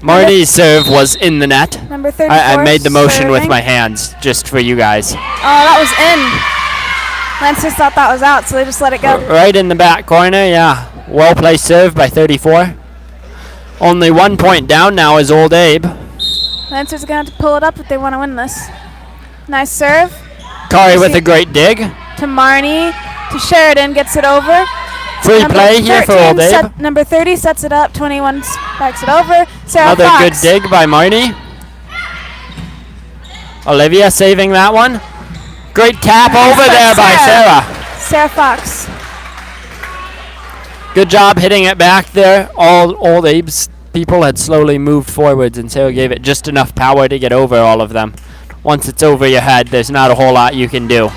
Marnie's serve was in the net. Number 34. I made the motion with serving. my hands just for you guys. Oh, that was in. Lancers thought that was out, so they just let it go. Right in the back corner, yeah. Well placed serve by 34. Only 1 point down now is Old Abe. Lancers are going to have to pull it up if they want to win this. Nice serve. Kari with a great dig. To Marnie. To Sheridan. Gets it over. Free Number play here for 13 Old Abe. number 30 sets it up. 21 backs it over. Sarah Another Fox. good dig by Marnie. Olivia saving that one. Great cap over there by Sarah. Sarah Fox. Good job hitting it back there. All Old Abe's people had slowly moved forwards, and Sarah gave it just enough power to get over all of them. Once it's over your head, there's not a whole lot you can do.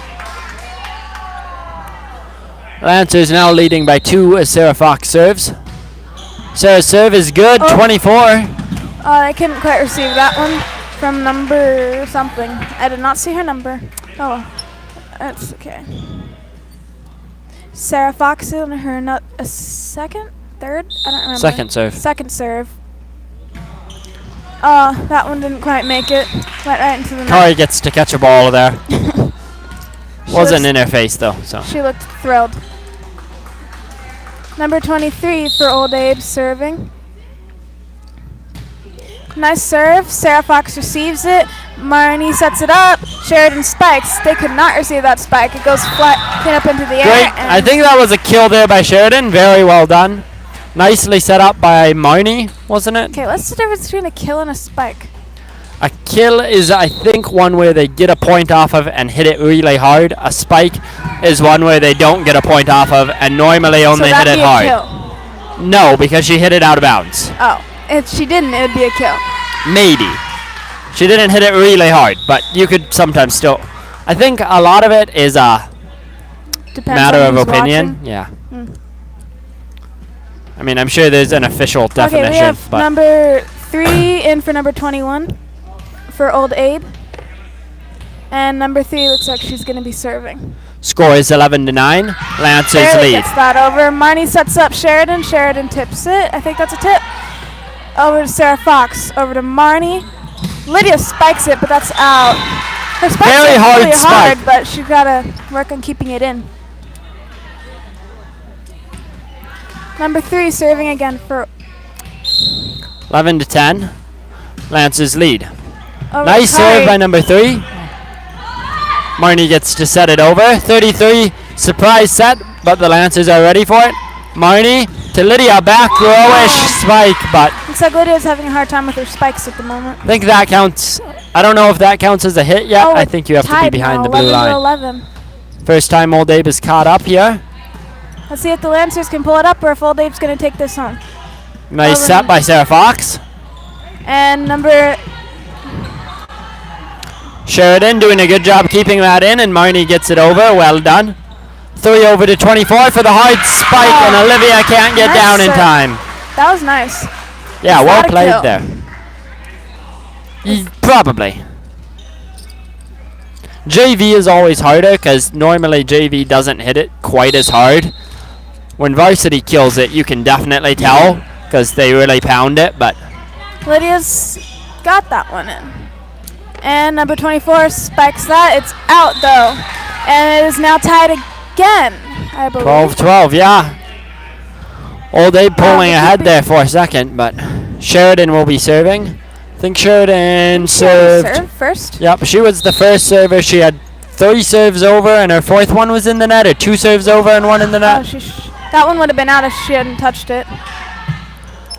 Lancers now leading by 2 as Sarah Fox serves. Sarah's serve is good, 24. I couldn't quite receive that one from number something. I did not see her number. Oh, well. That's okay. Sarah Fox on her a second? Third? I don't remember. Second serve. Second serve. Oh, that one didn't quite make it. Went right into the net. Kari gets to catch a ball there. She Wasn't looks- in her face though, so. She looked thrilled. Number 23 for Old Abe serving. Nice serve. Sarah Fox receives it. Marnie sets it up. Sheridan spikes. They could not receive that spike. It goes flat, clean up into the air. Great. I think that was a kill there by Sheridan. Very well done. Nicely set up by Marnie, wasn't it? Okay, what's the difference between a kill and a spike? A kill is, I think, one where they get a point off of and hit it really hard. A spike is one where they don't get a point off of and normally only so hit that'd it be a hard. kill. No, because she hit it out of bounds. Oh, if she didn't, it would be a kill. Maybe. She didn't hit it really hard, but you could sometimes still. I think a lot of it is a Depends matter on of who's opinion. watching. Yeah. Mm. I mean, I'm sure there's an official definition, Okay, we have but number 3 in for number 21 for Old Abe. And number 3 looks like she's going to be serving. score is 11-9. Lancers Barely lead. gets that over. Marnie sets up Sheridan. Sheridan tips it. I think that's a tip. Over to Sarah Fox. Over to Marnie. Lydia spikes it, but that's out. Her spikes Very are hard really spike. hard, but she's got to work on keeping it in. Number 3 serving again for 11-10. Lancers lead. over Nice to Kari. serve by number 3. Marnie gets to set it over. 33 surprise set, but the Lancers are ready for it. Marnie to Lydia, back rowish spike, but Looks like Lydia's having a hard time with her spikes at the moment. I think that counts. I don't know if that counts as a hit yet. Oh, I think you have to be tied behind now, the blue 11 to line. 11. First time Old Abe is caught up here. Let's see if the Lancers can pull it up or if Old Abe's going to take this home. Nice Over. set by Sarah Fox. And number Sheridan doing a good job keeping that in, and Marnie gets it over. Well done. 3 over to 24 for the hard spike, and Olivia can't get Nice down in serve. time. that was nice. Yeah, Is well that a played kill? there. Probably. JV is always harder because normally JV doesn't hit it quite as hard. When varsity kills it, you can definitely tell because they really pound it, but Lydia's got that one in. And number 24 spikes that. It's out though. And it is now tied again, I believe. 12-12, yeah. Old Abe pulling ahead there for a second, but Sheridan will be serving. I think Sheridan served. Serve first. Yep, she was the first server. She had 3 serves over, and her 4th one was in the net, or 2 serves over and 1 in the net. That one would have been out if she hadn't touched it.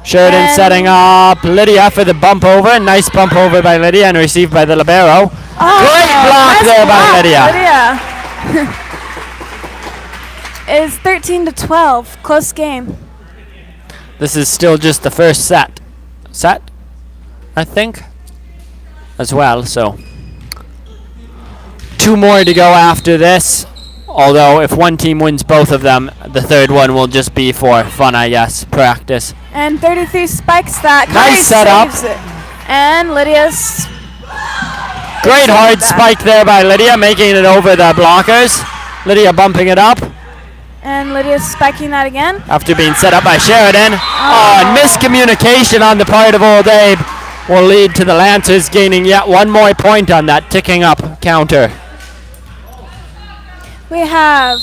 Sheridan And setting up Lydia for the bump over. Nice bump over by Lydia and received by the libero. Great block nice there by block, Lydia. It is 13-12. Close game. This is still just the first set. I think, as well, so 2 more to go after this. Although if one team wins both of them, the 3rd one will just be for fun, I guess, practice. And 33 spikes that. Nice setup. Saves it. And Lydia's Great hard spike there by Lydia, making it over the blockers. Lydia bumping it up. And Lydia's spiking that again. After being set up by Sheridan. Oh, and miscommunication on the part of Old Abe will lead to the Lancers gaining yet 1 more point on that ticking up counter. We have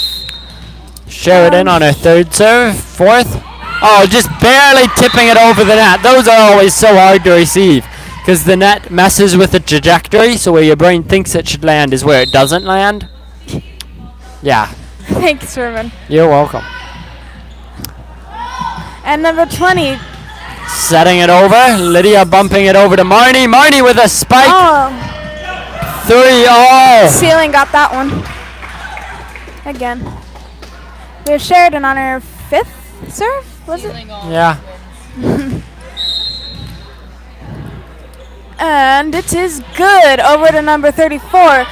Sheridan on her 3rd serve, 4th. Oh, just barely tipping it over the net. Those are always so hard to receive because the net messes with the trajectory, so where your brain thinks it should land is where it doesn't land. Yeah. Thanks, Sherman. You're welcome. And number 20. Setting it over. Lydia bumping it over to Marnie. Marnie with a spike. Oh, 3-0. Ceiling got that one. Again. We have Sheridan on her 5th serve, was it? Yeah. And it is good. Over to number 34.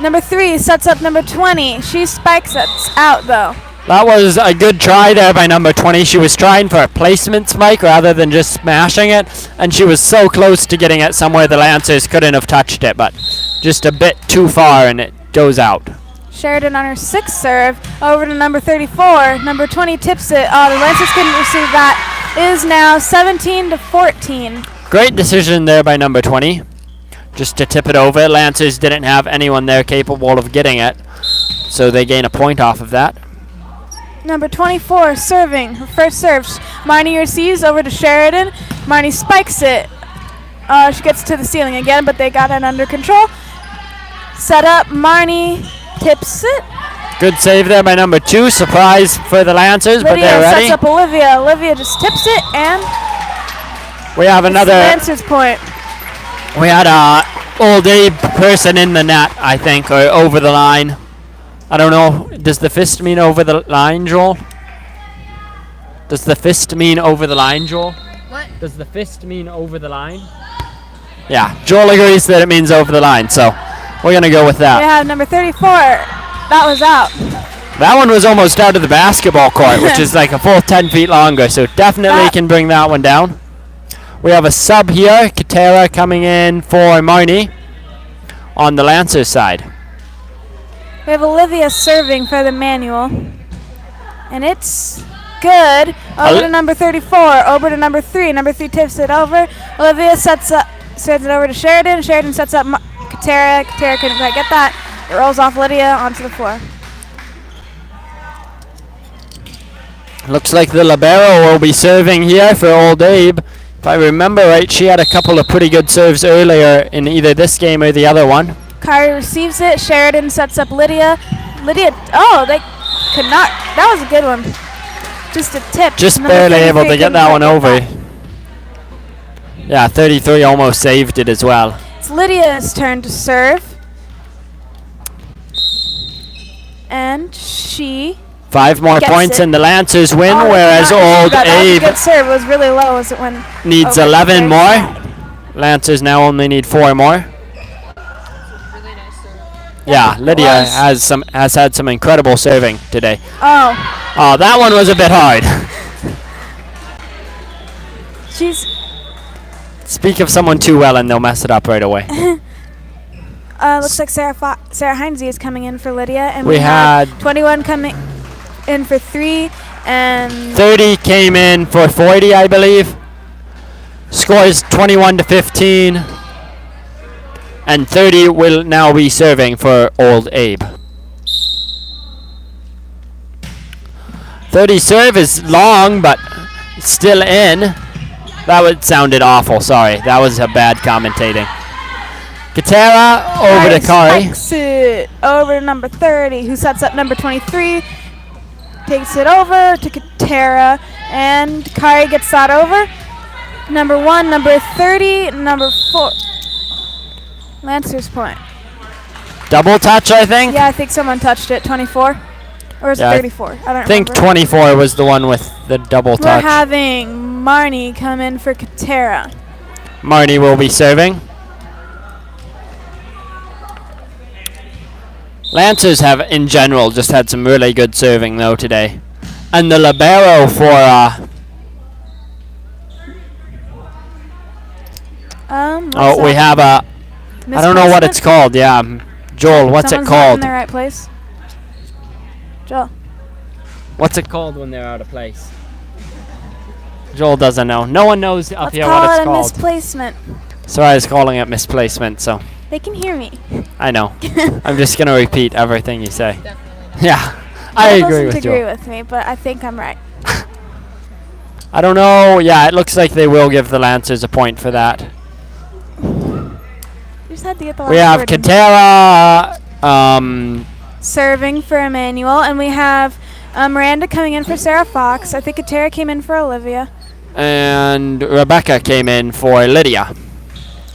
Number 3 sets up number 20. She spikes it out though. That was a good try there by number 20. She was trying for a placement spike rather than just smashing it, and she was so close to getting it somewhere the Lancers couldn't have touched it, but just a bit too far and it goes out. Sheridan on her 6th serve. Over to number 34. Number 20 tips it. Oh, the Lancers couldn't receive that. It is now 17-14. Great decision there by number 20. Just to tip it over. Lancers didn't have anyone there capable of getting it, so they gain a point off of that. Number 24 serving her 1st serve. Marnie receives over to Sheridan. Marnie spikes it. She gets to the ceiling again, but they got it under control. Set up. Marnie tips it. Good save there by number 2. Surprise for the Lancers, but they're Lydia ready. sets up Olivia. Olivia just tips it, and We have another. Lancers point. We had a Old Abe person in the net, I think, or over the line. I don't know. Does the fist mean over the line, Joel? Does the fist mean over the line, Joel? What? Does the fist mean over the line? Yeah, Joel agrees that it means over the line, so we're going to go with We that. have number 34. That was out. That one was almost out of the basketball court, which is like a full 10 feet longer, so definitely can bring that one down. We have a sub here, Katera coming in for Marnie on the Lancers side. We have Olivia serving for the manual. And it's good. Over to number 34. Over to number 3. Number 3 tips it over. Olivia sends it over to Sheridan. Sheridan sets up Katera. Katera couldn't quite get that. It rolls off Lydia onto the floor. Looks like the libero will be serving here for Old Abe. If I remember right, she had a couple of pretty good serves earlier in either this game or the other one. Kari receives it. Sheridan sets up Lydia. Lydia, oh, they could not. That was a good one. Just a tip. Just Number barely 33 able to get couldn't that quite one get over. that. Yeah, 33 almost saved it as well. It's Lydia's turn to serve. And she 5 more Gets points it. and the Lancers win, Oh, whereas Old that was a Abe good serve. It was really low as it went needs over 11 the more. side. Lancers now only need 4 more. Really nice serve. Yeah, Lydia was. has had some incredible serving today. Oh, Oh, that one was a bit hard. she's Speak of someone too well and they'll mess it up right away. looks like Sarah Heinze is coming in for Lydia, and We we have had- 21 coming in for 3, And 30 came in for 40, I believe. Scores 21-15. And 30 will now be serving for Old Abe. 30 serve is long, but still in. Sounded awful, sorry. That was a bad commentating. Katera over to Kari. Spikes it over to number 30, who sets up number 23. Takes it over to Katera, and Kari gets that over. Number 1, number 30, number 4. Lancer's point. Double touch, I think? Yeah, I think someone touched it. 24? Or is it 34? I don't think remember. 24 was the one with the double We're touch. having Marnie come in for Katera. Marnie will be serving. Lancers have, in general, just had some really good serving, though, today. And the libero for... we have a... I don't know what it's called, yeah. Joel, what's Someone's it not called? in the right place. Joel. What's it called when they're out of place? Joel doesn't know. No one knows up Let's here call what it's it a called. misplacement. So I was calling it misplacement, so... They can hear me. I know. I'm just going to repeat everything you say. Definitely. Yeah, I agree with Joel doesn't Joel. agree with me, but I think I'm right. I don't know. Yeah, it looks like they will give the Lancers a point for that. You just had to get the last We have word in. Katera, Serving for Immanuel, and we have Miranda coming in for Sarah Fox. I think Katera came in for Olivia. and Rebecca came in for Lydia.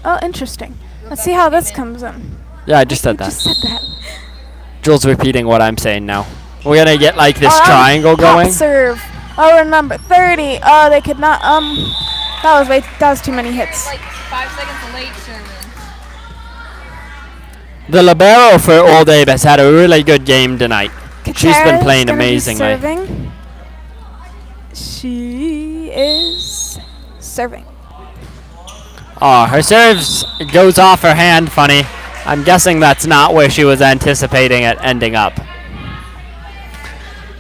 Oh, interesting. Let's see how this comes in. Yeah, I just said that. Just said that. Joel's repeating what I'm saying now. We're gonna get like this Oh, triangle pop going. serve. Oh, number 30. Oh, they could not. That was too many hits. Like 5 seconds late, Sherman. The libero for Old Abe has had a really good game tonight. She's been Katera's playing gonna be amazingly. serving. She is serving. Oh, her serves goes off her hand funny. I'm guessing that's not where she was anticipating it ending up.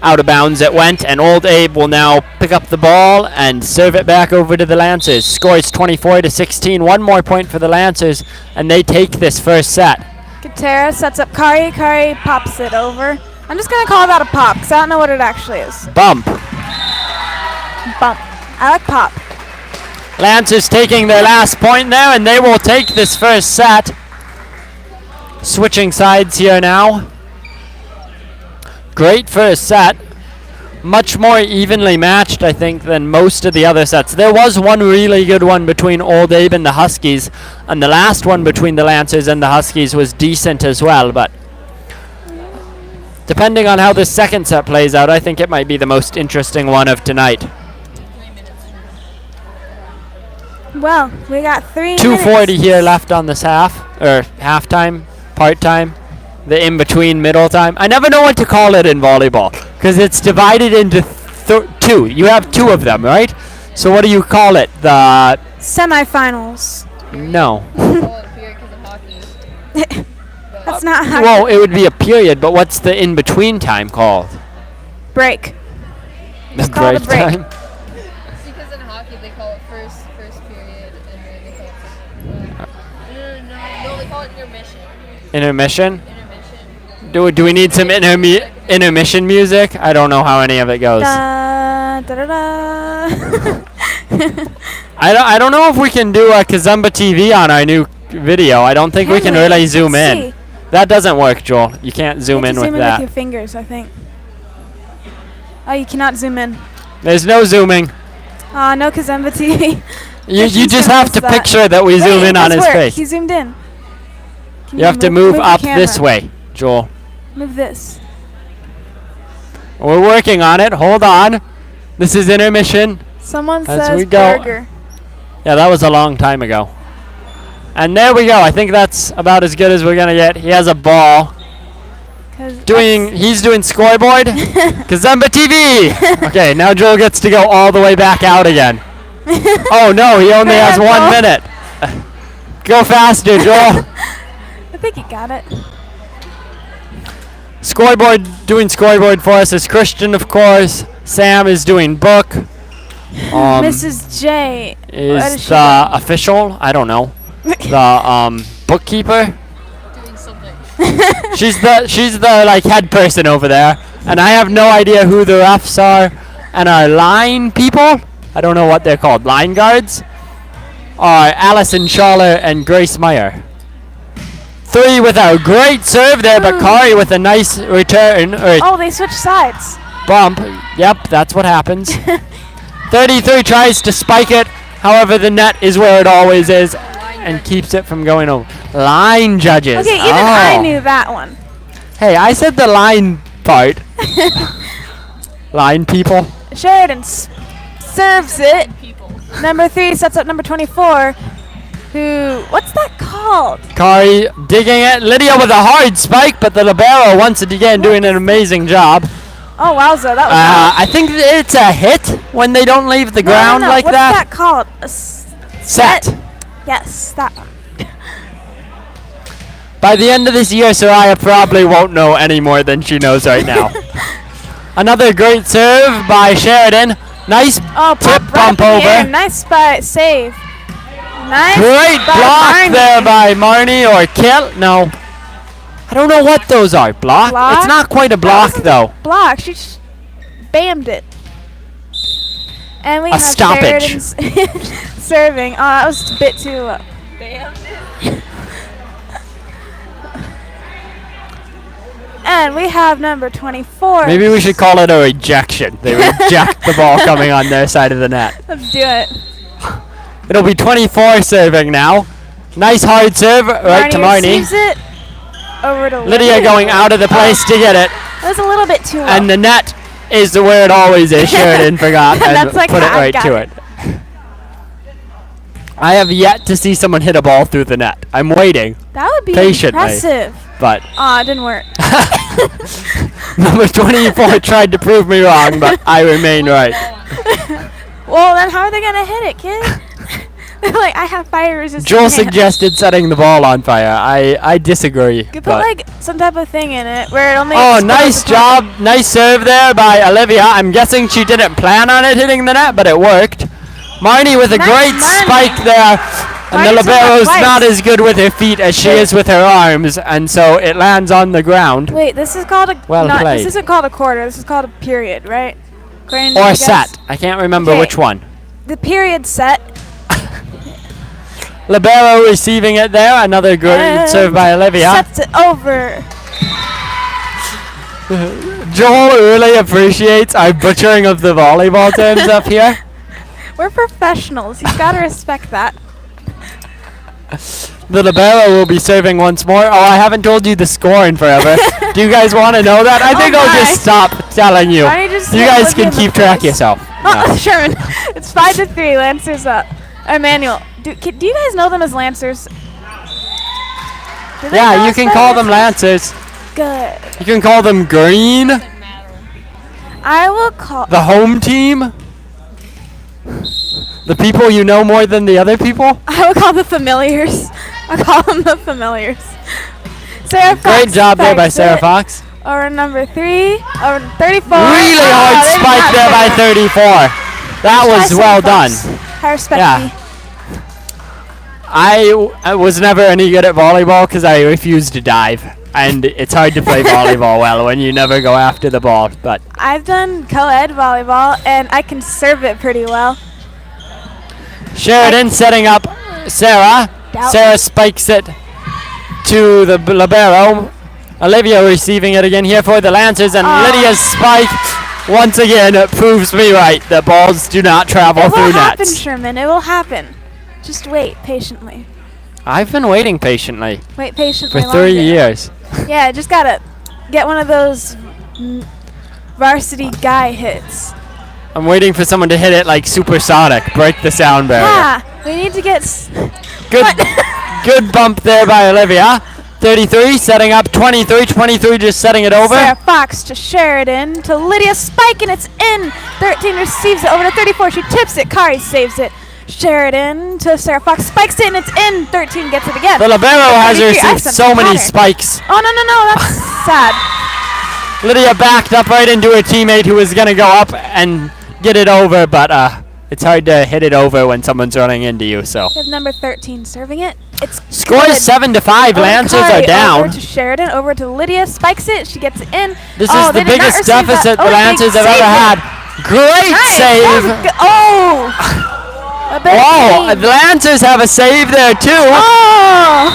Out of bounds it went, and Old Abe will now pick up the ball and serve it back over to the Lancers. Scores 24-16. One more point for the Lancers, and they take this first set. Katera sets up Kari. Kari pops it over. I'm just going to call that a pop because I don't know what it actually is. Bump. Bump. I like pop. Lancers taking their last point there, and they will take this first set. Switching sides here now. Great first set. Much more evenly matched, I think, than most of the other sets. There was one really good one between Old Abe and the Huskies, and the last one between the Lancers and the Huskies was decent as well, but depending on how this second set plays out, I think it might be the most interesting one of tonight. Well, we got 3 2:40 minutes. here left on this half, or halftime, part-time, the in-between middle time. I never know what to call it in volleyball, because it's divided into two. You have two of them, right? So what do you call it? The... Semifinals. No. Call it a period because of hockey. That's not how Well, it would be a period, but what's the in-between time called? break. The call it a break. time? It's because in hockey they call it first period, and then they call it no, they call it intermission. Intermission? Intermission. Do we need some intermission music? I don't know how any of it goes. Da, da, da, da. I don't know if we can do a Kazumba TV on our new video. I don't think we can really zoom in. See. That doesn't work, Joel. You can't zoom You in have to with zoom in that. with your fingers, I think. Oh, you cannot zoom in. There's no zooming. No Kazumba TV. You just have to picture that we zoom in on his face. He zoomed in. Can You have to move the up this camera? way, Joel. Move this. We're working on it. Hold on. This is intermission. Someone As says we go. burger. Yeah, that was a long time ago. And there we go. I think that's about as good as we're gonna get. He has a ball. He's doing scoreboard. Kazumba TV. Okay, now Joel gets to go all the way back out again. Oh no, he only has 1 minute. Go faster, Joel. I think he got it. Doing scoreboard for us is Christian, of course. Sam is doing book. Mrs. J. What Is is she the official? I don't know. The bookkeeper. Doing something. She's the like head person over there, and I have no idea who the refs are, and our line people. I don't know what they're called. Line guards are Allison Schaller and Grace Meyer. 3 with a great serve there, but Kari with a nice return or Oh, they switched sides. bump. Yep, that's what happens. 33 tries to spike it. However, the net is where it always is and keeps it from going over. Line judges. Okay, even I knew that one. Hey, I said the line part. Line people. Sheridan serves it. People. Number 3 sets up number 24. Who? What's that called? Kari digging it. Lydia with a hard spike, but the libero once again doing an amazing job. Oh, wowza, that was I think it's a hit when they don't leave the ground like What's that. that called? A Set. Yes, that one. By the end of this year, Soraya probably won't know any more than she knows right now. Another great serve by Sheridan. Nice Oh, tip pop bump right up in the air. over. Nice save. Nice. Great by block Marnie. there by Marnie or kill. No. I don't know what those are. Block? Block? It's not quite a block wasn't though. Block. She just bammed it. And we A have stoppage. Sheridan's serving. Oh, that was a bit too. And we have number 24. Maybe we should call it a rejection. They reject the ball coming on their side of the net. Let's do it. It'll be 24 serving now. Nice hard serve right to Marnie. receives it over to Lydia going out of the place to get it. It was a little bit too low. And the net is where it always is. Sheridan forgot and That's like put it I right got to it. it. I have yet to see someone hit a ball through the net. I'm waiting, That would be patiently. impressive. but Aw, it didn't work. number 24 tried to prove me wrong, but I remain right. Well, then how are they gonna hit it, kid? Like, I have fire resistance. Joel hands. suggested setting the ball on fire. I disagree. You could put but- like some type of thing in it where it only. Oh, explodes nice upon- job. Nice serve there by Olivia. I'm guessing she didn't plan on it hitting the net, but it worked. Marnie with a Nice, great Marnie. spike there. And the Marnie's done that libero's twice. not as good with her feet as she is with her arms, and so it lands on the ground. Wait, this is called a. Well played. This isn't called a quarter. This is called a period, right? According to Or you a guys. set. I can't remember Okay. which one. The period set. Libero receiving it there. Another good And serve by Olivia. Sets it over. Joel really appreciates our butchering of the volleyball terms up here. We're professionals. You've got to respect that. The libero will be serving once more. Oh, I haven't told you the score in forever. Do you guys want to know that? I think I'll my. just stop telling you. Why don't you just You hit guys Olivia can in the keep track face? yourself. Oh, No. Sherman. It's 5-3. Lancers up. Immanuel. Do you guys know them as Lancers? Do they Yeah, know you us can by call them Lancers? Lancers. Good. You can call them green, Doesn't matter. I will call. the home team, the people you know more than the other people. I will call the familiars. I call them the familiars. Sarah Fox. Great job there by spikes Sarah it. Fox. Over number 3. Over 34. Really hard they spike got there by Sarah. 34. That Try was Sarah well done. Fox. I respect Yeah. me. I was never any good at volleyball because I refused to dive. And it's hard to play volleyball well when you never go after the ball. But I've done co-ed volleyball and I can serve it pretty well. Sheridan setting up Sarah. Doubt Sarah spikes it to the libero. Olivia receiving it again here for the Lancers. And Oh. Lydia's spike once again proves me right that balls do not travel It will through happen, nets. Sherman. It will happen. Just wait patiently. I've been waiting patiently Wait patiently for 3 longer. years. Yeah, just gotta get one of those varsity guy hits. I'm waiting for someone to hit it like supersonic, break the sound barrier. Ah, we need to get. Good, good bump there by Olivia. 33 setting up 23. 23 just setting it over. Sarah Fox to Sheridan to Lydia Spike and it's in. 13 receives it over to 34. She tips it. Kari saves it. Sheridan to Sarah Fox spikes it and it's in. 13 gets it again. The libero has 33, I received sent so the many pattern. spikes. Oh no, that's sad. Lydia backed up right into her teammate who was going to go up and get it over, but it's hard to hit it over when someone's running into you. So We have number 13 serving it. It's score good. is 7-5. Lancers Kari are down. Over to Sheridan, over to Lydia, spikes it. She gets it in. This Oh, is they the did not biggest receive that. deficit the Oh, they Lancers have ever saved had. it. Great Nice. save. That was good. Oh! A bit Oh, clean. the Lancers have a save there too. Oh!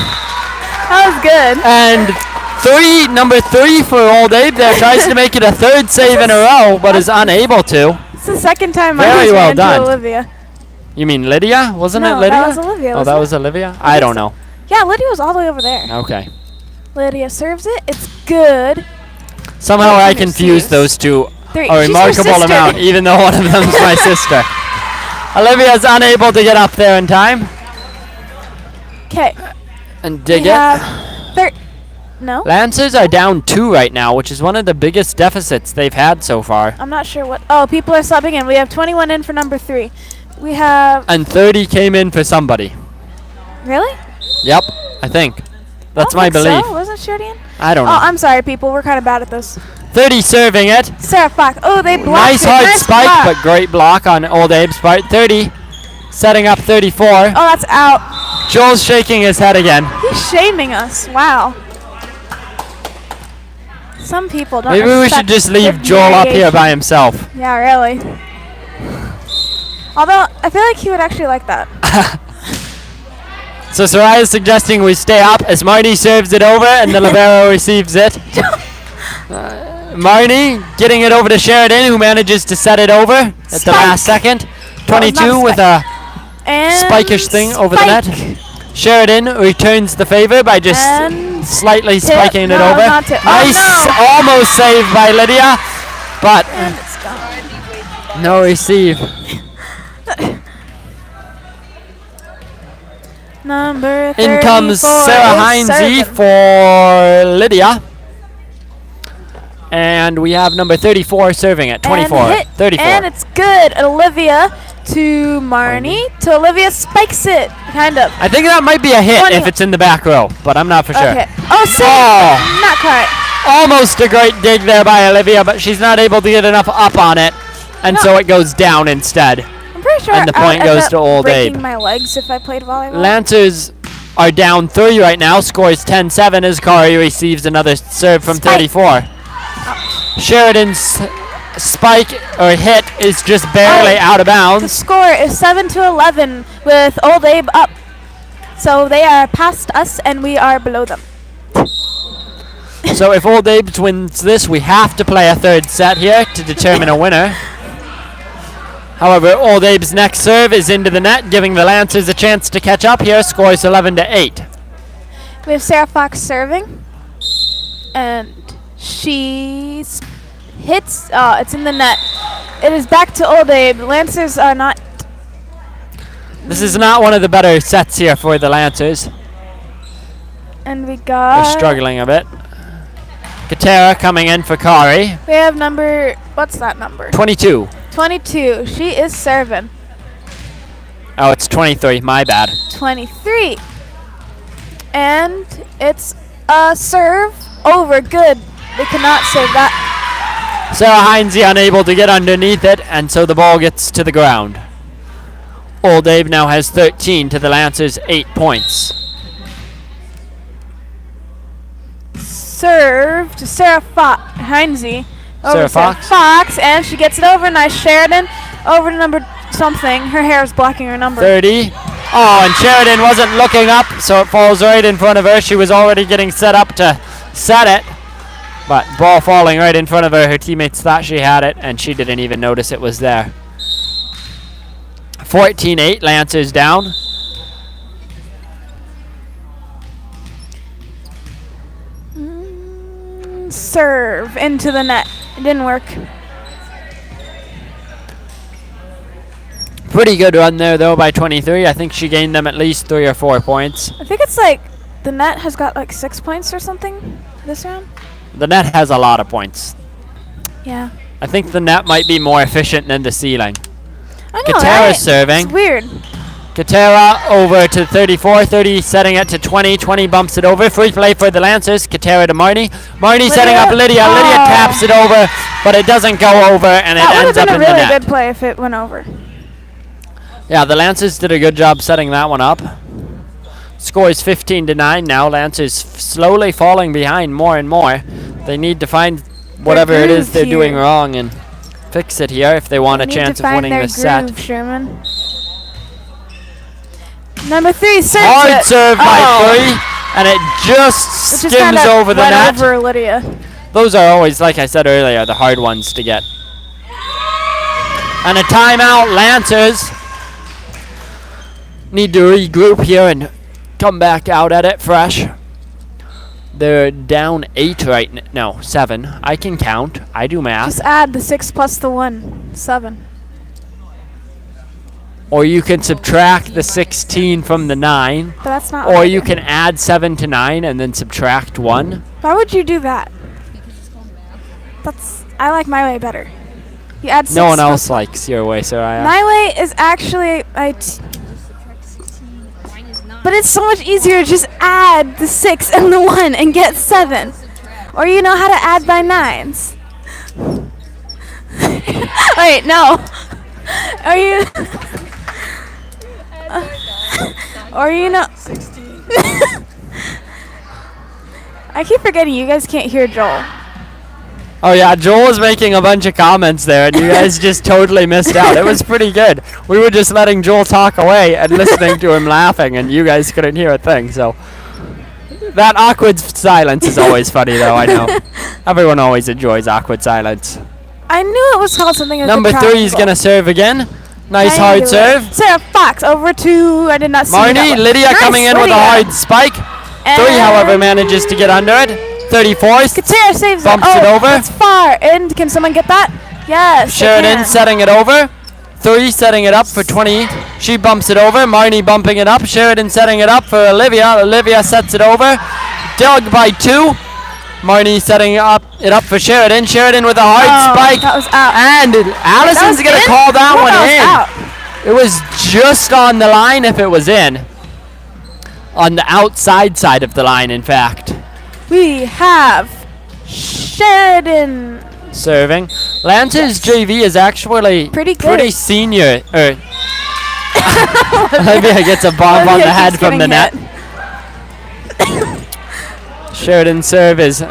That was good. And number three for Old Abe there tries to make it a third save in a row, but is unable to. It's the second time I Very was well ran into done. Olivia. You mean Lydia? Wasn't it No, Lydia? that was Olivia, Oh, wasn't that it? was Olivia? I don't know. Yeah, Lydia was all the way over there. Okay. Lydia serves it. It's good. Somehow I Receives. confused those two Three. a She's your remarkable sister. amount, even though one of them's my sister. Olivia's unable to get up there in time Okay. and dig We it. have no? Lancers are down 2 right now, which is one of the biggest deficits they've had so far. I'm not sure what. Oh, people are subbing in. We have 21 in for number 3. We have. And 30 came in for somebody. Really? Yep, I think. That's I my don't think belief. So. Wasn't Sheridan? I don't know. Oh, I'm sorry, people. We're kind of bad at this. 30 serving it. Sarah Fox. Oh, they blocked Nice it. hard Nice spike, block. but great block on Old Abe's part. 30, setting up 34. Oh, that's out. Joel's shaking his head again. He's shaming us. Wow. Some people don't. Maybe we respect should just leave good Joel up here variation. by himself. Yeah, really. Although I feel like he would actually like that. So Soraya's suggesting we stay up as Marnie serves it over and the libero receives it. Marnie getting it over to Sheridan, who manages to set it over at the Spike. last second. That was 22 not with a And spikish thing over the spike. net. Sheridan returns the favor by just And slightly tip. spiking it No, over. not tip. Oh, Nice, no. almost saved by Lydia, but And it's gone. no receive. Number 34 In comes Sarah is Heinze serving. for Lydia. And we have number 34 serving at 24. And hit, 34. And it's good. Olivia to Marnie. To Olivia spikes it. Kind of. I think that might be a hit 20. if it's in the back row, but I'm not for sure. Okay. Oh, save. Oh. Not quite. Almost a great dig there by Olivia, but she's not able to get enough up on it. And No. so it goes down instead. I'm pretty sure And the I point would end goes up to Old breaking Abe. my legs if I played volleyball. Lancers are down 3 right now. Scores 10-7 as Kari receives another serve from Spike. 34. Sheridan's spike or hit is just barely out of The bounds. score is 7-11 with Old Abe up. So they are past us and we are below them. So if Old Abe wins this, we have to play a third set here to determine a winner. However, Old Abe's next serve is into the net, giving the Lancers a chance to catch up here. Scores 11-8. We have Sarah Fox serving. And she hits. It's in the net. It is back to Old Abe. Lancers are not. This is not one of the better sets here for the Lancers. And we got. They're struggling a bit. Katera coming in for Kari. We have number. What's that number? 22. 22. She is serving. Oh, it's 23. My bad. 23. And it's a serve over. Good. They cannot save that. Sarah Heinze unable to get underneath it, and so the ball gets to the ground. Old Abe now has 13 to the Lancers' 8 points. Serve to Sarah Heinze. Sarah Over to Fox. Fox, and she gets it over. Nice Sheridan. Over to number something. Her hair is blocking her number. 30. Oh, and Sheridan wasn't looking up, so it falls right in front of her. She was already getting set up to set it, but ball falling right in front of her. Her teammates thought she had it, and she didn't even notice it was there. 14-8, Lancers down. Serve into the net. It didn't work. Pretty good run there, though, by 23. I think she gained them at least 3 or 4 points. I think it's like the net has got like 6 points or something this round. The net has a lot of points. Yeah. I think the net might be more efficient than the ceiling. I know, Katera's right? serving. It's weird. Katera over to 34. 30 setting it to 20. 20 bumps it over. Free play for the Lancers. Katera to Marnie. Marnie setting up Lydia. Oh. Lydia taps it over, but it doesn't go over, and it That ends would up have in been a the really net. good play if it went over. Yeah, the Lancers did a good job setting that one up. Score is 15-9 now. Lancers slowly falling behind more and more. They need to find whatever it is they're doing here. wrong and fix it here if they want a Need chance to of find winning their this set. groove, Sherman. Number 3 serves Hard it. serve by Oh. 3, and it just Which just skims kinda over the went net. over Lydia. Those are always, like I said earlier, the hard ones to get. And a timeout. Lancers need to regroup here and come back out at it fresh. They're down 8 right now. No, 7. I can count. I do math. Just add the 6 plus the 1. 7. Or you can subtract the 16 from the 9. But that's not what Or I you do. can add 7 to 9 and then subtract 1. Why would you do that? I like my way better. You add 6 No one plus else likes your way, Soraya. My way is actually but it's so much easier to just add the 6 and the 1 and get 7. Or you know how to add by 9s. Wait, no. Are you or you know I keep forgetting you guys can't hear Joel. Oh yeah, Joel was making a bunch of comments there, and you guys just totally missed out. It was pretty good. We were just letting Joel talk away and listening to him laughing, and you guys couldn't hear a thing. So that awkward silence is always funny, though. I know everyone always enjoys awkward silence. I knew it was called something like Number a 3 is triangle. gonna serve again. Nice I hard knew it. serve. Sarah Fox over to I did not see that Marnie, one. Lydia Nice, coming in with a Lydia. hard spike. 3, however, manages to get under it. 34. Katera saves Bumps it. it over. That's far. And can someone get that? Yes. they Sheridan can. setting it over. 3 setting it up for 20. She bumps it over. Marnie bumping it up. Sheridan setting it up for Olivia. Olivia sets it over. Doug by 2. Marnie setting it up for Sheridan. Sheridan with a hard spike. That was out. And Allison's going to in? call that I one thought in. It was just on the line if it was in. On the outside side of the line, in fact. We have Sheridan. Serving. Lancers JV is actually Pretty good. pretty senior. Olivia gets a bomb on Olivia the head keeps from the getting net. Sheridan's serve is I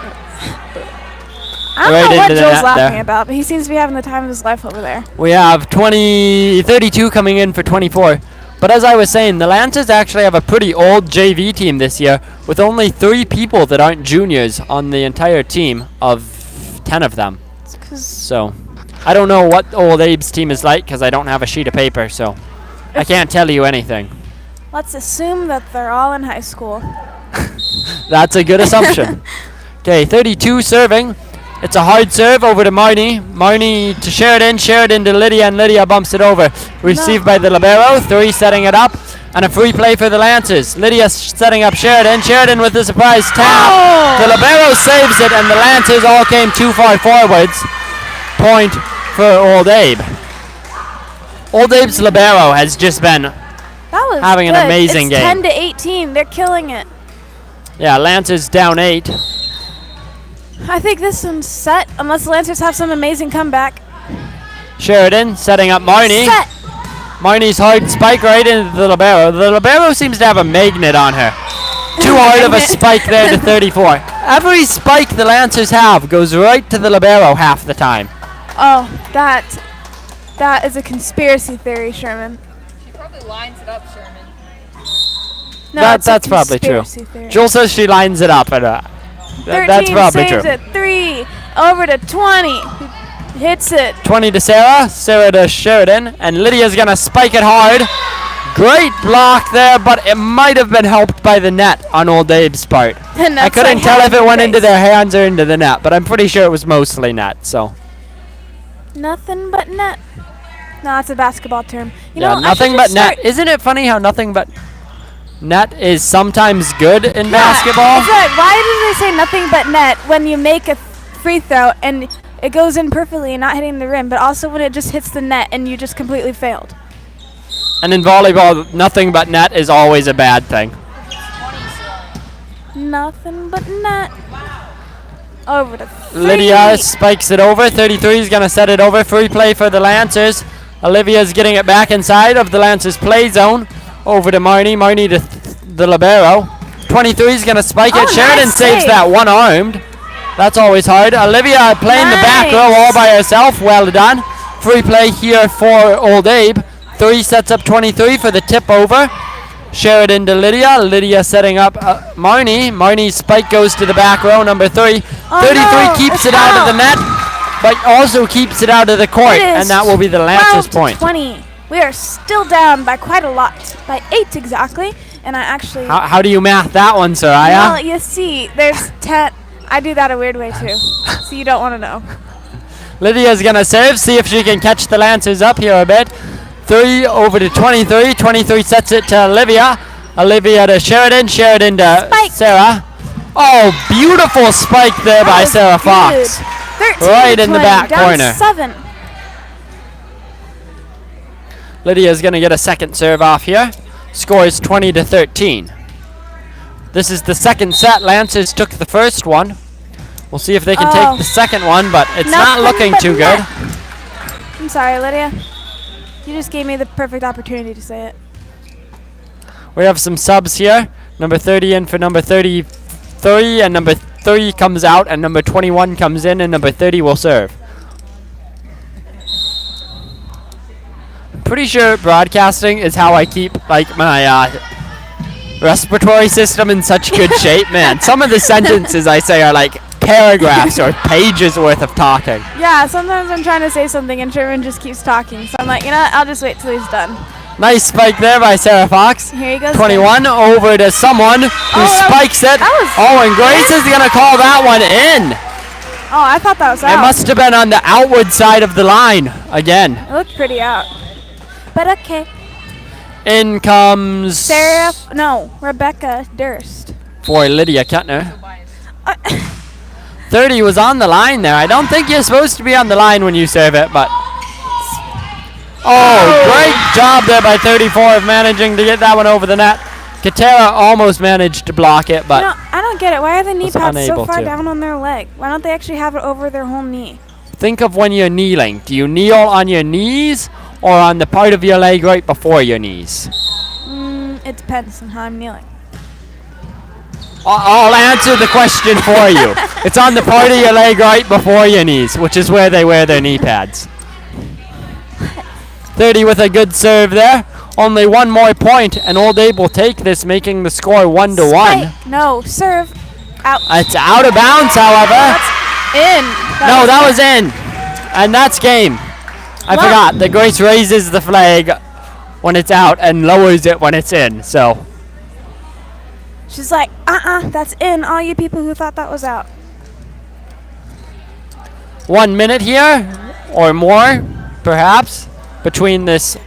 don't right know what into the Joel's net laughing there. about, but he seems to be having the time of his life over there. We have 32 coming in for 24. But as I was saying, the Lancers actually have a pretty old JV team this year with only 3 people that aren't juniors on the entire team of 10 of them. So I don't know what Old Abe's team is like because I don't have a sheet of paper, so I can't tell you anything. Let's assume that they're all in high school. That's a good assumption. Okay, 32 serving. It's a hard serve over to Marnie. Marnie to Sheridan. Sheridan to Lydia, and Lydia bumps it over. Received by the libero. 3 setting it up. And a free play for the Lancers. Lydia setting up Sheridan. Sheridan with the surprise tap. The libero saves it, and the Lancers all came too far forwards. Point for Old Abe. Old Abe's libero has just been That was having an good. amazing it's game. 10 to 18. They're killing it. Yeah, Lancers down 8. I think this one's set, unless the Lancers have some amazing comeback. Sheridan setting up Marnie. Set. Marnie's hard spike right into the libero. The libero seems to have a magnet on her. Too hard of a spike there to 34. Every spike the Lancers have goes right to the libero half the time. Oh, that is a conspiracy theory, Sherman. She probably lines it up, Sherman. No, That's probably true. Theory. Joel says she lines it up, and 13 that's probably saves true. it. 3 over to 20. Hits it. 20 to Sarah, Sarah to Sheridan, and Lydia's gonna spike it hard. Great block there, but it might have been helped by the net on Old Abe's part. And I that's couldn't like tell if half it went the into face. their hands or into the net, but I'm pretty sure it was mostly net, so. Nothing but net. No, that's a basketball term. You Yeah, know, nothing I but should net. just start- Isn't it funny how nothing but net is sometimes good in Yeah, basketball? It's like, why do they say nothing but net when you make a free throw and it goes in perfectly and not hitting the rim, but also when it just hits the net and you just completely failed? And in volleyball, nothing but net is always a bad thing. Nothing but net. Over to 3. Lydia spikes it over. 33 is going to set it over. Free play for the Lancers. Olivia's getting it back inside of the Lancers play zone. Over to Marnie. Marnie to the libero. 23 is going to spike it. Sheridan nice saves save. that one-armed. That's always hard. Olivia playing the back row all by herself. Well done. Free play here for Old Abe. 3 sets up 23 for the tip over. Sheridan to Lydia. Lydia setting up Marnie. Marnie's spike goes to the back row, number 3. 33 keeps it out of the net, but also keeps it out of the court, and that will be the Lancers point. 20. We are still down by quite a lot, by 8 exactly, and I actually... How do you math that one, Soraya? Well, you see, there's 10. I do that a weird way too, so you don't want to know. Lydia's going to serve, see if she can catch the Lancers up here a bit. 3 over to 23. 23 sets it to Olivia. Olivia to Sheridan. Sheridan to Sarah. Oh, beautiful spike there by Sarah Fox. 13 Right in the back down corner. 7. Lydia's going to get a second serve off here. Score is 20 to 13. This is the second set. Lancers took the first one. We'll see if they can take the second one, but it's not looking too good. I'm sorry, Lydia. You just gave me the perfect opportunity to say it. We have some subs here. Number 30 in for number 33, and number 3 comes out, and number 21 comes in, and number 30 will serve. I'm pretty sure broadcasting is how I keep like my respiratory system in such good shape. Man, some of the sentences I say are like paragraphs or pages worth of talking. Yeah, sometimes I'm trying to say something and Sherman just keeps talking. So I'm like, you know what? I'll just wait till he's done. Nice spike there by Sarah Fox. Here he goes. 21 over to someone who spikes it. And Grace is going to call that one in. Oh, I thought that was out. It must have been on the outward side of the line again. It looked pretty out. But okay. In comes Rebecca Durst. for Lydia Kettner. 30 was on the line there. I don't think you're supposed to be on the line when you serve it, but... great job there by 34 of managing to get that one over the net. Katera almost managed to block it, but... No, I don't get it. Why are the knee pads so far to. down on their leg? Why don't they actually have it over their whole knee? Think of when you're kneeling. Do you kneel on your knees or on the part of your leg right before your knees? It depends on how I'm kneeling. I'll answer the question for you. It's on the part of your leg right before your knees, which is where they wear their knee pads. 30 with a good serve there. Only one more point, and Old Abe will take this, making the score 1-1. No, serve. Out. It's out of bounds, however. That's in. That was in. And that's game. I forgot that Grace raises the flag when it's out and lowers it when it's in, so... She's like, that's in. All you people who thought that was out. 1 minute here, or more, perhaps, between this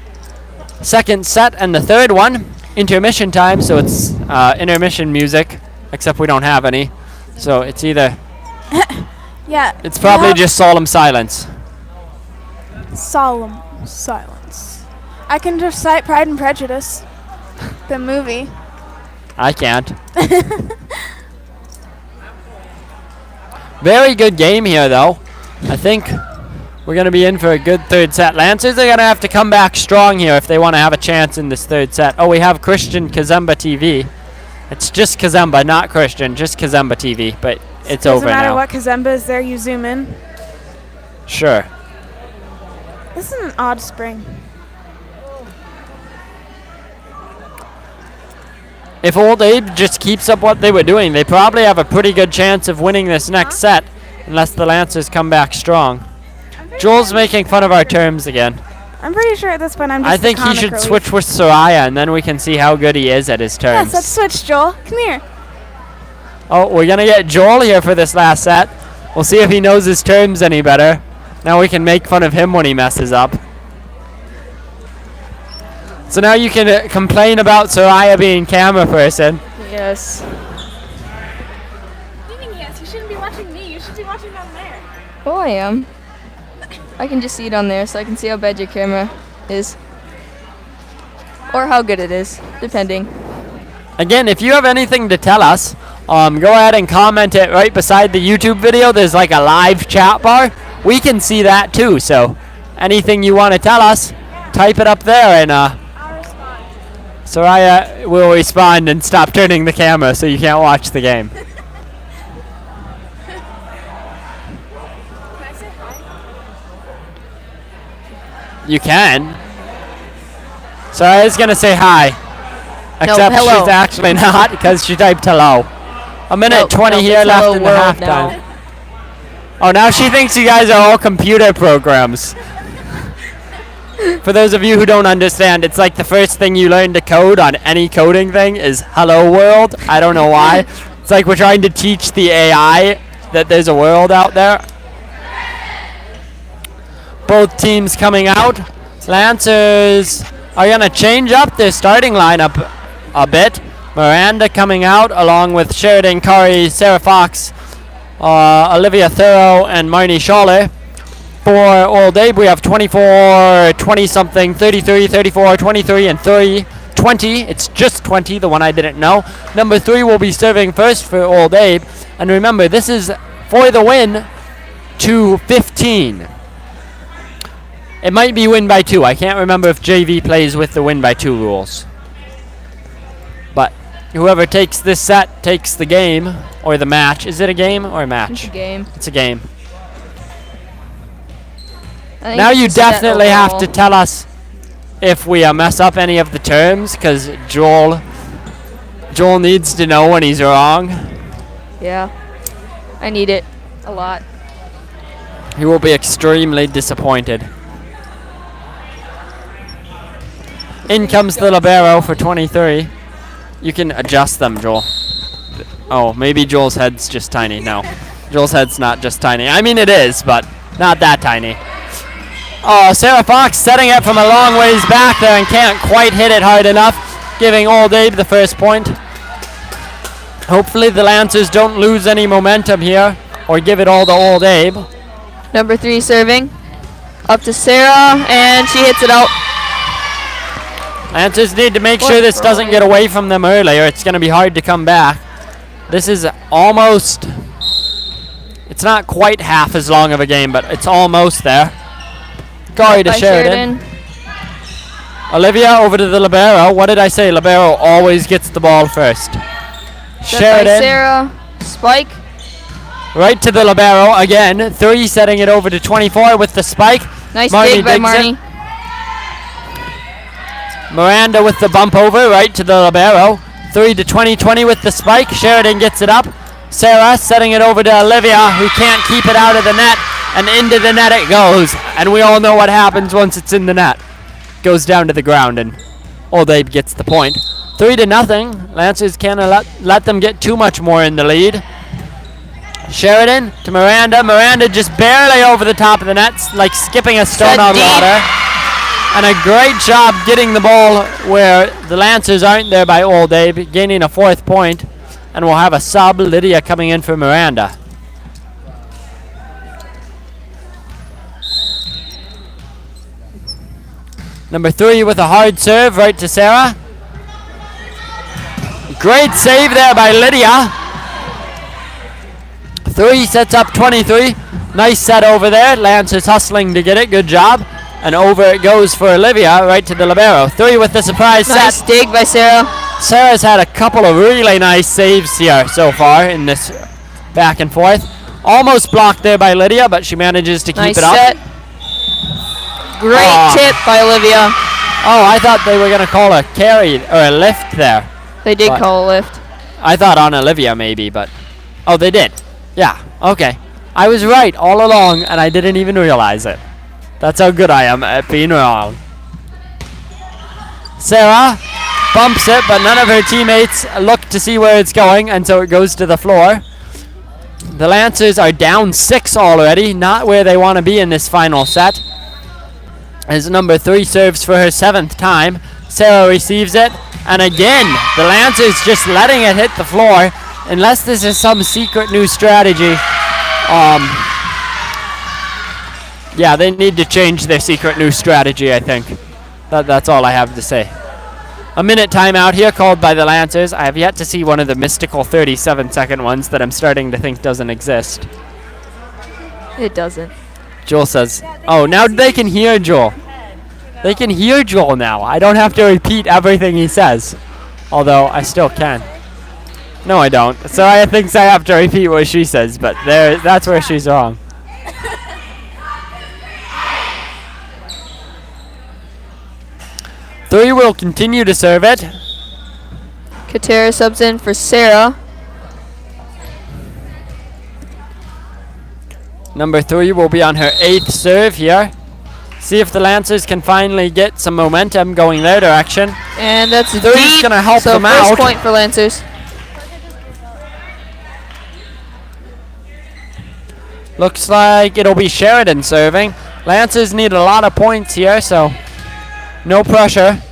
second set and the third one. Intermission time, so it's intermission music, except we don't have any. So it's either... Yeah. It's probably just solemn silence. Solemn silence. I can just cite Pride and Prejudice, the movie. I can't. Very good game here, though. I think we're going to be in for a good third set. Lancers are going to have to come back strong here if they want to have a chance in this third set. Oh, we have Christian Kazemba TV. It's just Kazemba, not Christian, just Kazemba TV, but it's over now. Doesn't matter what Kazemba is there, you zoom in. Sure. This is an odd spring. If Old Abe just keeps up what they were doing, they probably have a pretty good chance of winning this next set, unless the Lancers come back strong. Joel's making fun of our terms again. I'm pretty sure at this point I'm just I think he should switch with Soraya, and then we can see how good he is at his terms. Yes, let's switch, Joel. Come here. Oh, we're going to get Joel here for this last set. We'll see if he knows his terms any better. Now we can make fun of him when he messes up. So now you can complain about Soraya being camera person. Yes. Yes, you shouldn't be watching me. You should be watching down there. Oh, I am. I can just see it on there, so I can see how bad your camera is. Or how good it is, depending. Again, if you have anything to tell us, go ahead and comment it right beside the YouTube video. There's like a live chat bar. We can see that too. So anything you want to tell us, type it up there, and Soraya will respond and stop turning the camera so you can't watch the game. You can. Soraya's gonna say hi. Except hello. she's actually not because she typed hello. A minute 20 here it's left hello in the world halftime. now. Oh, now she thinks you guys are all computer programs. For those of you who don't understand, it's like the first thing you learn to code on any coding thing is hello world. I don't know why. It's like we're trying to teach the AI that there's a world out there. Both teams coming out. Lancers are going to change up their starting lineup a bit. Miranda coming out along with Sheridan Curry, Sarah Fox, Olivia Thorough, and Marnie Schaller. For Old Abe, we have 24, 20-something, 33, 34, 23, and 30. 20. It's just 20, the one I didn't know. Number 3 will be serving first for Old Abe. And remember, this is for the win to 15. It might be win by 2. I can't remember if JV plays with the win by 2 rules. But whoever takes this set takes the game or the match. Is it a game or a match? It's a game. It's a game. I think Now it's you a set definitely have to overall. tell us if we mess up any of the terms, because Joel needs to know when he's wrong. Yeah. I need it a lot. He will be extremely disappointed. In comes the libero for 23. You can adjust them, Joel. Oh, maybe Joel's head's just tiny. No, Joel's head's not just tiny. I mean, it is, but not that tiny. Oh, Sarah Fox setting it from a long ways back there and can't quite hit it hard enough, giving Old Abe the first point. Hopefully the Lancers don't lose any momentum here or give it all to Old Abe. Number 3 serving. Up to Sarah, and she hits it out. Lancers need to make sure this doesn't get away from them early, or it's going to be hard to come back. This is almost... It's not quite half as long of a game, but it's almost there. Corey to By Sheridan. Olivia over to the libero. What did I say? Libero always gets the ball first. Set by Sheridan Sarah. Spike. right to the libero again. 3 setting it over to 24 with the spike. Nice Marnie dig by digs it. Marnie. Miranda with the bump over right to the libero. 3 to 20 with the spike. Sheridan gets it up. Sarah setting it over to Olivia, who can't keep it out of the net, and into the net it goes. And we all know what happens once it's in the net. Goes down to the ground, and Old Abe gets the point. 3 to nothing. Lancers can't let them get too much more in the lead. Sheridan to Miranda. Miranda just barely over the top of the net, like skipping a stone Set on deep. water. And a great job getting the ball where the Lancers aren't there by Old Abe, gaining a 4th point. And we'll have a sub, Lydia coming in for Miranda. Number 3 with a hard serve right to Sarah. Great save there by Lydia. 3 sets up 23. Nice set over there. Lancers hustling to get it. Good job. And over it goes for Olivia right to the libero. 3 with the surprise Nice set. dig by Sarah. Sarah's had a couple of really nice saves here so far in this back and forth. Almost blocked there by Lydia, but she manages to keep Nice it up. set. Great tip by Olivia. Oh, I thought they were going to call a carry or a lift there. They did But- call a lift. I thought on Olivia maybe, but... Oh, they did. Yeah, okay. I was right all along, and I didn't even realize it. That's how good I am at being wrong. Sarah bumps it, but none of her teammates look to see where it's going, and so it goes to the floor. The Lancers are down 6 already, not where they want to be in this final set. As number 3 serves for her 7th time. Sarah receives it, and again, the Lancers just letting it hit the floor, unless this is some secret new strategy. Yeah, they need to change their secret new strategy, I think. That's all I have to say. A minute timeout here called by the Lancers. I have yet to see one of the mystical 37-second ones that I'm starting to think doesn't exist. It doesn't. Joel says, oh, now they can hear Joel. They can hear Joel now. I don't have to repeat everything he says. Although, I still can. No, I don't. So I think I have to repeat what she says, but that's where she's wrong. Three will continue to serve it. Katera subs in for Sarah. Number 3 will be on her 8th serve here. See if the Lancers can finally get some momentum going their direction. And that's Three's gonna help them first out. point for Lancers. Looks like it'll be Sheridan serving. Lancers need a lot of points here, so no pressure.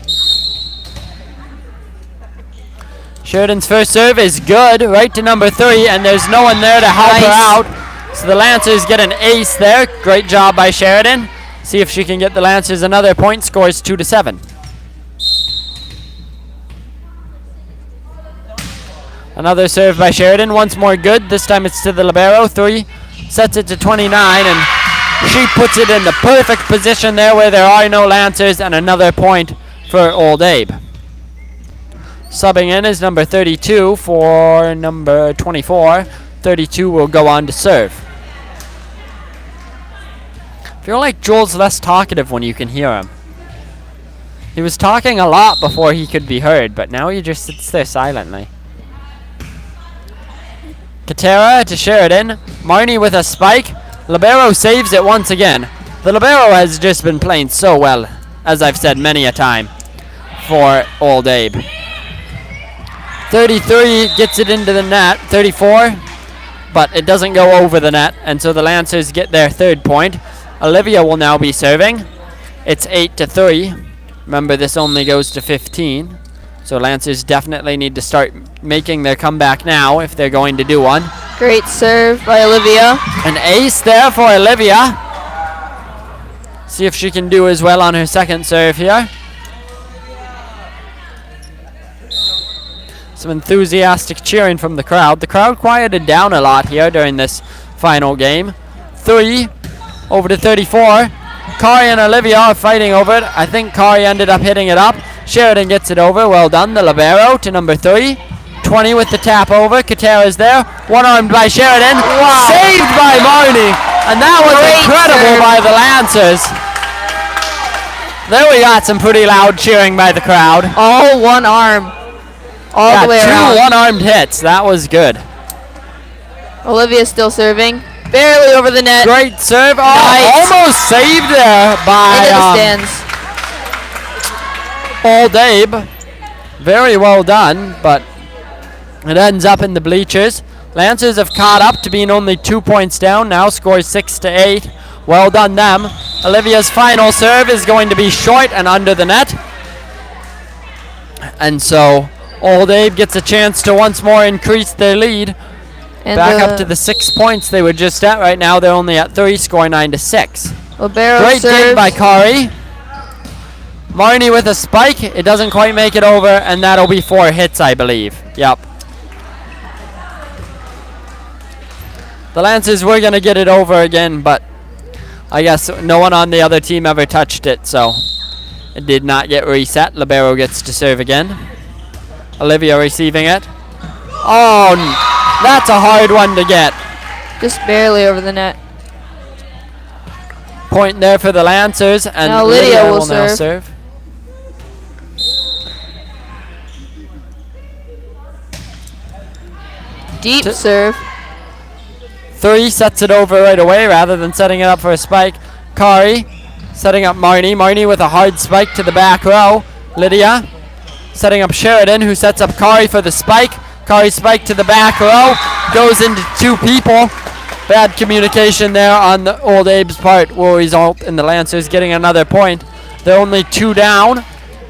Sheridan's first serve is good, right to number 3, and there's no one there to help her out. So the Lancers get an ace there. Great job by Sheridan. See if she can get the Lancers another point. Scores 2-7. Another serve by Sheridan. Once more good. This time it's to the libero. 3 sets it to 29, and she puts it in the perfect position there where there are no Lancers, and another point for Old Abe. Subbing in is number 32 for number 24. 32 will go on to serve. I feel like Joel's less talkative when you can hear him. He was talking a lot before he could be heard, but now he just sits there silently. Katera to Sheridan. Marnie with a spike. Libero saves it once again. The libero has just been playing so well, as I've said many a time, for Old Abe. 33 gets it into the net. 34, but it doesn't go over the net, and so the Lancers get their 3rd point. Olivia will now be serving. It's 8-3. Remember, this only goes to 15. So Lancers definitely need to start making their comeback now if they're going to do one. Great serve by Olivia. An ace there for Olivia. See if she can do as well on her 2nd serve here. Some enthusiastic cheering from the crowd. The crowd quieted down a lot here during this final game. 3 over to 34. Kari and Olivia are fighting over it. I think Kari ended up hitting it up. Sheridan gets it over. Well done. The libero to number 3. 20 with the tap over. Katera's there. One-armed by Sheridan. Wow. Saved by Marnie. And that was incredible by the Lancers. There we got some pretty loud cheering by the crowd. All one arm. All the way around. 2 one-armed hits. That was good. Olivia still serving. Barely over the net. Great serve. Oh, Nice. almost saved there by Into the stands. Old Abe. Very well done, but it ends up in the bleachers. Lancers have caught up to being only 2 points down. Now scores 6-8. Well done them. Olivia's final serve is going to be short and under the net. And so Old Abe gets a chance to once more increase their lead. And back up to the 6 points they were just at. Right now they're only at 3, score 9-6. Libero Great serves. dig by Kari. Marnie with a spike. It doesn't quite make it over, and that'll be 4 hits, I believe. Yep. The Lancers were going to get it over again, but I guess no one on the other team ever touched it, so it did not get reset. Libero gets to serve again. Olivia receiving it. Oh, that's a hard one to get. Just barely over the net. Point there for the Lancers, and Now Lydia will now serve. serve. Deep serve. 3 sets it over right away rather than setting it up for a spike. Kari setting up Marnie. Marnie with a hard spike to the back row. Lydia setting up Sheridan, who sets up Kari for the spike. Kari spike to the back row. Goes into 2 people. Bad communication there on the Old Abe's part will result in the Lancers getting another point. They're only 2 down.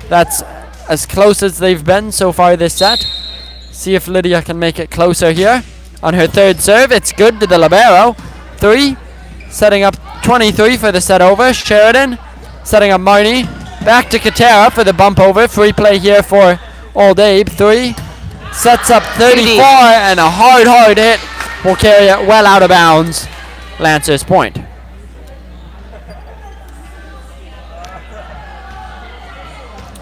That's as close as they've been so far this set. See if Lydia can make it closer here. On her 3rd serve, it's good to the libero. 3, setting up 23 for the set over. Sheridan setting up Marnie. Back to Katera for the bump over. Free play here for Old Abe. 3. Sets up 34 and a hard hit will carry it well out of bounds. Lancers point.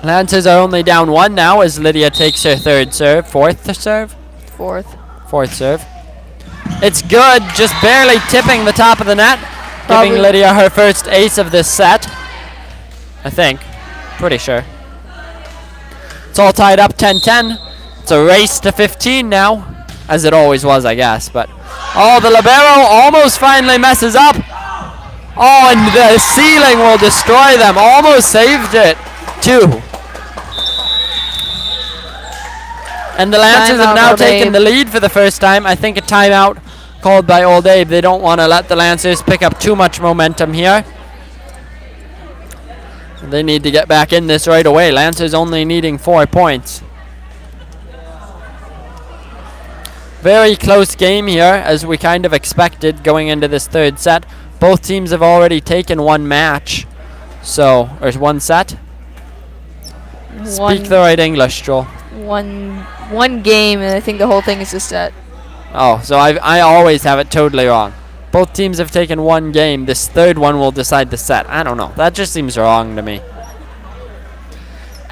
Lancers are only down 1 now as Lydia takes her third serve. Fourth serve? Fourth serve. It's good, just barely tipping the top of the net. Giving Lydia her first ace of this set. I think. Pretty sure. It's all tied up 10-10. It's a race to 15 now. As it always was, I guess. But oh, the libero almost finally messes up. Oh, and the ceiling will destroy them. Almost saved it. 2. And the Lancers have now taken the lead for the first time. I think a timeout called by Old Abe. They don't want to let the Lancers pick up too much momentum here. They need to get back in this right away. Lancers only needing 4 points. Very close game here, as we kind of expected going into this third set. Both teams have already taken 1 match. So, or 1 set. Speak the right English, Joel. One game, and I think the whole thing is a set. Oh, so I always have it totally wrong. Both teams have taken 1 game. This third one will decide the set. I don't know. That just seems wrong to me.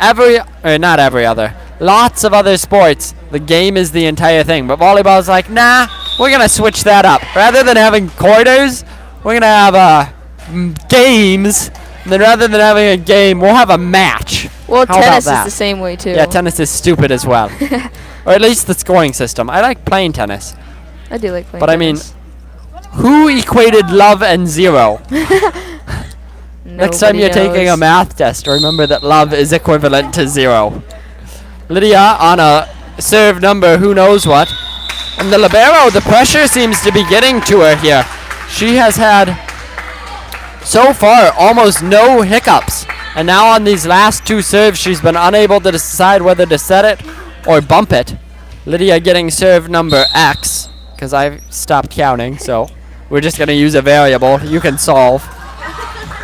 Not every other. Lots of other sports, the game is the entire thing. But volleyball's like, nah, we're going to switch that up. Rather than having quarters, we're going to have games. And then rather than having a game, we'll have a match. Well, How tennis about is that? the same way, too. Yeah, tennis is stupid as well. Or at least the scoring system. I like playing tennis. I do like playing But tennis. who equated love and 0? Next time you're taking a math test, remember that love is equivalent to 0. Lydia on a serve number who knows what. And the libero, the pressure seems to be getting to her here. She has had, so far, almost no hiccups. And now on these last 2 serves, she's been unable to decide whether to set it or bump it. Lydia getting serve number X, because I've stopped counting, so we're just going to use a variable you can solve.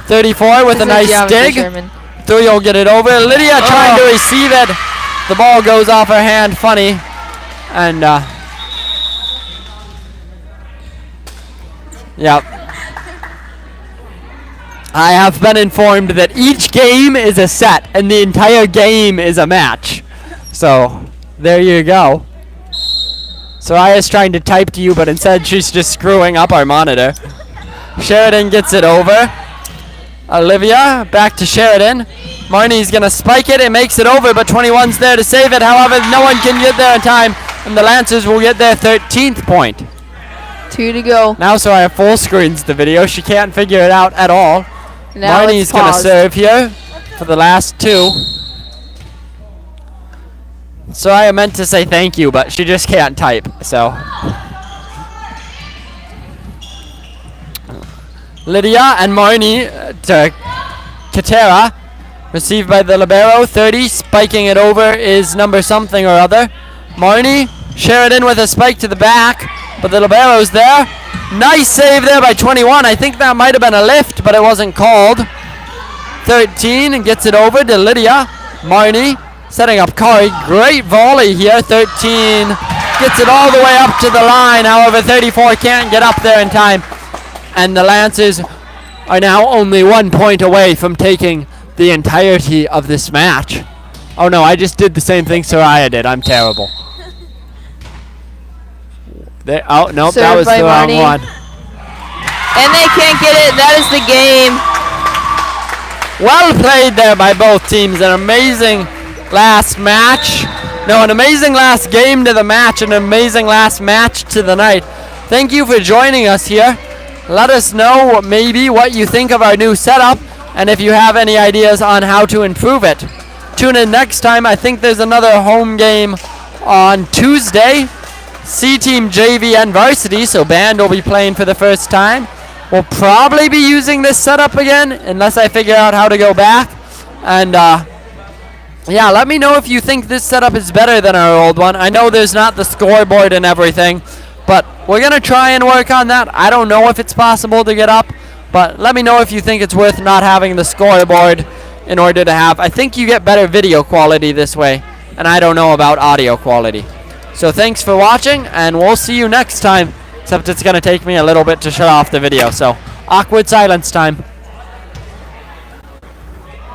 34 with a nice dig. 3 will get it over. Lydia trying to receive it. The ball goes off her hand funny. And, yep. I have been informed that each game is a set and the entire game is a match. So, there you go. Soraya's trying to type to you, but instead she's just screwing up our monitor. Sheridan gets it over. Olivia, back to Sheridan. Marnie's going to spike it. It makes it over, but 21's there to save it. However, no one can get there in time, and the Lancers will get their 13th point. 2 to go. Now Soraya full screens the video. She can't figure it out at all. Now Marnie's going to serve here for the last 2. Soraya meant to say thank you, but she just can't type, so. Lydia and Marnie to Katera. Received by the libero. 30. Spiking it over is number something or other. Marnie. Sheridan with a spike to the back. But the libero's there. Nice save there by 21. I think that might have been a lift, but it wasn't called. 13 and gets it over to Lydia. Marnie setting up Kari. Great volley here. 13 gets it all the way up to the line. However, 34 can't get up there in time. And the Lancers are now only 1 point away from taking the entirety of this match. Oh no, I just did the same thing Soraya did. I'm terrible. Oh, nope, Served that was by the wrong Marnie. one. And they can't get it. That is the game. Well played there by both teams. An amazing last match. No, an amazing last game to the match. An amazing last match to the night. Thank you for joining us here. Let us know maybe what you think of our new setup and if you have any ideas on how to improve it. Tune in next time. I think there's another home game on Tuesday. C-Team, JV, and Varsity, so Band will be playing for the first time. We'll probably be using this setup again unless I figure out how to go back. And yeah, let me know if you think this setup is better than our old one. I know there's not the scoreboard and everything, but we're going to try and work on that. I don't know if it's possible to get up, but let me know if you think it's worth not having the scoreboard in order to have, I think you get better video quality this way, and I don't know about audio quality. So thanks for watching, and we'll see you next time, except it's going to take me a little bit to shut off the video, so awkward silence time.